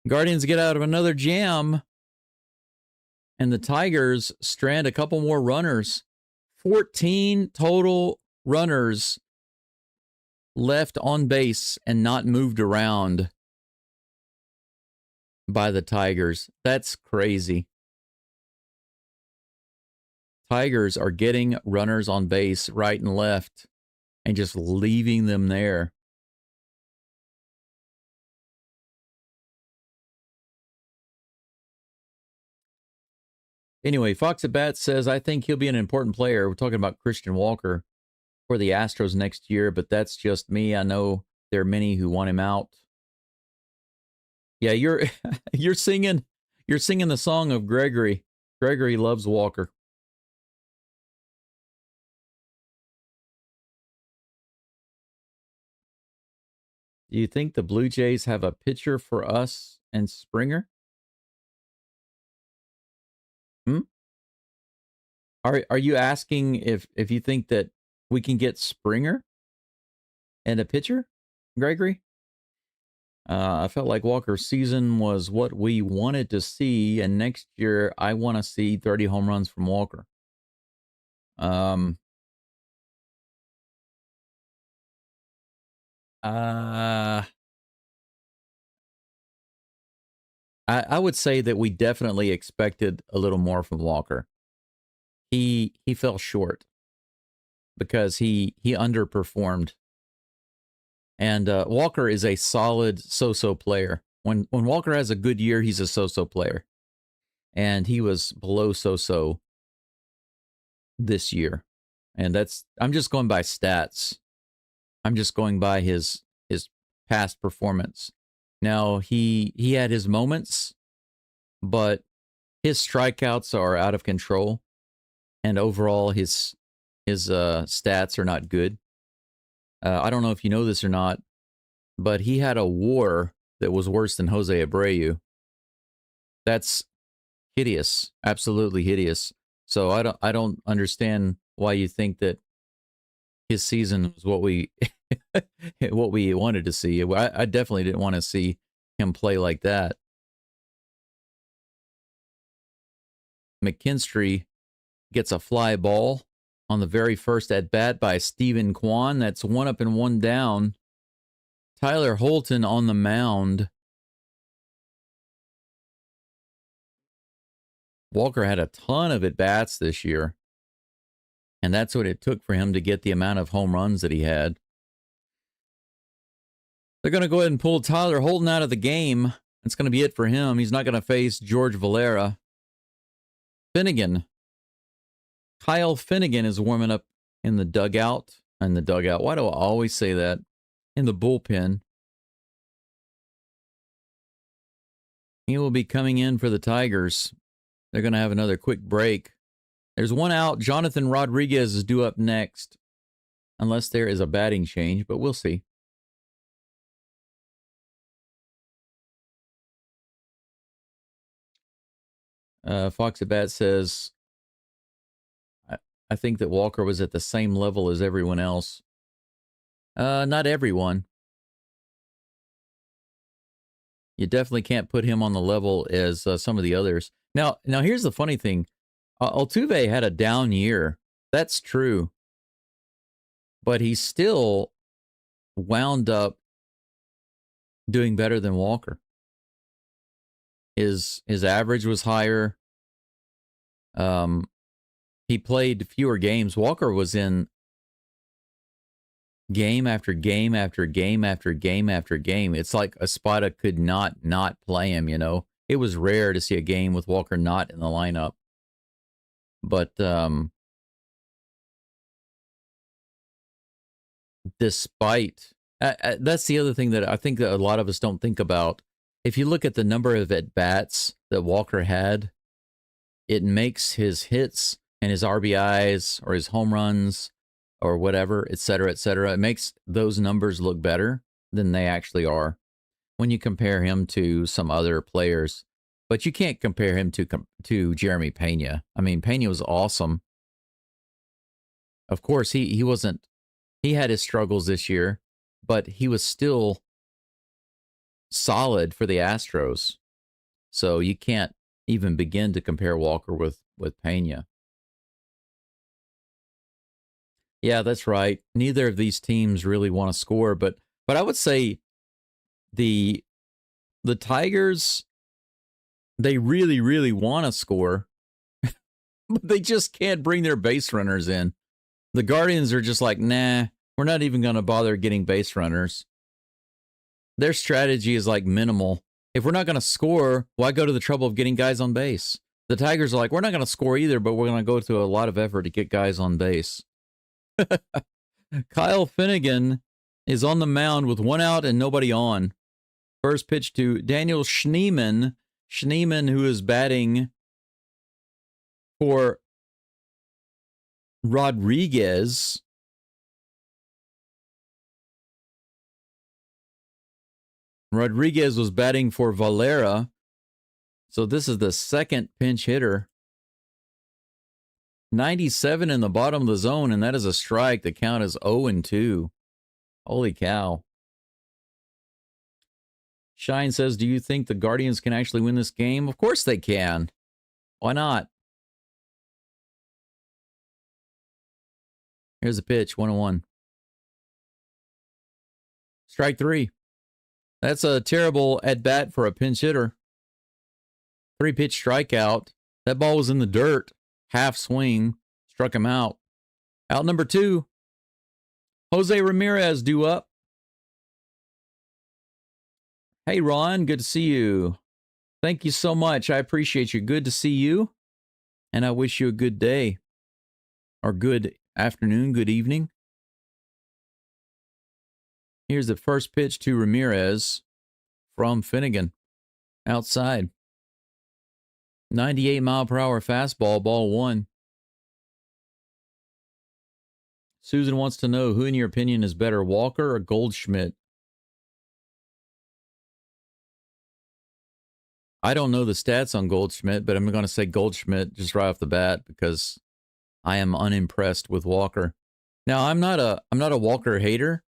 Guardians get out of another jam. And the Tigers strand a couple more runners. 14 total runners left on base and not moved around by the Tigers. That's crazy. Tigers are getting runners on base right and left and just leaving them there. Anyway, Fox at Bat says, I think he'll be an important player. We're talking about Christian Walker for the Astros next year, but that's just me. I know there are many who want him out. Yeah, you're singing the song of Gregory. Gregory loves Walker. Do you think the Blue Jays have a pitcher for us and Springer? Hmm? Are you asking if you think that we can get Springer and a pitcher, Gregory? I felt like Walker's season was what we wanted to see, and next year I want to see 30 home runs from Walker. I would say that we definitely expected a little more from Walker. He fell short because he underperformed. And Walker is a solid so-so player. When Walker has a good year, he's a so-so player. And he was below so-so this year. And I'm just going by stats. I'm just going by his past performance. Now, he had his moments, but his strikeouts are out of control. And overall, his stats are not good. I don't know if you know this or not, but he had a WAR that was worse than Jose Abreu. That's hideous, absolutely hideous. So I don't understand why you think that his season was what we what we wanted to see. I definitely didn't want to see him play like that. McKinstry gets a fly ball on the very first at bat by Stephen Kwan. That's 1 up and 1 down. Tyler Holton on the mound. Walker had a ton of at-bats this year, and that's what it took for him to get the amount of home runs that he had. They're going to go ahead and pull Tyler Holton out of the game. That's going to be it for him. He's not going to face George Valera. Finnegan. Kyle Finnegan is warming up in the dugout. Why do I always say that? In the bullpen. He will be coming in for the Tigers. They're going to have another quick break. There's one out. Jonathan Rodriguez is due up next. Unless there is a batting change, but we'll see. Fox at Bat says, I think that Walker was at the same level as everyone else. Not everyone. You definitely can't put him on the level as some of the others. Now here's the funny thing. Altuve had a down year. That's true. But he still wound up doing better than Walker. His average was higher. He played fewer games. Walker was in game after game after game after game after game. It's like Espada could not play him, you know. It was rare to see a game with Walker not in the lineup. But despite that's the other thing that I think that a lot of us don't think about. If you look at the number of at-bats that Walker had, it makes his hits and his RBIs or his home runs or whatever, et cetera, it makes those numbers look better than they actually are when you compare him to some other players. But you can't compare him to Jeremy Pena. I mean, Pena was awesome. Of course, he wasn't. He had his struggles this year, but he was still solid for the Astros. So you can't even begin to compare Walker with Pena. Yeah, that's right. Neither of these teams really want to score, but I would say the Tigers, they really, really want to score, but they just can't bring their base runners in. The Guardians are just like, nah, we're not even going to bother getting base runners. Their strategy is like minimal. If we're not going to score, why go to the trouble of getting guys on base? The Tigers are like, we're not going to score either, but we're going to go through a lot of effort to get guys on base. Kyle Finnegan is on the mound with 1 out and nobody on. First pitch to Daniel Schneemann. Schneemann, who is batting for Rodriguez. Rodriguez was batting for Valera. So this is the second pinch hitter. 97 in the bottom of the zone, and that is a strike. The count is 0-2. Holy cow. Shine says, do you think the Guardians can actually win this game? Of course they can. Why not? Here's a pitch, 1-1. Strike 3. That's a terrible at-bat for a pinch hitter. 3-pitch strikeout. That ball was in the dirt. Half swing. Struck him out. Out number 2. Jose Ramirez due up. Hey, Ron. Good to see you. Thank you so much. I appreciate you. Good to see you. And I wish you a good day. Or good afternoon, good evening. Here's the first pitch to Ramirez from Finnegan. Outside. 98-mile-per-hour fastball, ball 1. Susan wants to know, who in your opinion is better, Walker or Goldschmidt? I don't know the stats on Goldschmidt, but I'm going to say Goldschmidt just right off the bat because I am unimpressed with Walker. Now, I'm not a Walker hater,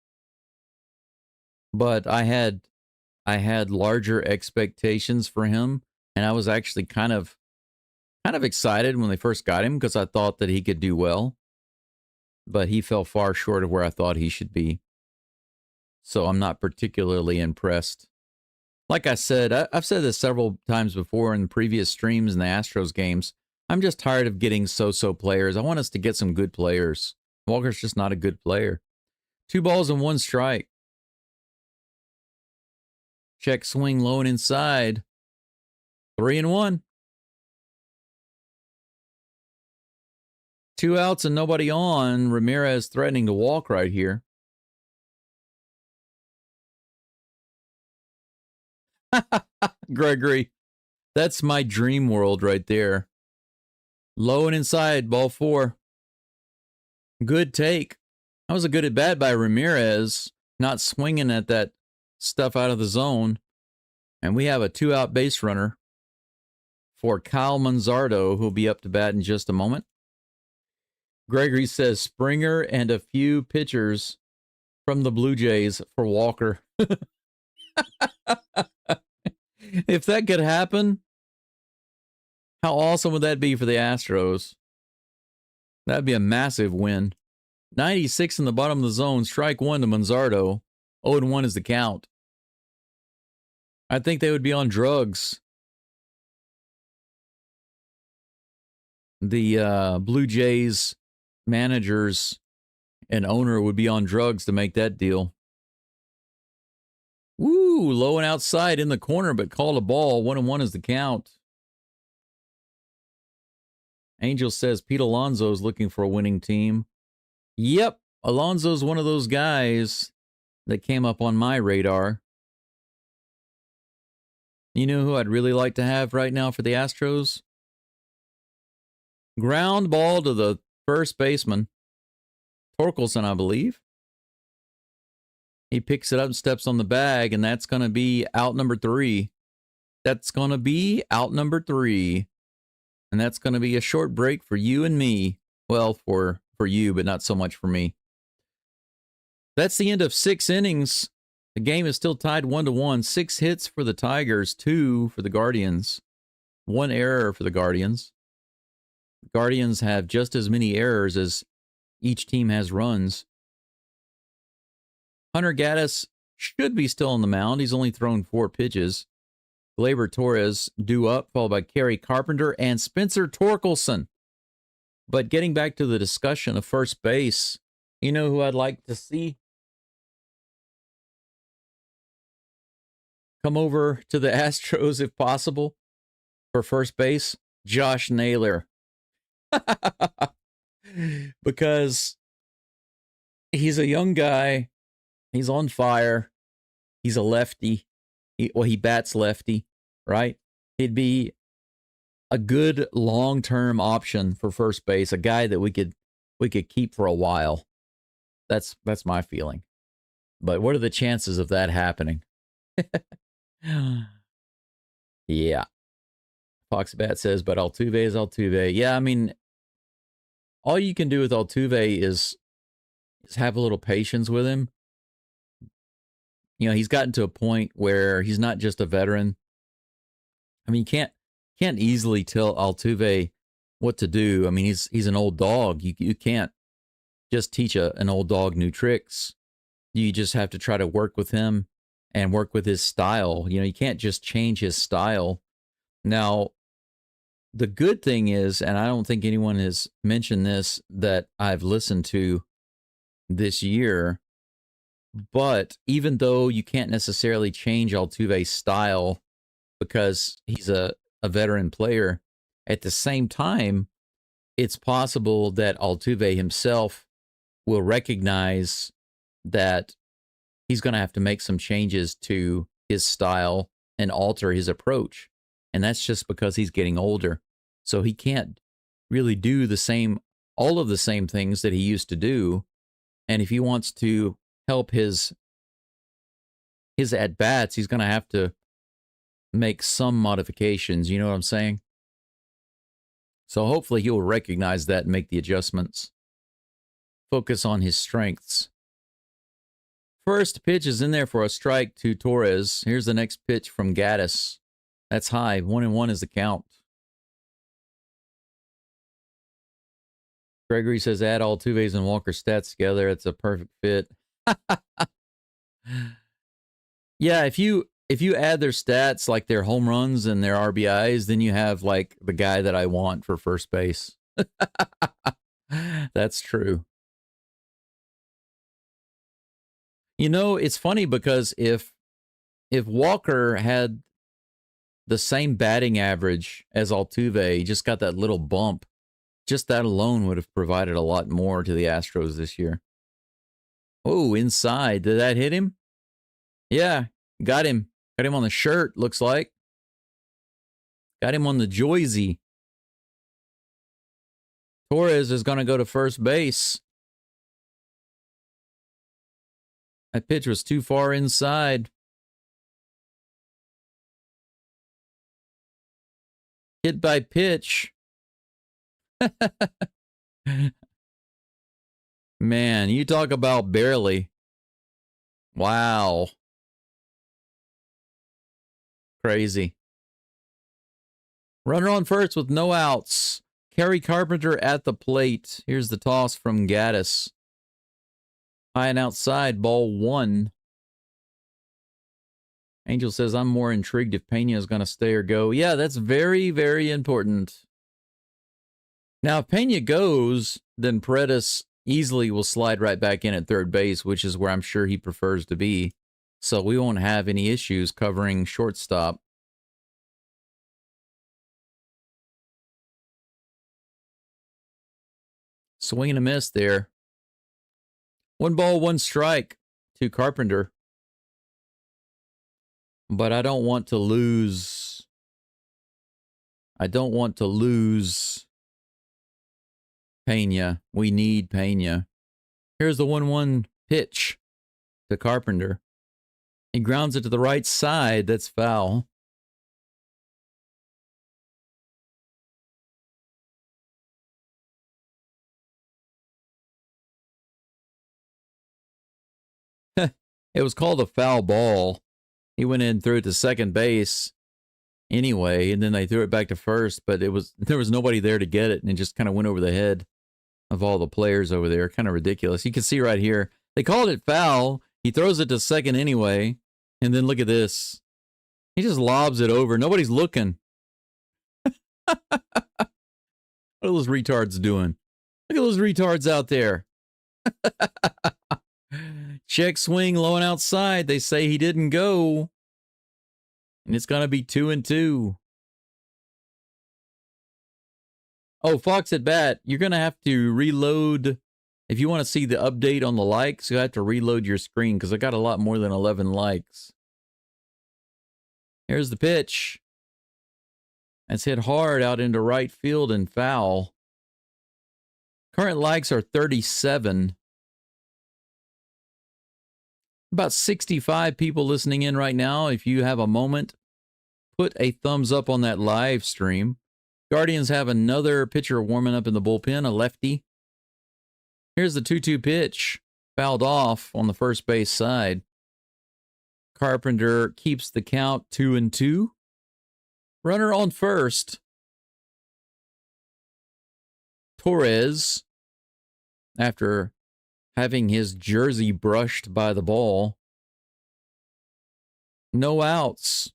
but I had larger expectations for him, and I was actually kind of excited when they first got him because I thought that he could do well, but he fell far short of where I thought he should be. So I'm not particularly impressed. Like I said, I've said this several times before in previous streams in the Astros games. I'm just tired of getting so-so players. I want us to get some good players. Walker's just not a good player. 2 balls and 1 strike. Check swing low and inside. 3-1. 2 outs and nobody on. Ramirez threatening to walk right here. Gregory, that's my dream world right there. Low and inside, ball 4. Good take. That was a good at bat by Ramirez, not swinging at that stuff out of the zone. And we have a 2-out base runner for Kyle Manzardo, who'll be up to bat in just a moment. Gregory says Springer and a few pitchers from the Blue Jays for Walker. If that could happen, how awesome would that be for the Astros? That'd be a massive win. 96 in the bottom of the zone, strike 1 to Manzardo. 0-1 is the count. I think they would be on drugs. The Blue Jays managers and owner would be on drugs to make that deal. Woo, low and outside in the corner, but called a ball. 1-1 is the count. Angel says Pete Alonso's looking for a winning team. Yep, Alonso's one of those guys that came up on my radar. You know who I'd really like to have right now for the Astros? Ground ball to the first baseman. Torkelson, I believe. He picks it up and steps on the bag, and that's going to be out number 3. That's going to be out number 3. And that's going to be a short break for you and me. Well, for you, but not so much for me. That's the end of 6 innings. The game is still tied 1-1. 6 hits for the Tigers, 2 for the Guardians. 1 error for the Guardians. The Guardians have just as many errors as each team has runs. Hunter Gaddis should be still on the mound. He's only thrown 4 pitches. Gleyber Torres due up, followed by Kerry Carpenter and Spencer Torkelson. But getting back to the discussion of first base, you know who I'd like to see come over to the Astros if possible for first base? Josh Naylor. Because he's a young guy. He's on fire. He's a lefty. He bats lefty, right? He'd be a good long-term option for first base, a guy that we could keep for a while. That's my feeling. But what are the chances of that happening? Yeah. Foxbat says, but Altuve is Altuve. Yeah, I mean, all you can do with Altuve is have a little patience with him. You know, he's gotten to a point where he's not just a veteran. I mean, you can't easily tell Altuve what to do. I mean, he's an old dog. You can't just teach an old dog new tricks. You just have to try to work with him and work with his style. You know, you can't just change his style. Now, the good thing is, and I don't think anyone has mentioned this that I've listened to this year, but even though you can't necessarily change Altuve's style because he's a veteran player, at the same time, it's possible that Altuve himself will recognize that he's going to have to make some changes to his style and alter his approach. And that's just because he's getting older. So he can't really do all of the same things that he used to do. And if he wants to help his at-bats, he's going to have to make some modifications. You know what I'm saying? So hopefully he'll recognize that and make the adjustments. Focus on his strengths. First pitch is in there for a strike to Torres. Here's the next pitch from Gaddis. That's high. 1-1 is the count. Gregory says add Altuve's and Walker's stats together. It's a perfect fit. Yeah, if you add their stats, like their home runs and their RBIs, then you have like the guy that I want for first base. That's true. You know, it's funny because if Walker had the same batting average as Altuve, just got that little bump, just that alone would have provided a lot more to the Astros this year. Oh, inside. Did that hit him? Yeah, got him. Got him on the shirt, looks like. Got him on the jersey. Torres is going to go to first base. That pitch was too far inside. Hit by pitch. Man, you talk about barely. Wow. Crazy. Runner on first with no outs. Kerry Carpenter at the plate. Here's the toss from Gaddis. High and outside, ball 1. Angel says, I'm more intrigued if Pena is going to stay or go. Yeah, that's very, very important. Now, if Pena goes, then Paredes easily will slide right back in at third base, which is where I'm sure he prefers to be. So we won't have any issues covering shortstop. Swing and a miss there. 1 ball, 1 strike to Carpenter. But I don't want to lose. I don't want to lose Pena. We need Pena. Here's the 1-1 pitch to Carpenter. He grounds it to the right side. That's foul. It was called a foul ball. He went in and threw it to second base anyway, and then they threw it back to first, but there was nobody there to get it, and it just kind of went over the head of all the players over there. Kind of ridiculous. You can see right here, they called it foul. He throws it to second anyway, and then look at this. He just lobs it over. Nobody's looking. What are those retards doing? Look at those retards out there. Check swing, low and outside. They say he didn't go. And it's going to be 2-2. Oh, Fox at bat, you're going to have to reload. If you want to see the update on the likes, you have to reload your screen because I got a lot more than 11 likes. Here's the pitch. That's hit hard out into right field and foul. Current likes are 37. About 65 people listening in right now. If you have a moment, put a thumbs up on that live stream. Guardians have another pitcher warming up in the bullpen, a lefty. Here's the 2-2 pitch. Fouled off on the first base side. Carpenter keeps the count 2-2. Runner on first. Torres, after having his jersey brushed by the ball. No outs.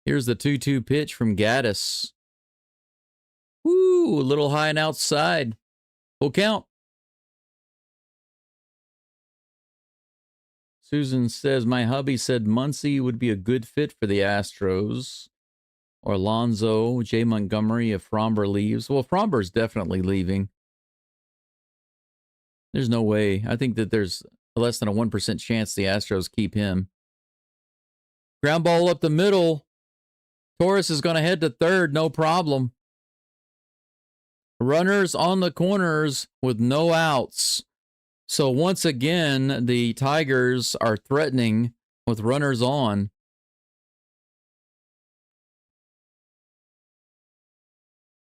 Here's the 2-2 pitch from Gaddis. Woo, a little high and outside. Full count. Susan says, my hubby said Muncy would be a good fit for the Astros. Or Alonso, Jay Montgomery, if Fromber leaves. Well, Fromber's definitely leaving. There's no way. I think that there's less than a 1% chance the Astros keep him. Ground ball up the middle. Torres is going to head to third, no problem. Runners on the corners with no outs. So once again, the Tigers are threatening with runners on.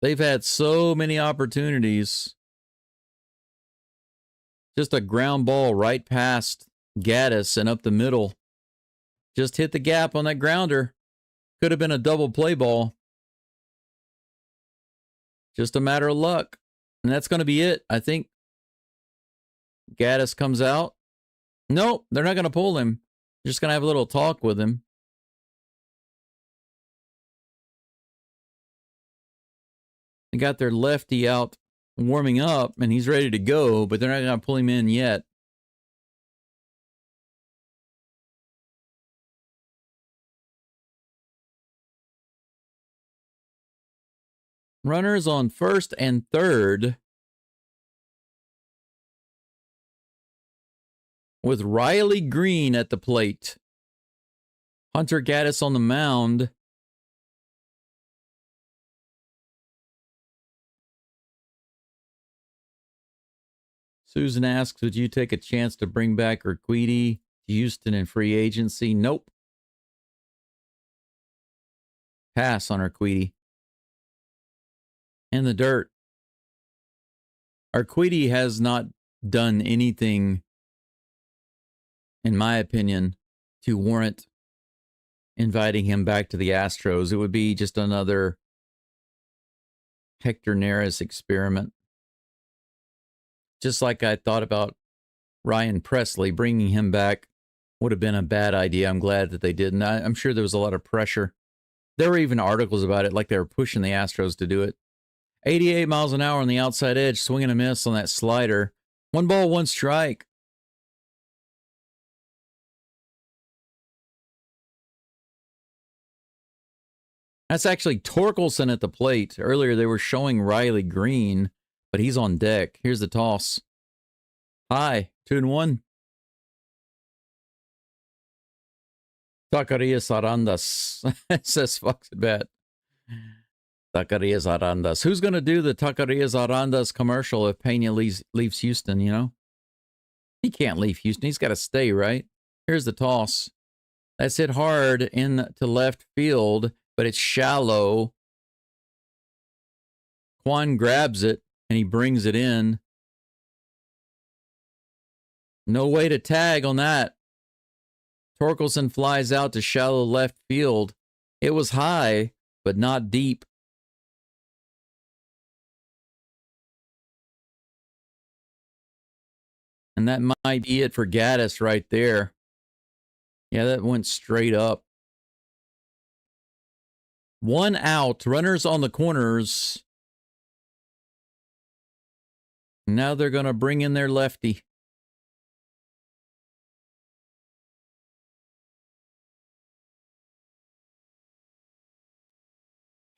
They've had so many opportunities. Just a ground ball right past Gaddis and up the middle. Just hit the gap on that grounder. Could have been a double play ball. Just a matter of luck. And that's going to be it, I think. Gaddis comes out. Nope, they're not going to pull him. They're just going to have a little talk with him. They got their lefty out warming up, and he's ready to go, but they're not going to pull him in yet. Runners on first and third. With Riley Green at the plate. Hunter Gaddis on the mound. Susan asks, would you take a chance to bring back Urquidy to Houston in free agency? Nope. Pass on Urquidy. In the dirt. Urquidy has not done anything, in my opinion, to warrant inviting him back to the Astros. It would be just another Hector Neris experiment. Just like I thought about Ryan Presley, bringing him back would have been a bad idea. I'm glad that they didn't. I'm sure there was a lot of pressure. There were even articles about it, like they were pushing the Astros to do it. 88 miles an hour on the outside edge, swing and a miss on that slider. 1 ball, 1 strike. That's actually Torkelson at the plate. Earlier they were showing Riley Green, but he's on deck. Here's the toss. High, 2-1. Zacarias Arandas, says Fox at Bat. Zacarias Arandas. Who's going to do the Zacarias Arandas commercial if Pena leaves Houston, you know? He can't leave Houston. He's got to stay, right? Here's the toss. That's hit hard into left field, but it's shallow. Quan grabs it, and he brings it in. No way to tag on that. Torkelson flies out to shallow left field. It was high, but not deep. And that might be it for Gaddis right there. Yeah, that went straight up. 1 out. Runners on the corners. Now they're going to bring in their lefty.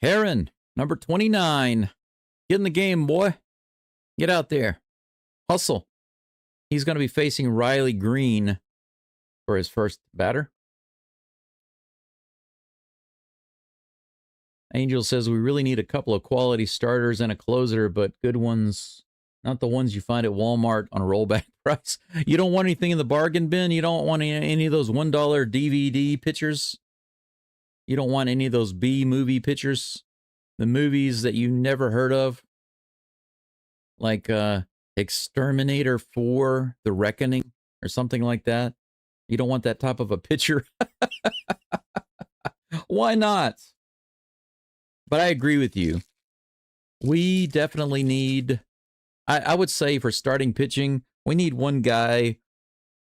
Heron, number 29. Get in the game, boy. Get out there. Hustle. He's going to be facing Riley Green for his first batter. Angel says we really need a couple of quality starters and a closer, but good ones Not the ones you find at Walmart on a rollback price. You don't want anything in the bargain bin. You don't want any of those $1 DVD pictures. You don't want any of those B movie pictures. The movies that you never heard of. Like Exterminator 4, The Reckoning, or something like that. You don't want that type of a picture. Why not? But I agree with you. We definitely need, I would say for starting pitching, we need one guy,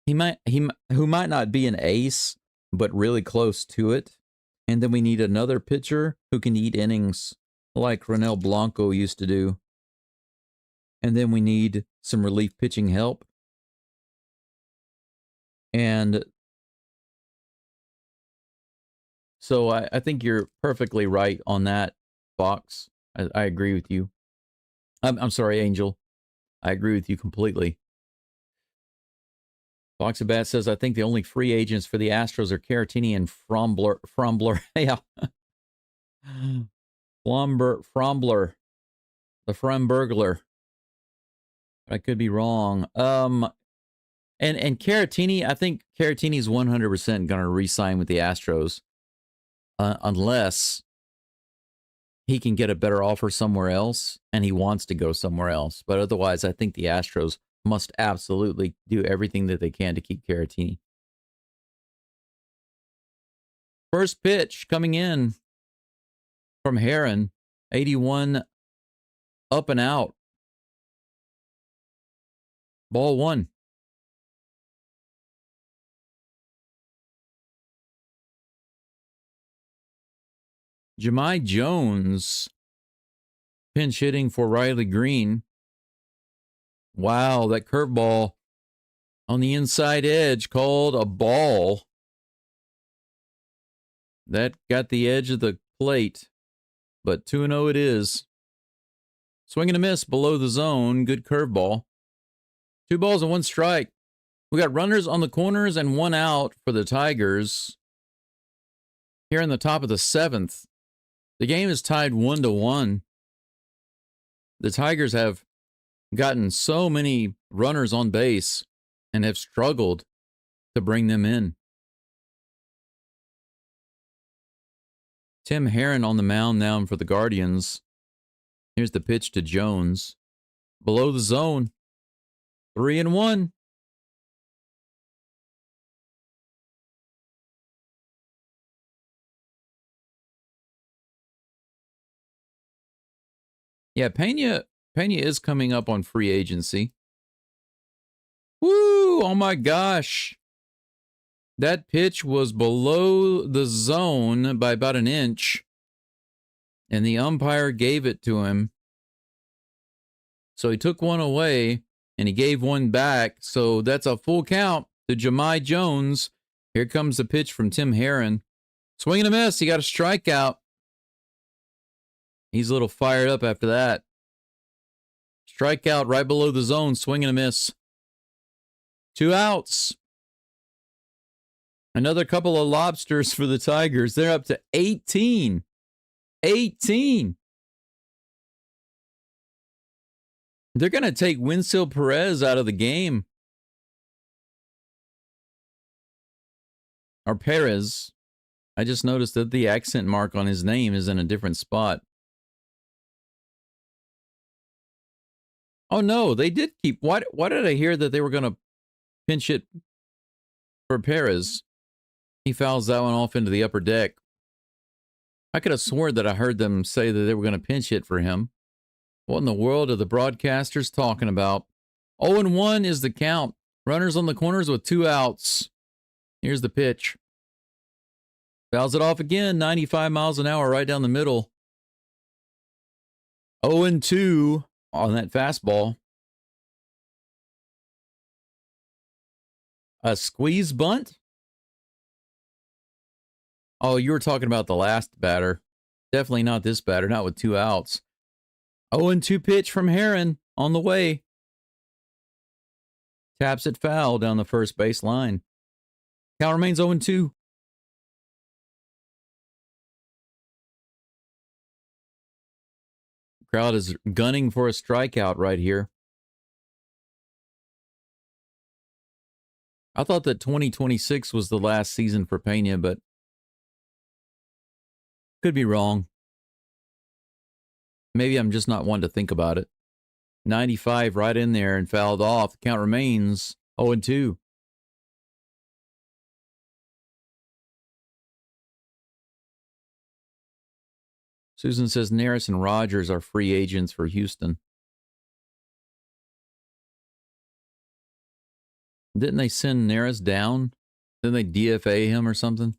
who might not be an ace, but really close to it. And then we need another pitcher who can eat innings like Ronel Blanco used to do. And then we need some relief pitching help. And so I think you're perfectly right on that, Fox. I agree with you. I'm sorry, Angel. I agree with you completely. Foxabat says, I think the only free agents for the Astros are Caratini and Frombler. Yeah. Frombler. The Frombergler. I could be wrong. And Caratini, I think Caratini's 100% going to re-sign with the Astros. Unless he can get a better offer somewhere else and he wants to go somewhere else. But otherwise, I think the Astros must absolutely do everything that they can to keep Caratini. First pitch coming in from Heron, 81 up and out. Ball one. Jahmai Jones pinch hitting for Riley Green. Wow, that curveball on the inside edge called a ball. That got the edge of the plate, but 2-0 it is. Swing and a miss below the zone. Good curveball. 2 balls and 1 strike. We got runners on the corners and 1 out for the Tigers. Here in the top of the 7th. The game is tied 1-1. The Tigers have gotten so many runners on base and have struggled to bring them in. Tim Herron on the mound now for the Guardians. Here's the pitch to Jones. Below the zone. 3-1. Yeah, Pena is coming up on free agency. Woo! Oh my gosh. That pitch was below the zone by about an inch. And the umpire gave it to him. So he took one away and he gave one back. So that's a full count to Jahmai Jones. Here comes the pitch from Tim Herron. Swing and a miss. He got a strikeout. He's a little fired up after that. Strikeout right below the zone. Swing and a miss. 2 outs. Another couple of lobsters for the Tigers. They're up to 18. 18. They're going to take Winsel Perez out of the game. Or Perez. I just noticed that the accent mark on his name is in a different spot. Oh, no, they did keep... Why did I hear that they were going to pinch it for Perez? He fouls that one off into the upper deck. I could have sworn that I heard them say that they were going to pinch hit for him. What in the world are the broadcasters talking about? 0-1 is the count. Runners on the corners with 2 outs. Here's the pitch. Fouls it off again. 95 miles an hour right down the middle. 0-2 on that fastball. A squeeze bunt? Oh, you were talking about the last batter. Definitely not this batter, not with 2 outs. 0-2 pitch from Herron on the way. Taps it foul down the first base line. Count remains 0-2. Crowd is gunning for a strikeout right here. I thought that 2026 was the last season for Pena, but could be wrong. Maybe I'm just not one to think about it. 95 right in there and fouled off. The count remains 0-2. Susan says Neris and Rogers are free agents for Houston. Didn't they send Neris down? Didn't they DFA him or something?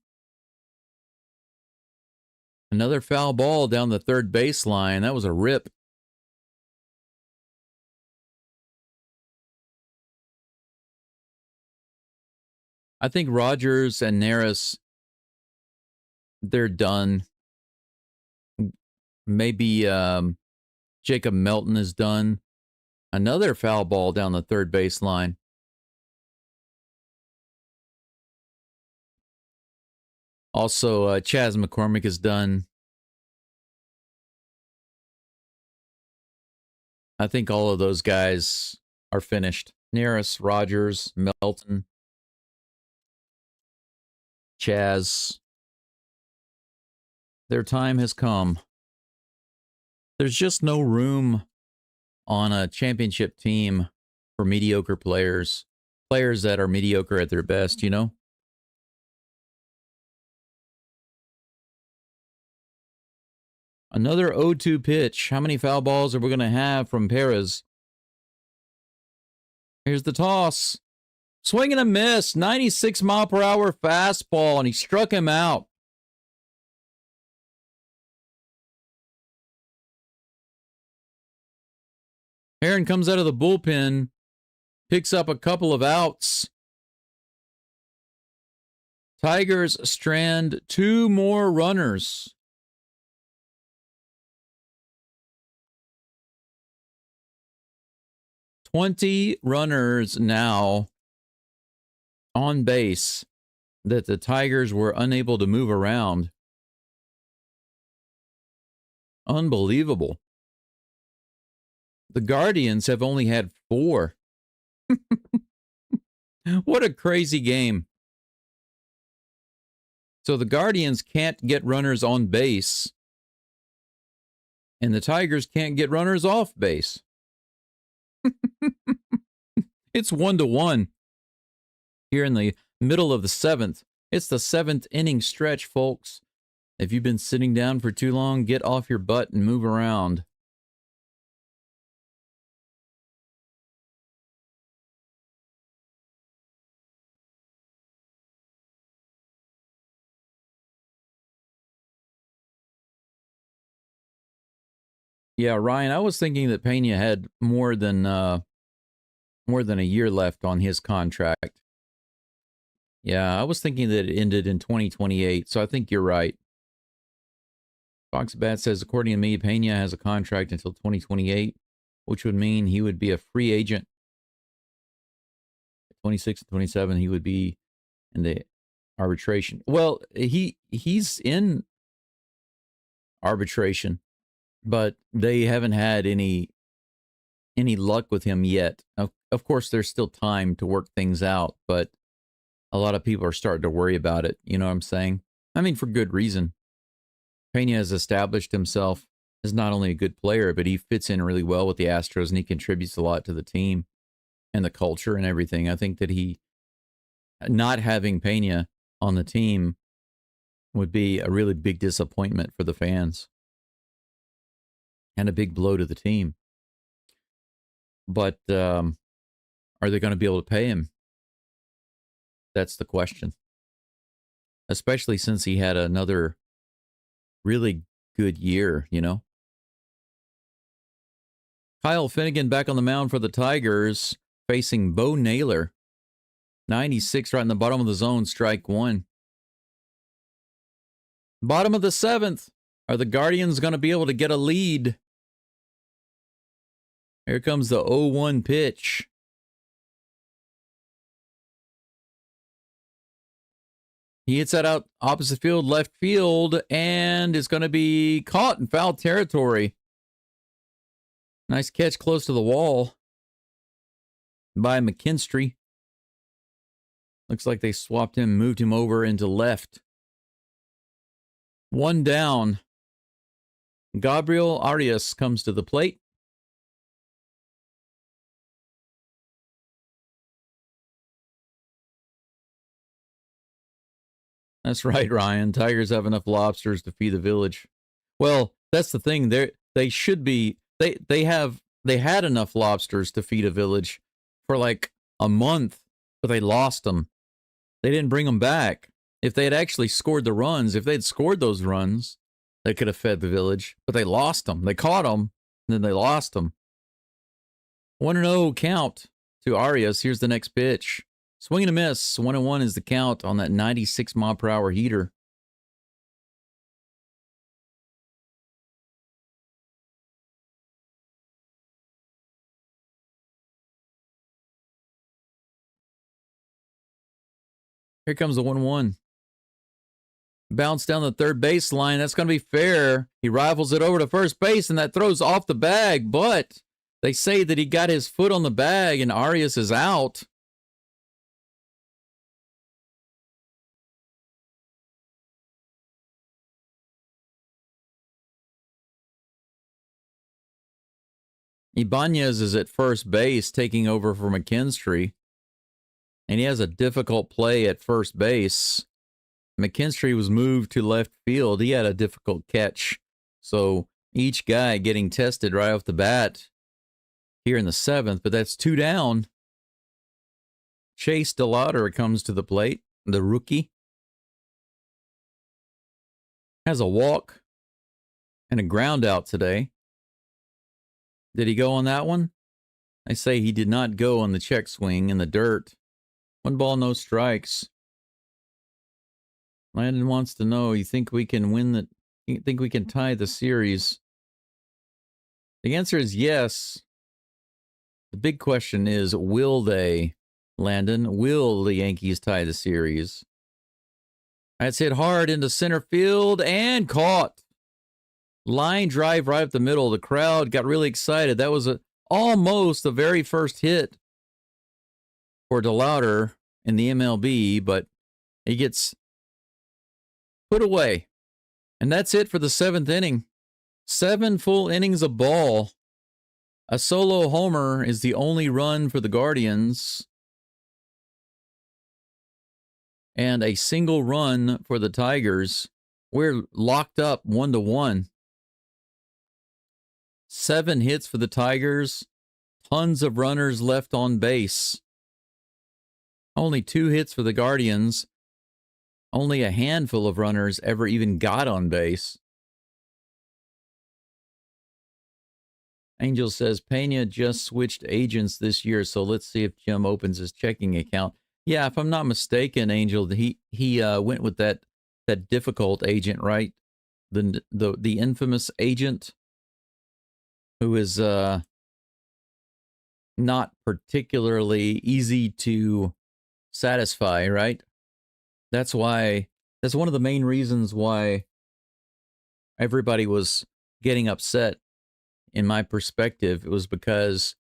Another foul ball down the third baseline. That was a rip. I think Rogers and Neris, they're done. Maybe Jacob Melton is done. Another foul ball down the third baseline. Also, Chaz McCormick is done. I think all of those guys are finished. Neris, Rogers, Melton, Chaz. Their time has come. There's just no room on a championship team for mediocre players. Players that are mediocre at their best, you know? Another 0-2 pitch. How many foul balls are we going to have from Perez? Here's the toss. Swing and a miss. 96 mile per hour fastball, and he struck him out. Aaron comes out of the bullpen, picks up a couple of outs. Tigers strand 2 more runners. $20 runners now on base that the Tigers were unable to move around. Unbelievable. The Guardians have only had 4. What a crazy game. So the Guardians can't get runners on base, and the Tigers can't get runners off base. It's 1-1 here in the middle of the 7th. It's the 7th inning stretch, folks. If you've been sitting down for too long, get off your butt and move around. Yeah, Ryan, I was thinking that Pena had more than a year left on his contract. Yeah, I was thinking that it ended in 2028, so I think you're right. Fox Bat says, according to me, Pena has a contract until 2028, which would mean he would be a free agent. At 26 and 27, he would be in the arbitration. Well, he's in arbitration, but they haven't had any luck with him yet. Of course, there's still time to work things out, but a lot of people are starting to worry about it. You know what I'm saying? I mean, for good reason. Pena has established himself as not only a good player, but he fits in really well with the Astros, and he contributes a lot to the team and the culture and everything. I think that not having Pena on the team would be a really big disappointment for the fans and a big blow to the team. But are they going to be able to pay him? That's the question. Especially since he had another really good year, you know? Kyle Finnegan back on the mound for the Tigers, facing Bo Naylor. 96 right in the bottom of the zone, strike 1. Bottom of the 7th. Are the Guardians going to be able to get a lead? Here comes the 0-1 pitch. He hits that out opposite field, left field, and is going to be caught in foul territory. Nice catch close to the wall by McKinstry. Looks like they swapped him, moved him over into left. 1 down. Gabriel Arias comes to the plate. That's right, Ryan. Tigers have enough lobsters to feed the village. Well, that's the thing. They should be. They had enough lobsters to feed a village for like a month, but they lost them. They didn't bring them back. If they had actually scored the runs, if they'd scored those runs, they could have fed the village. But they lost them. They caught them, and then they lost them. 1-0 count to Arias. Here's the next pitch. Swing and a miss. 1-1 is the count on that 96-mile-per-hour heater. Here comes the 1-1. Bounce down the third baseline. That's going to be fair. He rifles it over to first base, and that throws off the bag. But they say that he got his foot on the bag, and Arias is out. Ibanez is at first base, taking over for McKinstry. And he has a difficult play at first base. McKinstry was moved to left field. He had a difficult catch. So each guy getting tested right off the bat here in the 7th, but that's 2 down. Chase DeLauder comes to the plate, the rookie. Has a walk and a ground out today. Did he go on that one? I say he did not go on the check swing in the dirt. 1 ball, no strikes. Landon wants to know, you think we can win the, you think we can tie the series? The answer is yes. The big question is, will they, Landon? Will the Yankees tie the series? That's hit hard into center field and caught. Line drive right up the middle. The crowd got really excited. That was almost the very first hit for DeLauder in the MLB, but he gets put away. And that's it for the 7th inning. 7 full innings of ball. A solo homer is the only run for the Guardians. And a single run for the Tigers. We're locked up 1-1. 7 hits for the Tigers. Tons of runners left on base. Only 2 hits for the Guardians. Only a handful of runners ever even got on base. Angel says, Pena just switched agents this year, so let's see if Jim opens his checking account. Yeah, if I'm not mistaken, Angel, he went with that difficult agent, right? The infamous agent who is not particularly easy to satisfy, right? That's one of the main reasons why everybody was getting upset. In my perspective, it was because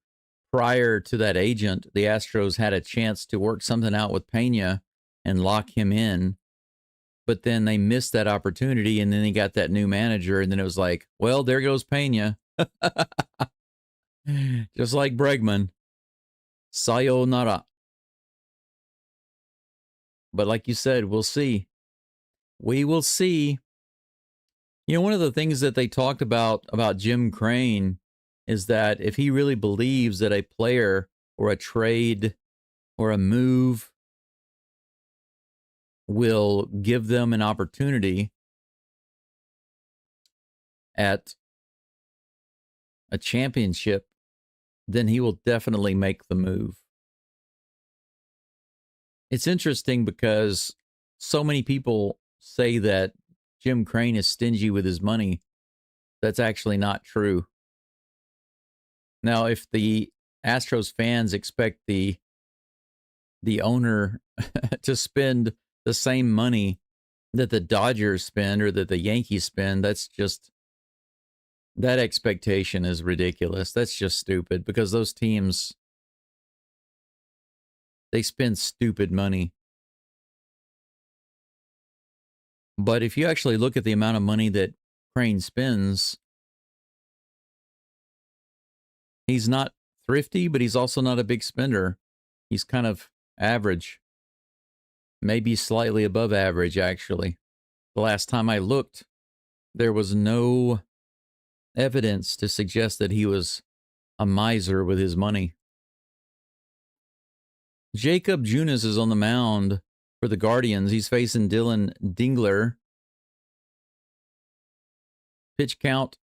prior to that agent, the Astros had a chance to work something out with Pena and lock him in. But then they missed that opportunity, and then they got that new manager, and then it was like, well, there goes Pena. Just like Bregman. Sayonara. But like you said, we'll see. We will see. You know, one of the things that they talked about Jim Crane is that if he really believes that a player or a trade or a move will give them an opportunity at a championship, then he will definitely make the move. It's interesting because so many people say that Jim Crane is stingy with his money. That's actually not true. Now, if the Astros fans expect the owner to spend the same money that the Dodgers spend or that the Yankees spend, that expectation is ridiculous. That's just stupid because those teams, they spend stupid money. But if you actually look at the amount of money that Crane spends, he's not thrifty, but he's also not a big spender. He's kind of average. Maybe slightly above average, actually. The last time I looked, there was no evidence to suggest that he was a miser with his money. Jacob Junis is on the mound for the Guardians. He's facing Dylan Dingler. Pitch count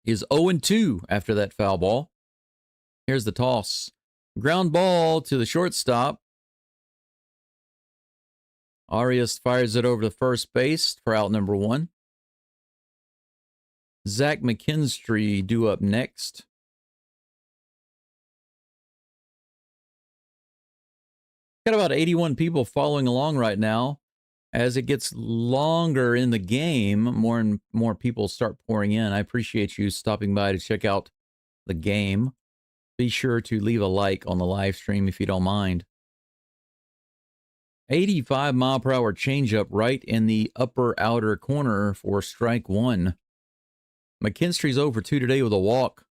is 0-2 after that foul ball. Here's the toss. Ground ball to the shortstop. Arias fires it over to first base for out number 1. Zach McKinstry due up next. Got about 81 people following along right now. As it gets longer in the game, more and more people start pouring in. I appreciate you stopping by to check out the game. Be sure to leave a like on the live stream if you don't mind. 85-mile-per-hour changeup right in the upper outer corner for strike 1. McKinstry's 0 for 2 today with a walk.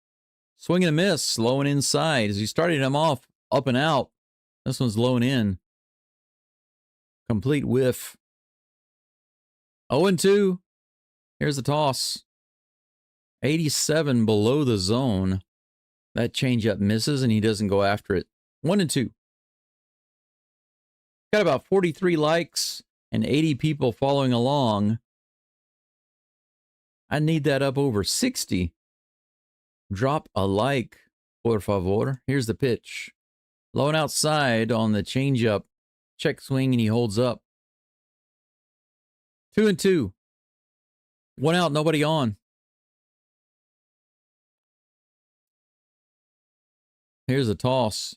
Swing and a miss, slow and inside. As he started him off up and out, this one's low and in. Complete whiff. 0-2. Here's the toss. 87 below the zone. That changeup misses and he doesn't go after it. 1-2. Got about 43 likes and 80 people following along. I need that up over 60. Drop a like, por favor. Here's the pitch. Low and outside on the changeup. Check swing and he holds up. 2-2. 1 out, nobody on. Here's a toss.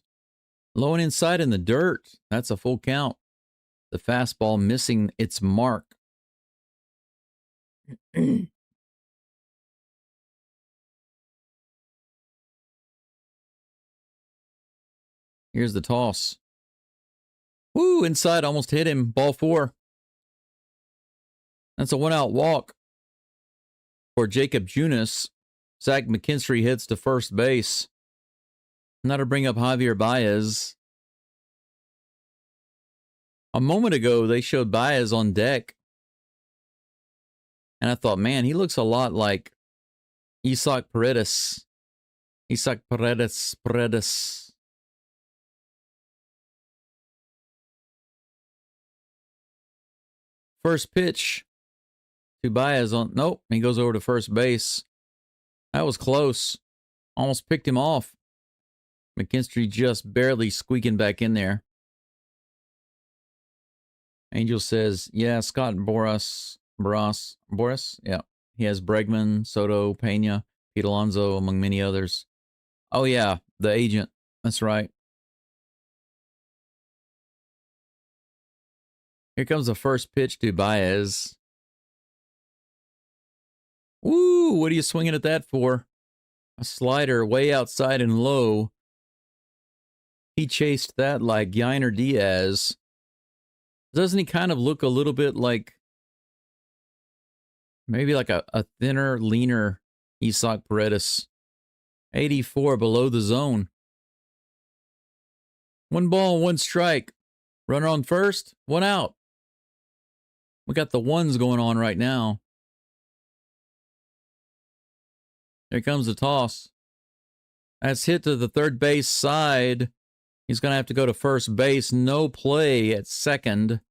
Low and inside in the dirt. That's a full count. The fastball missing its mark. Here's the toss. Woo, inside, almost hit him. Ball 4. That's a 1-out walk for Jacob Junis. Zach McKinstry hits to first base. Now to bring up Javier Baez. A moment ago, they showed Baez on deck. And I thought, man, he looks a lot like Isaac Paredes. Paredes. First pitch to Baez on. Nope, he goes over to first base. That was close. Almost picked him off. McKinstry just barely squeaking back in there. Angel says, yeah, Scott Boras. Yeah. He has Bregman, Soto, Pena, Pete Alonso, among many others. Oh, yeah, the agent. That's right. Here comes the first pitch to Baez. Woo, what are you swinging at that for? A slider way outside and low. He chased that like Yainer Diaz. Doesn't he kind of look a little bit like maybe like a thinner, leaner Isaac Paredes? 84 below the zone. 1 ball, 1 strike. Runner on first, 1 out. We got the ones going on right now. Here comes the toss. That's hit to the third base side. He's going to have to go to first base. No play at second.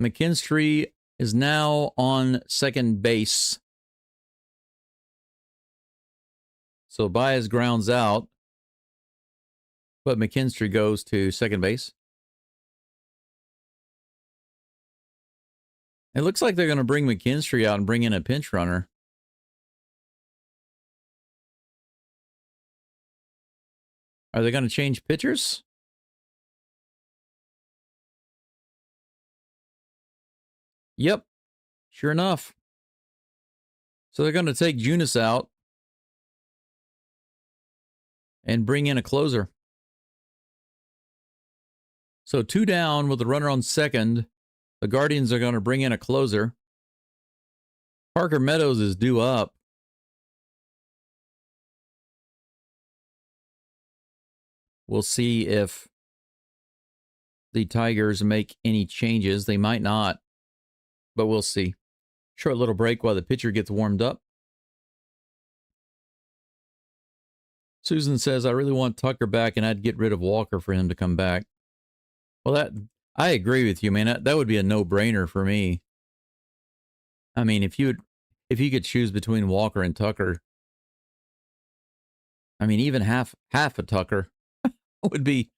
McKinstry is now on second base. So Baez grounds out. But McKinstry goes to second base. It looks like they're going to bring McKinstry out and bring in a pinch runner. Are they going to change pitchers? Yep, sure enough. So they're going to take Junis out and bring in a closer. So 2 down with the runner on second. The Guardians are going to bring in a closer. Parker Meadows is due up. We'll see if the Tigers make any changes. They might not, but we'll see. Short little break while the pitcher gets warmed up. Susan says, I really want Tucker back, and I'd get rid of Walker for him to come back. Well, I agree with you, man. That would be a no-brainer for me. I mean, if you could choose between Walker and Tucker, I mean, even half a Tucker would be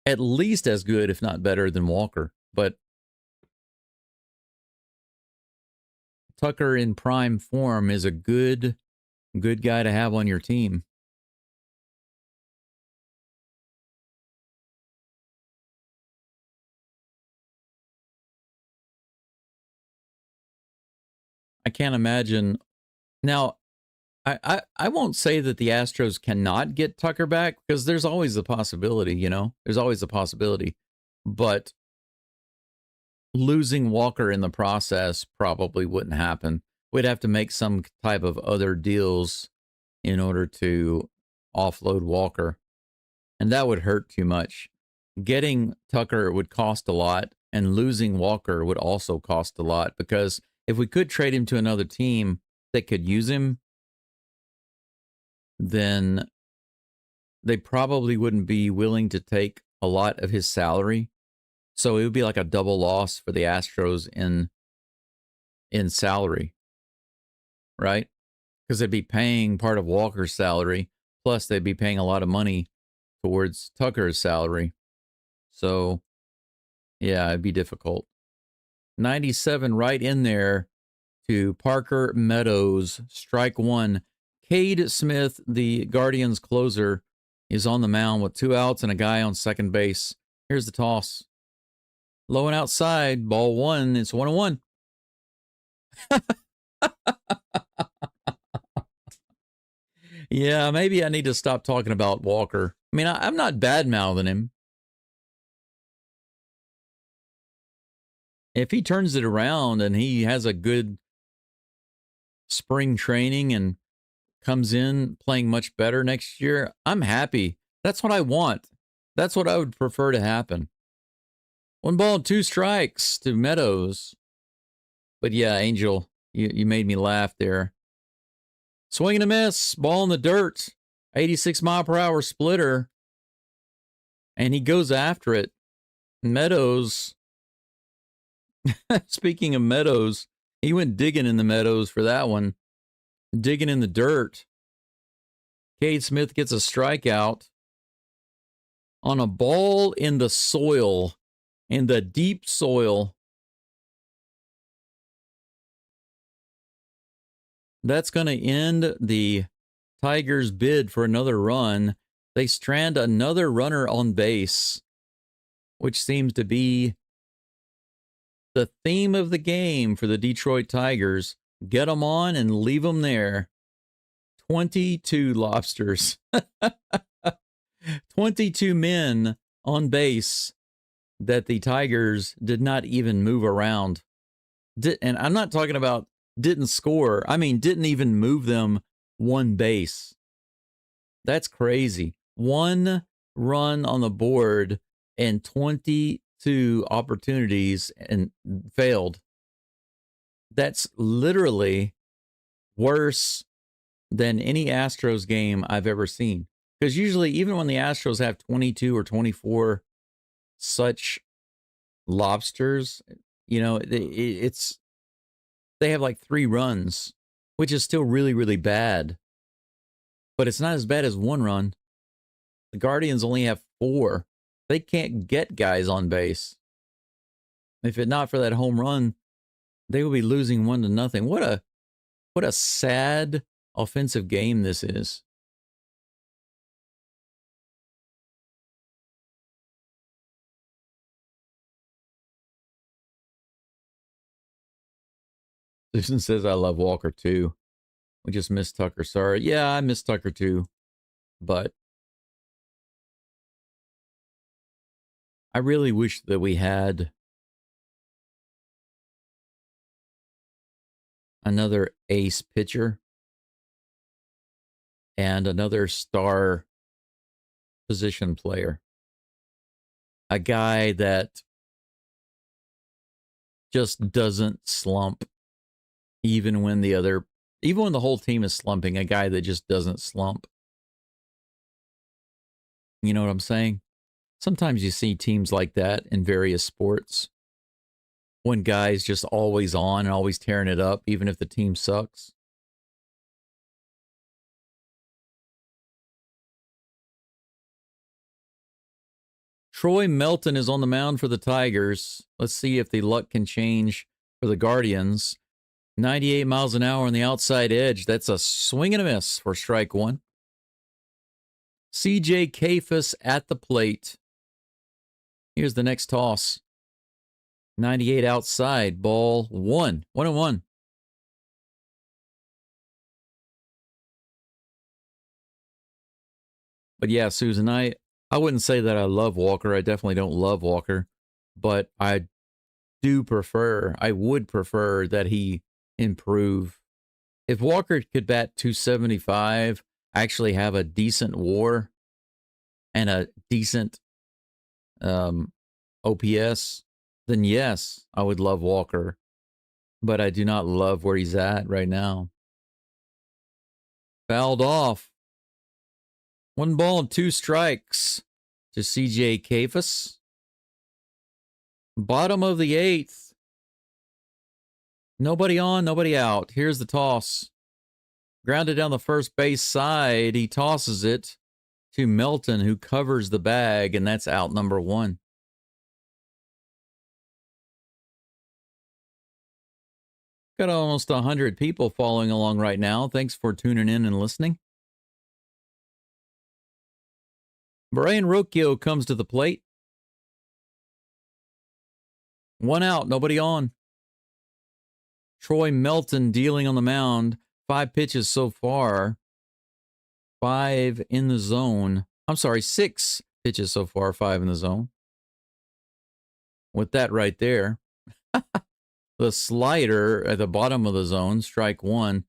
at least as good, if not better, than Walker. But Tucker in prime form is a good guy to have on your team. I can't imagine. Now, I won't say that the Astros cannot get Tucker back, because there's always the possibility, you know? There's always the possibility. But losing Walker in the process probably wouldn't happen. We'd have to make some type of other deals in order to offload Walker. And that would hurt too much. Getting Tucker would cost a lot, and losing Walker would also cost a lot, because if we could trade him to another team that could use him, then they probably wouldn't be willing to take a lot of his salary. So it would be like a double loss for the Astros in salary, right? Because they'd be paying part of Walker's salary, plus they'd be paying a lot of money towards Tucker's salary. So, yeah, it'd be difficult. 97 right in there to Parker Meadows, strike one. Cade Smith, the Guardians closer, is on the mound with 2 outs and a guy on second base. Here's the toss. Low and outside, ball 1. It's 1-1. Yeah, maybe I need to stop talking about Walker. I mean, I'm not bad-mouthing him. If he turns it around and he has a good spring training and comes in playing much better next year, I'm happy. That's what I want. That's what I would prefer to happen. 1 ball, 2 strikes to Meadows. But yeah, Angel, you made me laugh there. Swing and a miss, ball in the dirt, 86-mile-per-hour splitter, and he goes after it. Meadows, speaking of Meadows, he went digging in the meadows for that one, digging in the dirt. Cade Smith gets a strikeout on a ball in the soil, in the deep soil. That's going to end the Tigers' bid for another run. They strand another runner on base, which seems to be the theme of the game for the Detroit Tigers. Get them on and leave them there. 22 lobsters. 22 men on base that the Tigers did not even move around. And I'm not talking about didn't score. I mean, didn't even move them 1 base. That's crazy. 1 run on the board and 22 opportunities and failed. That's literally worse than any Astros game I've ever seen. Because usually, even when the Astros have 22 or 24 such lobsters, you know, they have like 3 runs, which is still really, really bad. But it's not as bad as 1 run. The Guardians only have 4. They can't get guys on base. If it not for that home run, they will be losing 1-0. What a sad offensive game this is. Susan says, I love Walker too. We just missed Tucker. Sorry. Yeah, I missed Tucker too. But I really wish that we had another ace pitcher and another star position player. A guy that just doesn't slump even when the whole team is slumping, a guy that just doesn't slump. You know what I'm saying? Sometimes you see teams like that in various sports. When guys just always on and always tearing it up, even if the team sucks. Troy Melton is on the mound for the Tigers. Let's see if the luck can change for the Guardians. 98 miles an hour on the outside edge. That's a swing and a miss for strike one. CJ Kafus at the plate. Here's the next toss. 98 outside, ball 1. 1-1. But yeah, Susan, I wouldn't say that I love Walker. I definitely don't love Walker. But I would prefer that he improve. If Walker could bat 275, actually have a decent WAR and a decent OPS, then yes, I would love Walker. But I do not love where he's at right now. Fouled off. 1 ball and 2 strikes to CJ Kafus. Bottom of the 8th. Nobody on, nobody out. Here's the toss. Grounded down the first base side. He tosses it to Melton, who covers the bag, and that's out number 1. Got almost 100 people following along right now. Thanks for tuning in and listening. Brian Rocchio comes to the plate. 1 out, nobody on. Troy Melton dealing on the mound. 5 pitches so far. 5 in the zone. I'm sorry, 6 pitches so far, 5 in the zone. With that right there. The slider at the bottom of the zone, strike 1.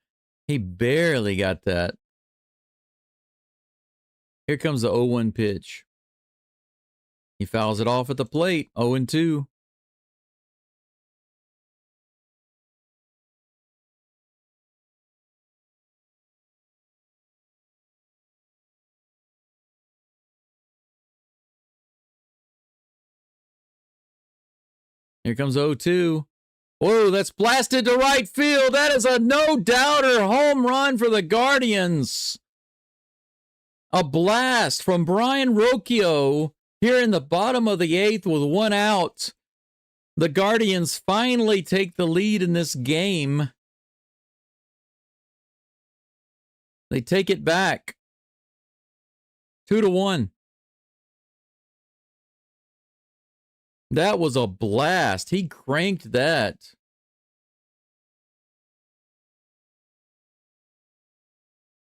He barely got that. Here comes the 0-1 pitch. He fouls it off at the plate, 0-2. Here comes 0-2. Whoa, that's blasted to right field. That is a no-doubter home run for the Guardians. A blast from Brian Rocchio here in the bottom of the 8th with 1 out. The Guardians finally take the lead in this game. They take it back. 2-1. That was a blast. He cranked that.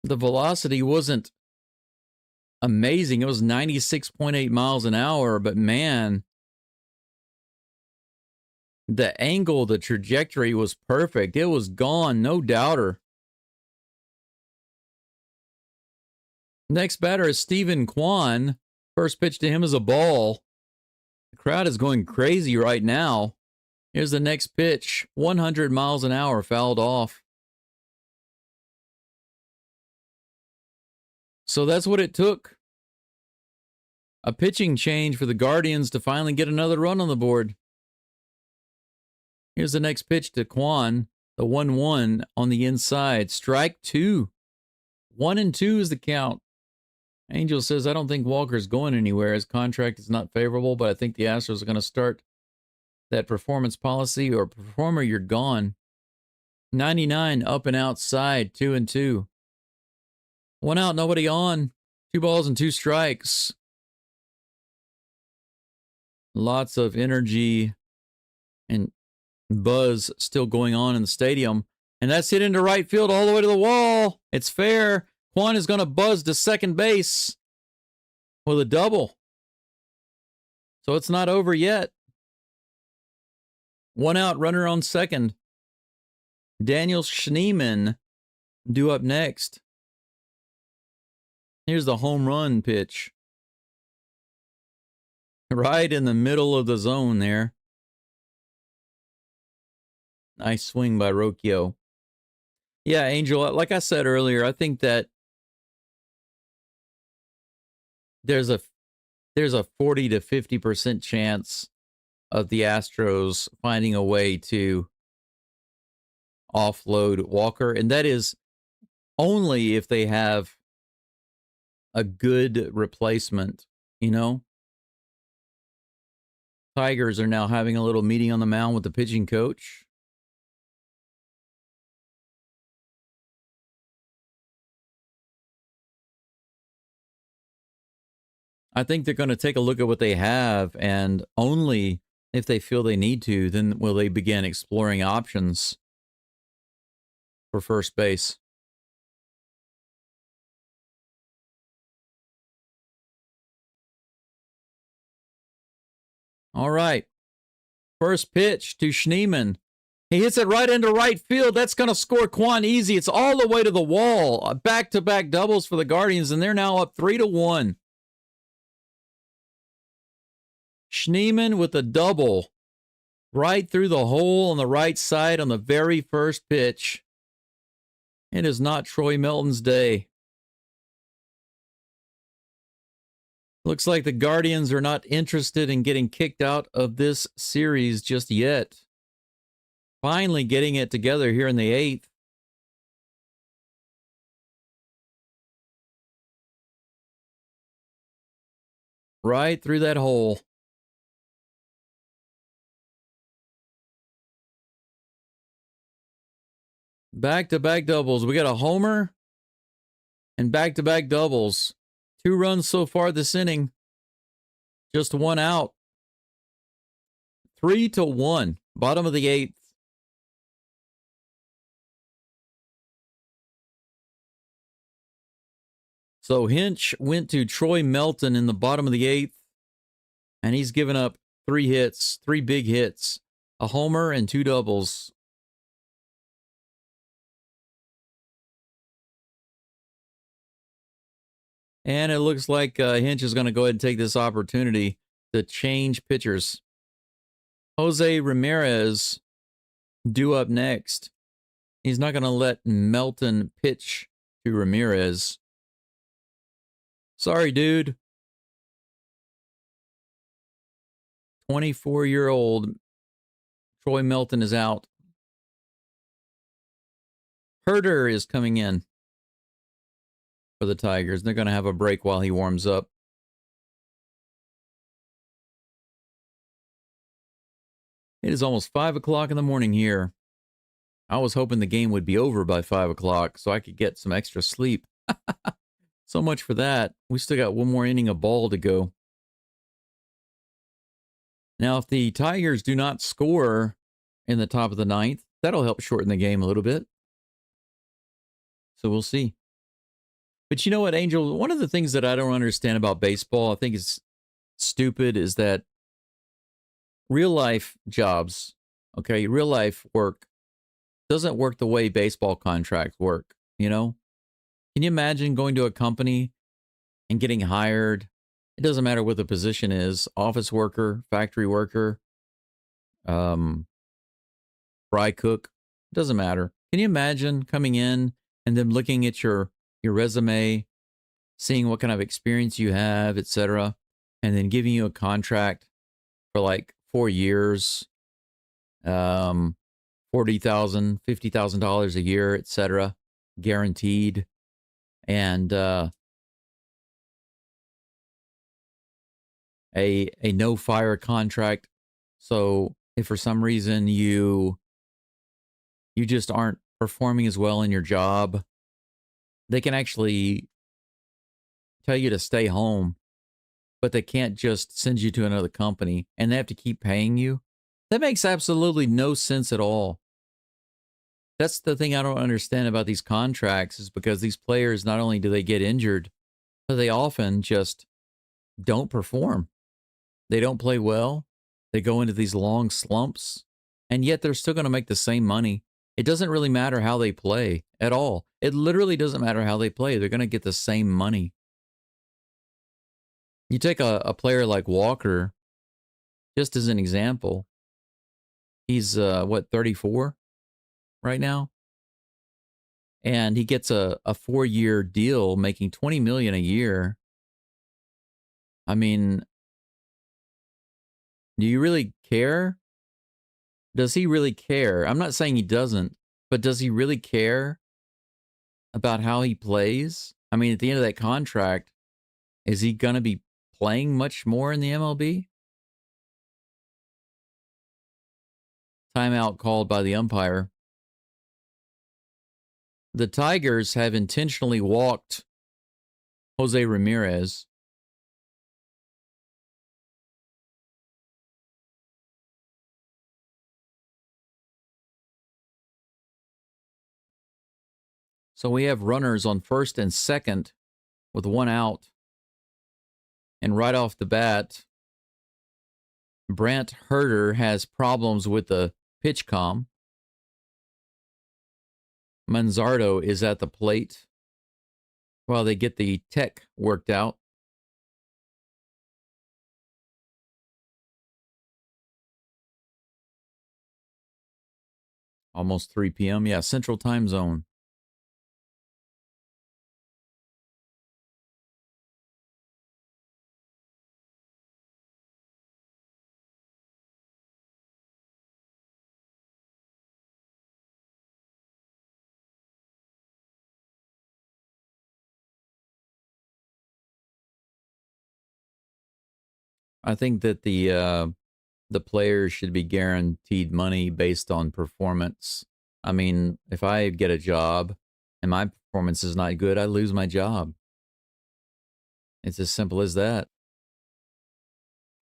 The velocity wasn't amazing. It was 96.8 miles an hour, but man, the angle, the trajectory was perfect. It was gone, no doubter. Next batter is Stephen Kwan. First pitch to him is a ball. The crowd is going crazy right now. Here's the next pitch. 100 miles an hour, fouled off. So that's what it took. A pitching change for the Guardians to finally get another run on the board. Here's the next pitch to Kwan. The 1-1 on the inside. Strike 2. 1-2 is the count. Angel says, I don't think Walker's going anywhere. His contract is not favorable, but I think the Astros are going to start that performance policy, or performer, you're gone. 99 up and outside, 2-2. 1 out, nobody on. 2 balls and 2 strikes. Lots of energy and buzz still going on in the stadium. And that's hit into right field all the way to the wall. It's fair. Kwan is going to buzz to second base with a double. So it's not over yet. 1 out, runner on second. Daniel Schneemann due up next. Here's the home run pitch. Right in the middle of the zone there. Nice swing by Rocchio. Yeah, Angel, like I said earlier, I think that there's a 40 to 50% chance of the Astros finding a way to offload Walker, and that is only if they have a good replacement, you know? Tigers are now having a little meeting on the mound with the pitching coach. I think they're going to take a look at what they have, and only if they feel they need to, then will they begin exploring options for first base. All right. First pitch to Schneemann. He hits it right into right field. That's going to score Quan easy. It's all the way to the wall. Back-to-back doubles for the Guardians, and they're now up 3-1. Schneemann with a double right through the hole on the right side on the very first pitch. It is not Troy Melton's day. Looks like the Guardians are not interested in getting kicked out of this series just yet. Finally getting it together here in the 8th. Right through that hole. Back-to-back doubles. We got a homer and back-to-back doubles. 2 runs so far this inning. Just 1 out. 3-1. Bottom of the 8th. So Hinch went to Troy Melton in the bottom of the 8th. And he's given up 3 hits, 3 big hits. A homer and 2 doubles. And it looks like Hinch is going to go ahead and take this opportunity to change pitchers. Jose Ramirez due up next. He's not going to let Melton pitch to Ramirez. Sorry, dude. 24-year-old Troy Melton is out. Herder is coming in for the Tigers. They're going to have a break while he warms up. It is almost 5 o'clock in the morning here. I was hoping the game would be over by 5 o'clock so I could get some extra sleep. So much for that. We still got one more inning of ball to go. Now, if the Tigers do not score in the top of the 9th, that'll help shorten the game a little bit. So we'll see. But you know what, Angel? One of the things that I don't understand about baseball, I think is stupid, is that real life jobs, okay, real life work doesn't work the way baseball contracts work, you know? Can you imagine going to a company and getting hired? It doesn't matter what the position is, office worker, factory worker, fry cook, doesn't matter. Can you imagine coming in and then looking at your resume, seeing what kind of experience you have, etc., and then giving you a contract for like 4 years, $40,000, $50,000 a year, etc., guaranteed, and a no fire contract. So if for some reason you just aren't performing as well in your job, they can actually tell you to stay home, but they can't just send you to another company and they have to keep paying you. That makes absolutely no sense at all. That's the thing I don't understand about these contracts, is because these players, not only do they get injured, but they often just don't perform. They don't play well. They go into these long slumps, and yet they're still going to make the same money. It doesn't really matter how they play at all. It literally doesn't matter how they play. They're going to get the same money. You take a player like Walker, just as an example. He's, 34 right now? And he gets a 4-year deal making $20 million a year. I mean, do you really care? Does he really care? I'm not saying he doesn't, but does he really care about how he plays? I mean, at the end of that contract, is he going to be playing much more in the MLB? Timeout called by the umpire. The Tigers have intentionally walked Jose Ramirez. So we have runners on first and second with 1 out. And right off the bat, Brant Herter has problems with the pitch comm. Manzardo is at the plate while they get the tech worked out. Almost 3 p.m. Yeah, Central Time Zone. I think that the players should be guaranteed money based on performance. I mean, if I get a job and my performance is not good, I lose my job. It's as simple as that.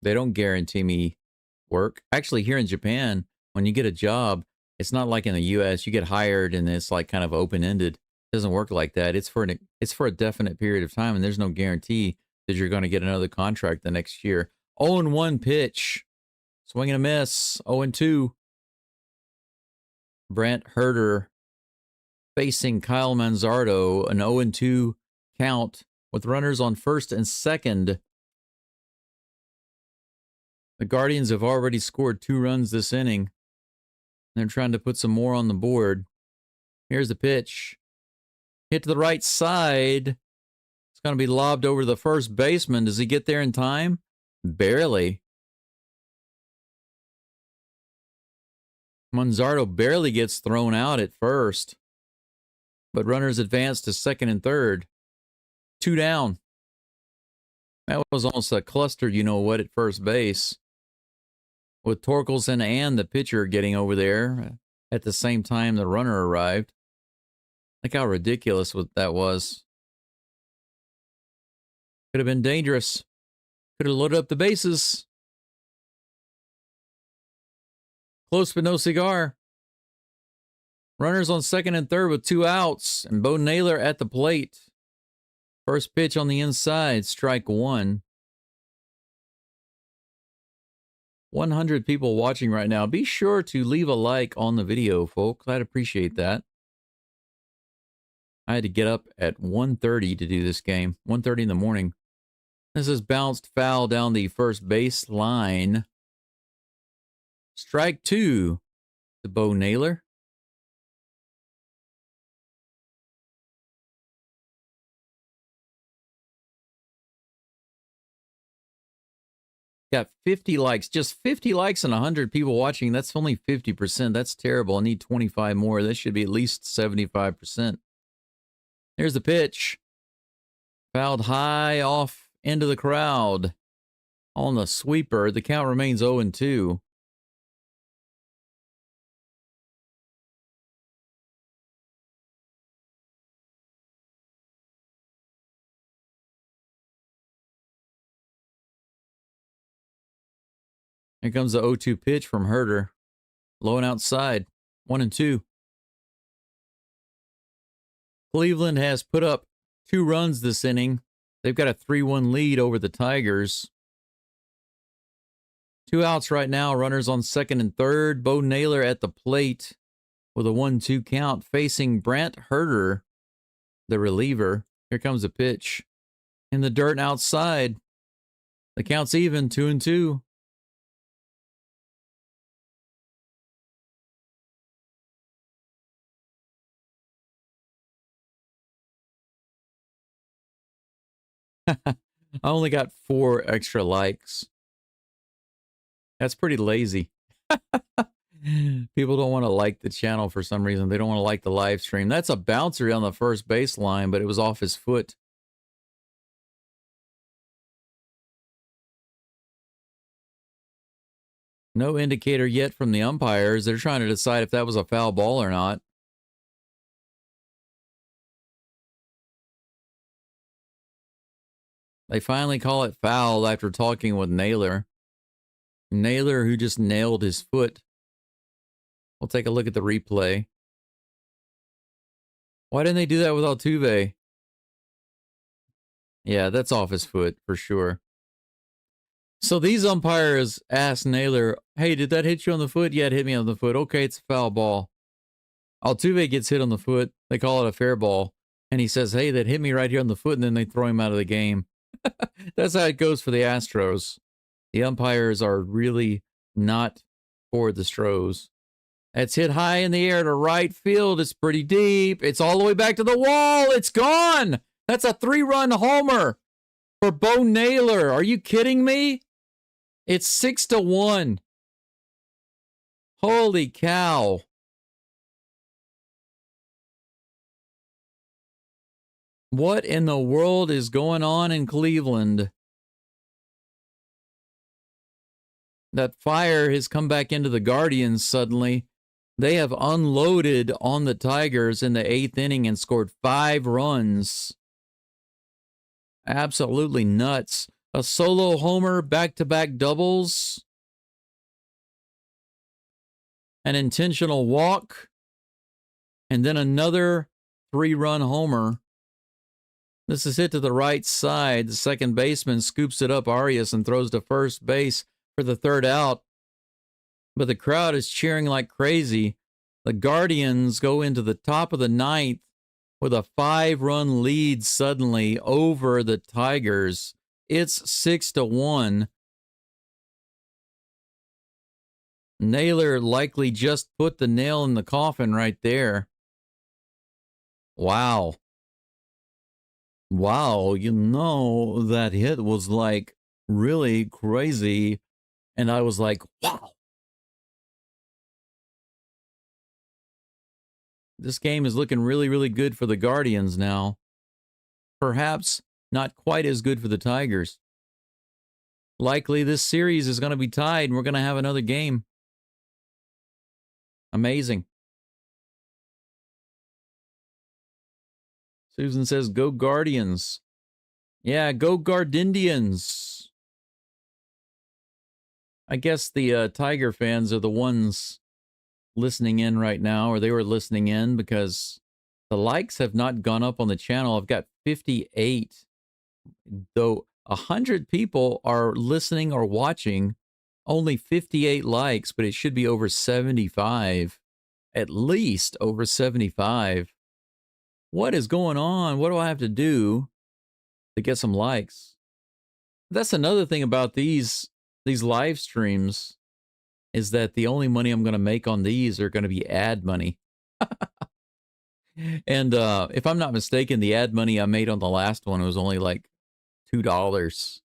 They don't guarantee me work. Actually, here in Japan, when you get a job, it's not like in the US, you get hired and it's like kind of open-ended. It doesn't work like that. It's for a definite period of time, and there's no guarantee that you're going to get another contract the next year. 0-1 pitch. Swing and a miss. 0-2. Brant Herter facing Kyle Manzardo. An 0-2 count with runners on first and second. The Guardians have already scored 2 runs this inning. They're trying to put some more on the board. Here's the pitch. Hit to the right side. It's going to be lobbed over to the first baseman. Does he get there in time? Barely. Manzardo barely gets thrown out at first, but runners advance to second and third. 2 down. That was almost a cluster, you know what, at first base, with Torkelson and the pitcher getting over there at the same time the runner arrived. Look how ridiculous that was. Could have been dangerous. Could have loaded up the bases. Close but no cigar. Runners on second and third with 2 outs, and Bo Naylor at the plate. First pitch on the inside, strike 1. 100 people watching right now. Be sure to leave a like on the video, folks. I'd appreciate that. I had to get up at 1:30 to do this game. 1:30 in the morning. This is bounced foul down the first base line. Strike 2 to Bo Naylor. Got 50 likes. Just 50 likes and 100 people watching. That's only 50%. That's terrible. I need 25 more. That should be at least 75%. Here's the pitch. Fouled high off into the crowd. On the sweeper. The count remains 0-2. Here comes the 0-2 pitch from Herter. Low and outside. 1-2. Cleveland has put up 2 runs this inning. They've got a 3-1 lead over the Tigers. 2 outs right now. Runners on second and third. Bo Naylor at the plate with a 1-2 count facing Brant Herter, the reliever. Here comes a pitch. In the dirt outside. The count's even, 2-2. I only got 4 extra likes. That's pretty lazy. People don't want to like the channel for some reason. They don't want to like the live stream. That's a bouncer on the first baseline, but it was off his foot. No indicator yet from the umpires. They're trying to decide if that was a foul ball or not. They finally call it foul after talking with Naylor. Naylor, who just nailed his foot. We'll take a look at the replay. Why didn't they do that with Altuve? Yeah, that's off his foot for sure. So these umpires asked Naylor, hey, did that hit you on the foot? Yeah, it hit me on the foot. Okay, it's a foul ball. Altuve gets hit on the foot. They call it a fair ball. And he says, hey, that hit me right here on the foot. And then they throw him out of the game. That's how it goes for the Astros. The umpires are really not for the Stros. It's hit high in the air to right field. It's pretty deep. It's all the way back to the wall. It's gone. That's a 3-run homer for Bo Naylor. Are you kidding me? It's 6-1. Holy cow. What in the world is going on in Cleveland? That fire has come back into the Guardians suddenly. They have unloaded on the Tigers in the 8th inning and scored 5 runs. Absolutely nuts. A solo homer, back-to-back doubles. An intentional walk. And then another 3-run homer. This is hit to the right side. The second baseman scoops it up, Arias, and throws to first base for the 3rd out. But the crowd is cheering like crazy. The Guardians go into the top of the 9th with a 5-run lead suddenly over the Tigers. It's 6-1. Naylor likely just put the nail in the coffin right there. Wow. Wow, you know, that hit was like really crazy. And I was like, wow. This game is looking really, really good for the Guardians now. Perhaps not quite as good for the Tigers. Likely this series is going to be tied and we're going to have another game. Amazing. Susan says, go Guardians. Yeah, go Gardindians. I guess the Tiger fans are the ones listening in right now, or they were listening in because the likes have not gone up on the channel. I've got 58, though 100 people are listening or watching. Only 58 likes, but it should be over 75. At least over 75. What is going on? What do I have to do to get some likes? That's another thing about these live streams is that the only money I'm going to make on these are going to be ad money. And if I'm not mistaken, the ad money I made on the last one was only like $2.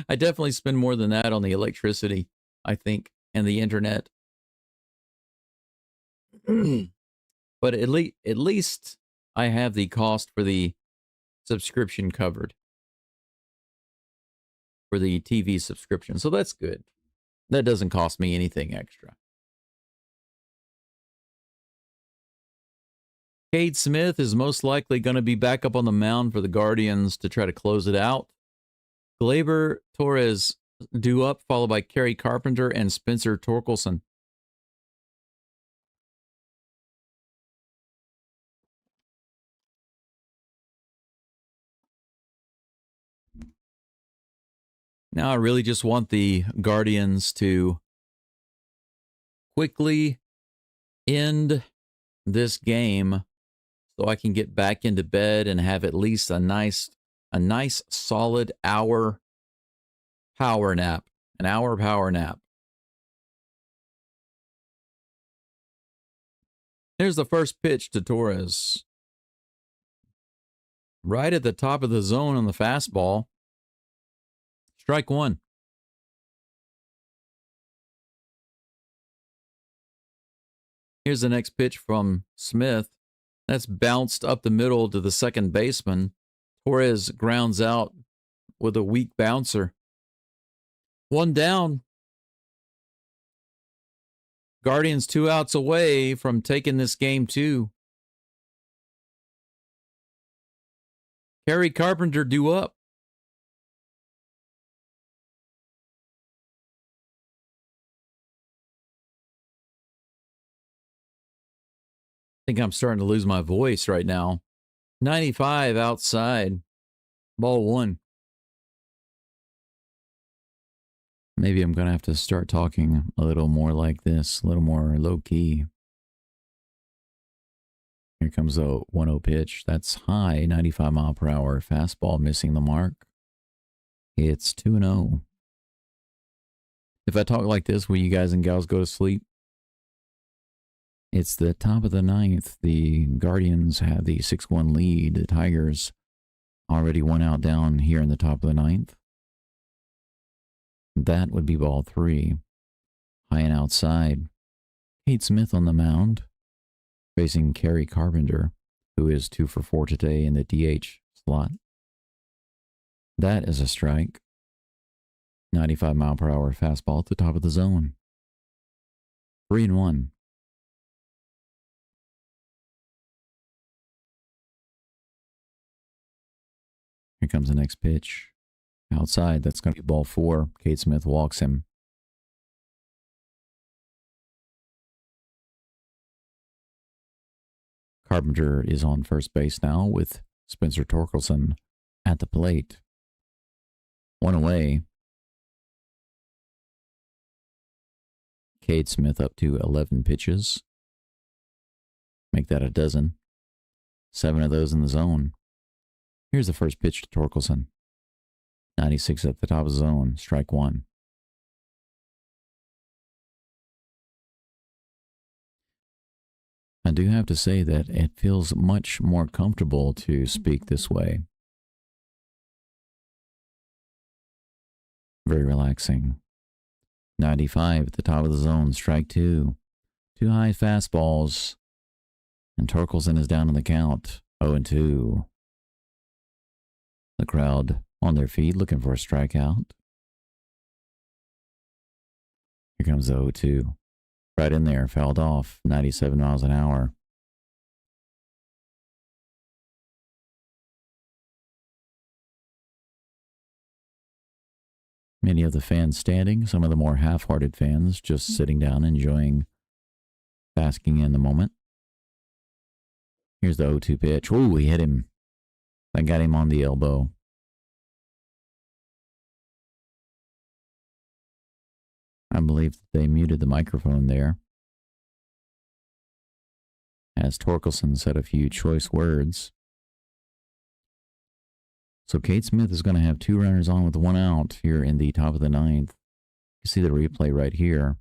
I definitely spend more than that on the electricity, I think, and the internet. But at least I have the cost for the subscription covered. For the TV subscription. So that's good. That doesn't cost me anything extra. Cade Smith is most likely going to be back up on the mound for the Guardians to try to close it out. Gleyber Torres due up, followed by Kerry Carpenter and Spencer Torkelson. Now I really just want the Guardians to quickly end this game so I can get back into bed and have at least a nice solid hour power nap. An hour power nap. Here's the first pitch to Torres. Right at the top of the zone on the fastball. Strike one. Here's the next pitch from Smith. That's bounced up the middle to the second baseman. Torres grounds out with a weak bouncer. One down. Guardians 2 outs away from taking this game too. Kerry Carpenter due up. I think I'm starting to lose my voice right now. 95 outside. Ball one. Maybe I'm going to have to start talking a little more like this, a little more low-key. Here comes a 1-0 pitch. That's high, 95 mile per hour. Fastball missing the mark. It's 2-0. If I talk like this, will you guys and gals go to sleep? It's the top of the ninth. The Guardians have the 6-1 lead. The Tigers already 1 out down here in the top of the ninth. That would be ball three. High and outside. Kate Smith on the mound, facing Kerry Carpenter, who is 2 for 4 today in the DH slot. That is a strike. 95 mile per hour fastball at the top of the zone. 3-1. Here comes the next pitch. Outside, that's going to be ball four. Kate Smith walks him. Carpenter is on first base now with Spencer Torkelson at the plate. One away. Kate Smith up to 11 pitches. Make that a dozen. 7 of those in the zone. Here's the first pitch to Torkelson. 96 at the top of the zone. Strike one. I do have to say that it feels much more comfortable to speak this way. Very relaxing. 95 at the top of the zone. Strike two. 2 high fastballs. And Torkelson is down on the count. 0-2. The crowd on their feet looking for a strikeout. Here comes the 0-2. Right in there, fouled off, 97 miles an hour. Many of the fans standing, some of the more half-hearted fans just sitting down, enjoying, basking in the moment. Here's the 0-2 pitch. Ooh, he hit him. That got him on the elbow. I believe that they muted the microphone there, as Torkelson said a few choice words. So Kate Smith is going to have 2 runners on with 1 out here in the top of the ninth. You see the replay right here,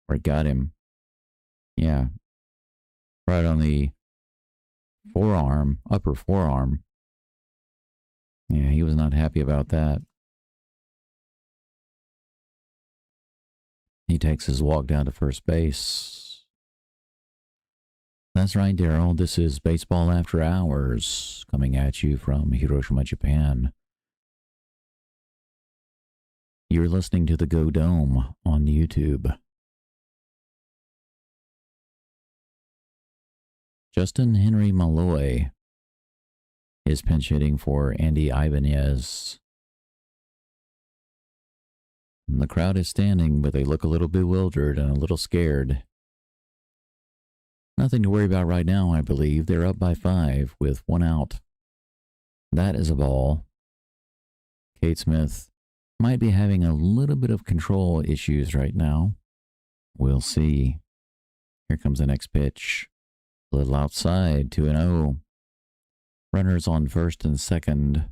where it got him. Yeah, right on the forearm, upper forearm. Yeah, he was not happy about that. He takes his walk down to first base. That's right, Daryl. This is Baseball After Hours, coming at you from Hiroshima, Japan. You're listening to the Go Dome on YouTube. Justin Henry Malloy is pinch hitting for Andy Ibanez. And the crowd is standing, but they look a little bewildered and a little scared. Nothing to worry about right now, I believe. They're up by 5 with 1 out. That is a ball. Kate Smith might be having a little bit of control issues right now. We'll see. Here comes the next pitch. A little outside, 2-0. Runners on first and second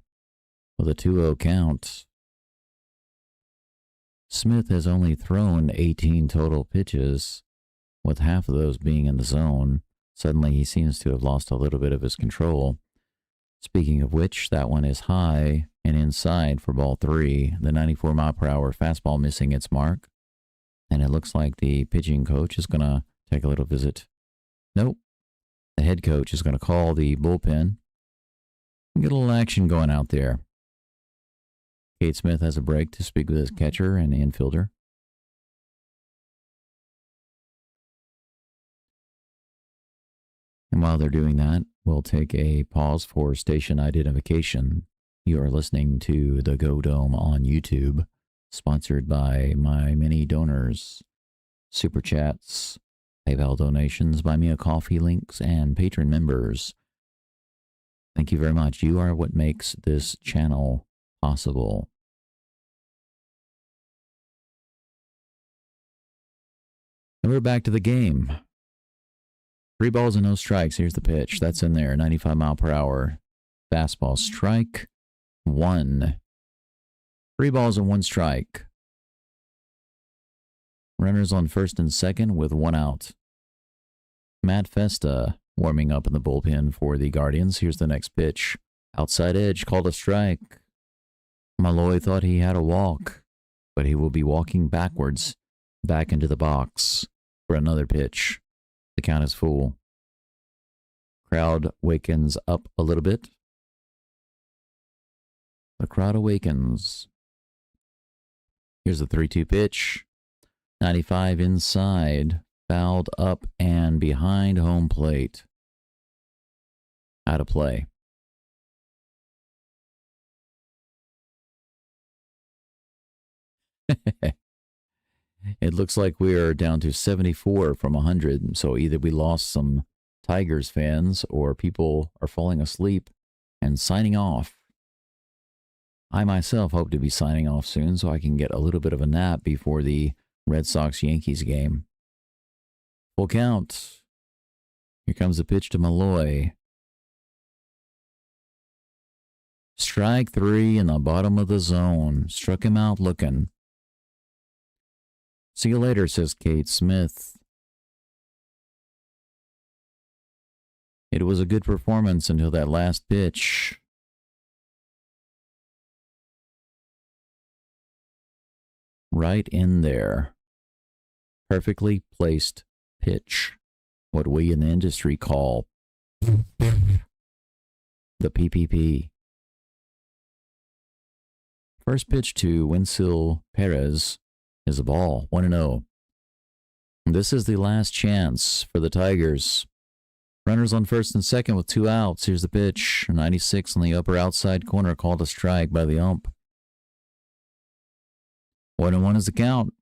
with a 2-0 count. Smith has only thrown 18 total pitches, with half of those being in the zone. Suddenly he seems to have lost a little bit of his control. Speaking of which, that one is high and inside for ball 3. The 94-mile-per-hour fastball missing its mark. And it looks like the pitching coach is going to take a little visit. Nope. The head coach is going to call the bullpen. Get a little action going out there. Kate Smith has a break to speak with his catcher and infielder. And while they're doing that, we'll take a pause for station identification. You are listening to the Go Dome on YouTube, sponsored by my many donors, super chats, PayPal donations, Buy Me a Coffee links, and patron members. Thank you very much. You are what makes this channel possible. And we're back to the game. 3 balls and no strikes. Here's the pitch. That's in there. 95-mile-per-hour fastball. Strike 1. 3 balls and 1 strike. Runners on first and second with 1 out. Matt Festa warming up in the bullpen for the Guardians. Here's the next pitch. Outside edge, called a strike. Malloy thought he had a walk, but he will be walking backwards back into the box for another pitch. The count is full. Crowd wakens up a little bit. The crowd awakens. Here's the 3-2 pitch. 95 inside. Fouled up and behind home plate. Out of play. It looks like we are down to 74 from 100. So either we lost some Tigers fans or people are falling asleep and signing off. I myself hope to be signing off soon so I can get a little bit of a nap before the Red Sox-Yankees game. Full count. Here comes the pitch to Malloy. Strike 3 in the bottom of the zone. Struck him out looking. See you later, says Kate Smith. It was a good performance until that last pitch. Right in there. Perfectly placed pitch. What we in the industry call the PPP. First pitch to Winsel Perez is a ball, 1-0. This is the last chance for the Tigers. Runners on first and second with 2 outs. Here's the pitch. 96 on the upper outside corner, called a strike by the ump. 1-1 is the count.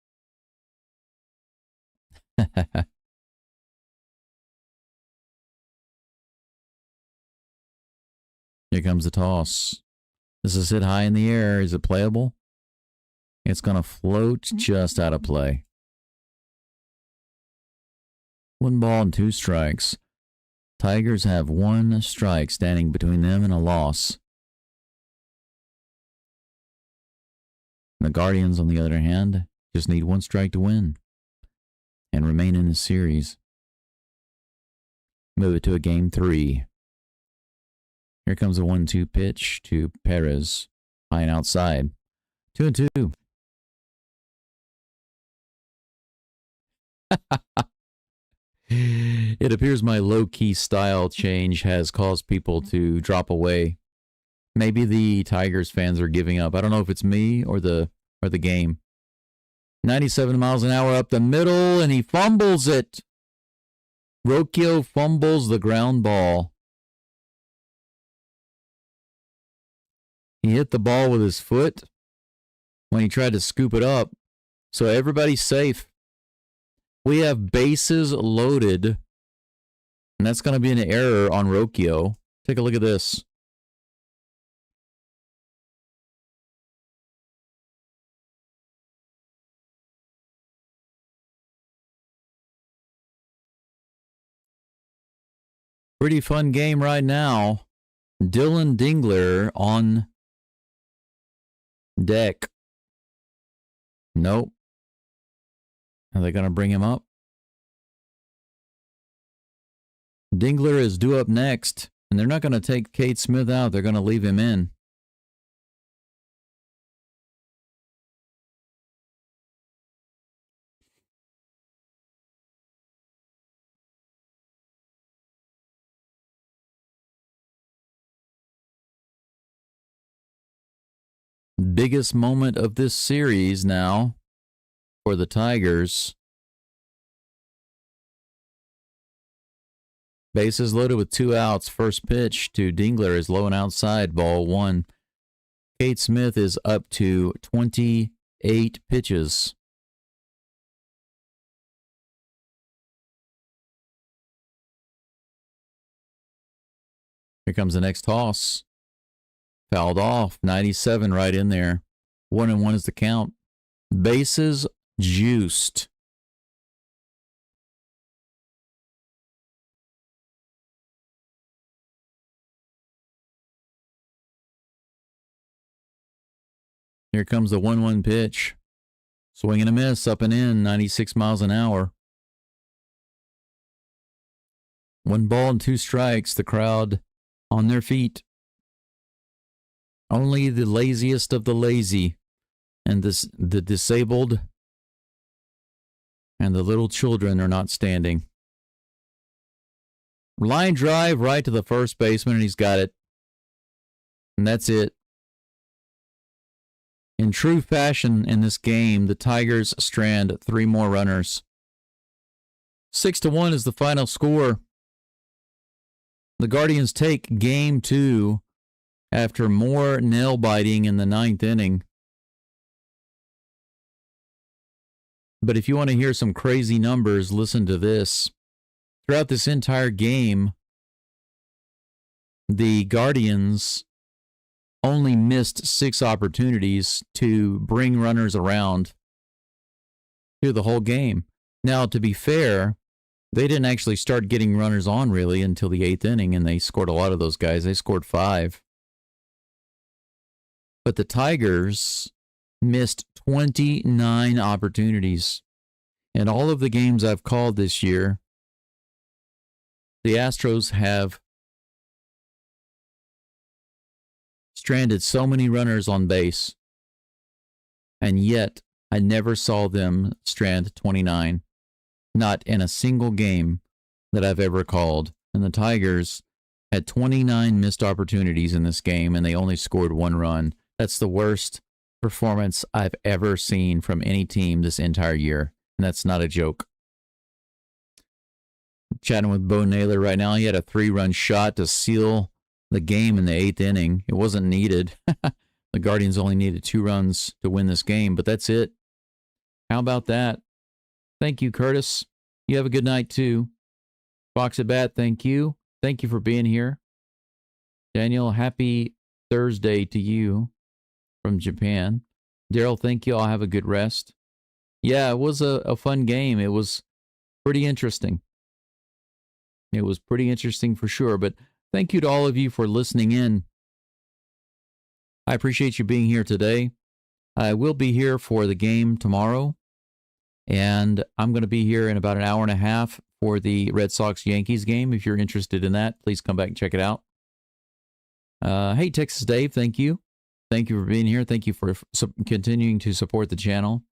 Here comes the toss. This is hit high in the air. Is it playable? It's going to float just out of play. 1 ball and 2 strikes. Tigers have 1 strike standing between them and a loss. The Guardians, on the other hand, just need 1 strike to win and remain in the series. Move it to a game 3. Here comes a 1-2 pitch to Perez, high and outside. 2-2. It appears my low-key style change has caused people to drop away. Maybe the Tigers fans are giving up. I don't know if it's me or the game. 97 miles an hour up the middle, and he fumbles it. Rocchio fumbles the ground ball. He hit the ball with his foot when he tried to scoop it up. So everybody's safe. We have bases loaded, and that's going to be an error on Rocchio. Take a look at this. Pretty fun game right now. Dylan Dingler on deck. Nope. Are they going to bring him up? Dingler is due up next, and they're not going to take Cade Smith out. They're going to leave him in. Biggest moment of this series now for the Tigers. Bases loaded with 2 outs. First pitch to Dingler is low and outside, ball 1. Cade Smith is up to 28 pitches. Here comes the next toss. Fouled off. 97 right in there. 1-1 is the count. Bases juiced. Here comes the 1-1 pitch. Swing and a miss, up and in, 96 miles an hour. 1 ball and 2 strikes. The crowd on their feet. Only the laziest of the lazy and the disabled and the little children are not standing. Line drive right to the first baseman, and he's got it. And that's it. In true fashion in this game, the Tigers strand 3 more runners. 6-1 is the final score. The Guardians take game 2 after more nail biting in the 9th inning. But if you want to hear some crazy numbers, listen to this. Throughout this entire game, the Guardians only missed 6 opportunities to bring runners around through the whole game. Now, to be fair, they didn't actually start getting runners on really until the 8th inning, and they scored a lot of those guys. They scored 5. But the Tigers missed 29 opportunities. In all of the games I've called this year, the Astros have stranded so many runners on base, and yet I never saw them strand 29. Not in a single game that I've ever called. And the Tigers had 29 missed opportunities in this game, and they only scored 1 run. That's the worst performance I've ever seen from any team this entire year, and that's not a joke. I'm chatting with Bo Naylor right now. He had a 3-run shot to seal the game in the 8th inning. It wasn't needed. The Guardians only needed 2 runs to win this game, but that's it. How about that? Thank you, Curtis. You have a good night, too. Fox at Bat, thank you. Thank you for being here. Daniel, happy Thursday to you from Japan. Daryl, thank you. I'll have a good rest. Yeah, it was a fun game. It was pretty interesting. It was pretty interesting for sure, but thank you to all of you for listening in. I appreciate you being here today. I will be here for the game tomorrow, and I'm going to be here in about an hour and a half for the Red Sox-Yankees game. If you're interested in that, please come back and check it out. Hey, Texas Dave, thank you. Thank you for being here. Thank you for continuing to support the channel.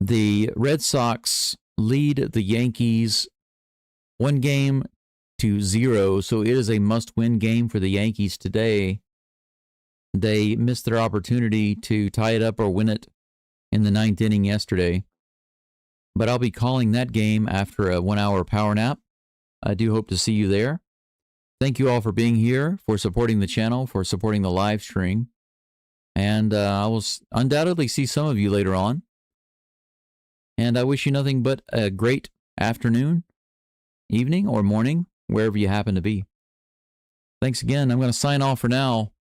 The Red Sox lead the Yankees 1-0, so it is a must-win game for the Yankees today. They missed their opportunity to tie it up or win it in the 9th inning yesterday. But I'll be calling that game after a 1-hour power nap. I do hope to see you there. Thank you all for being here, for supporting the channel, for supporting the live stream. And I will undoubtedly see some of you later on. And I wish you nothing but a great afternoon, evening, or morning, wherever you happen to be. Thanks again. I'm going to sign off for now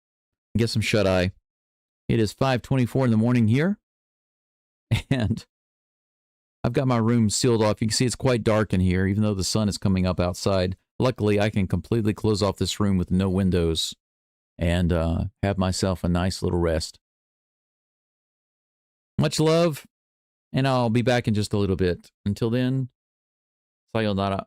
and get some shut-eye. It is 5:24 in the morning here. And I've got my room sealed off. You can see it's quite dark in here, even though the sun is coming up outside. luckily, I can completely close off this room with no windows and have myself a nice little rest. Much love, and I'll be back in just a little bit. Until then, sayonara.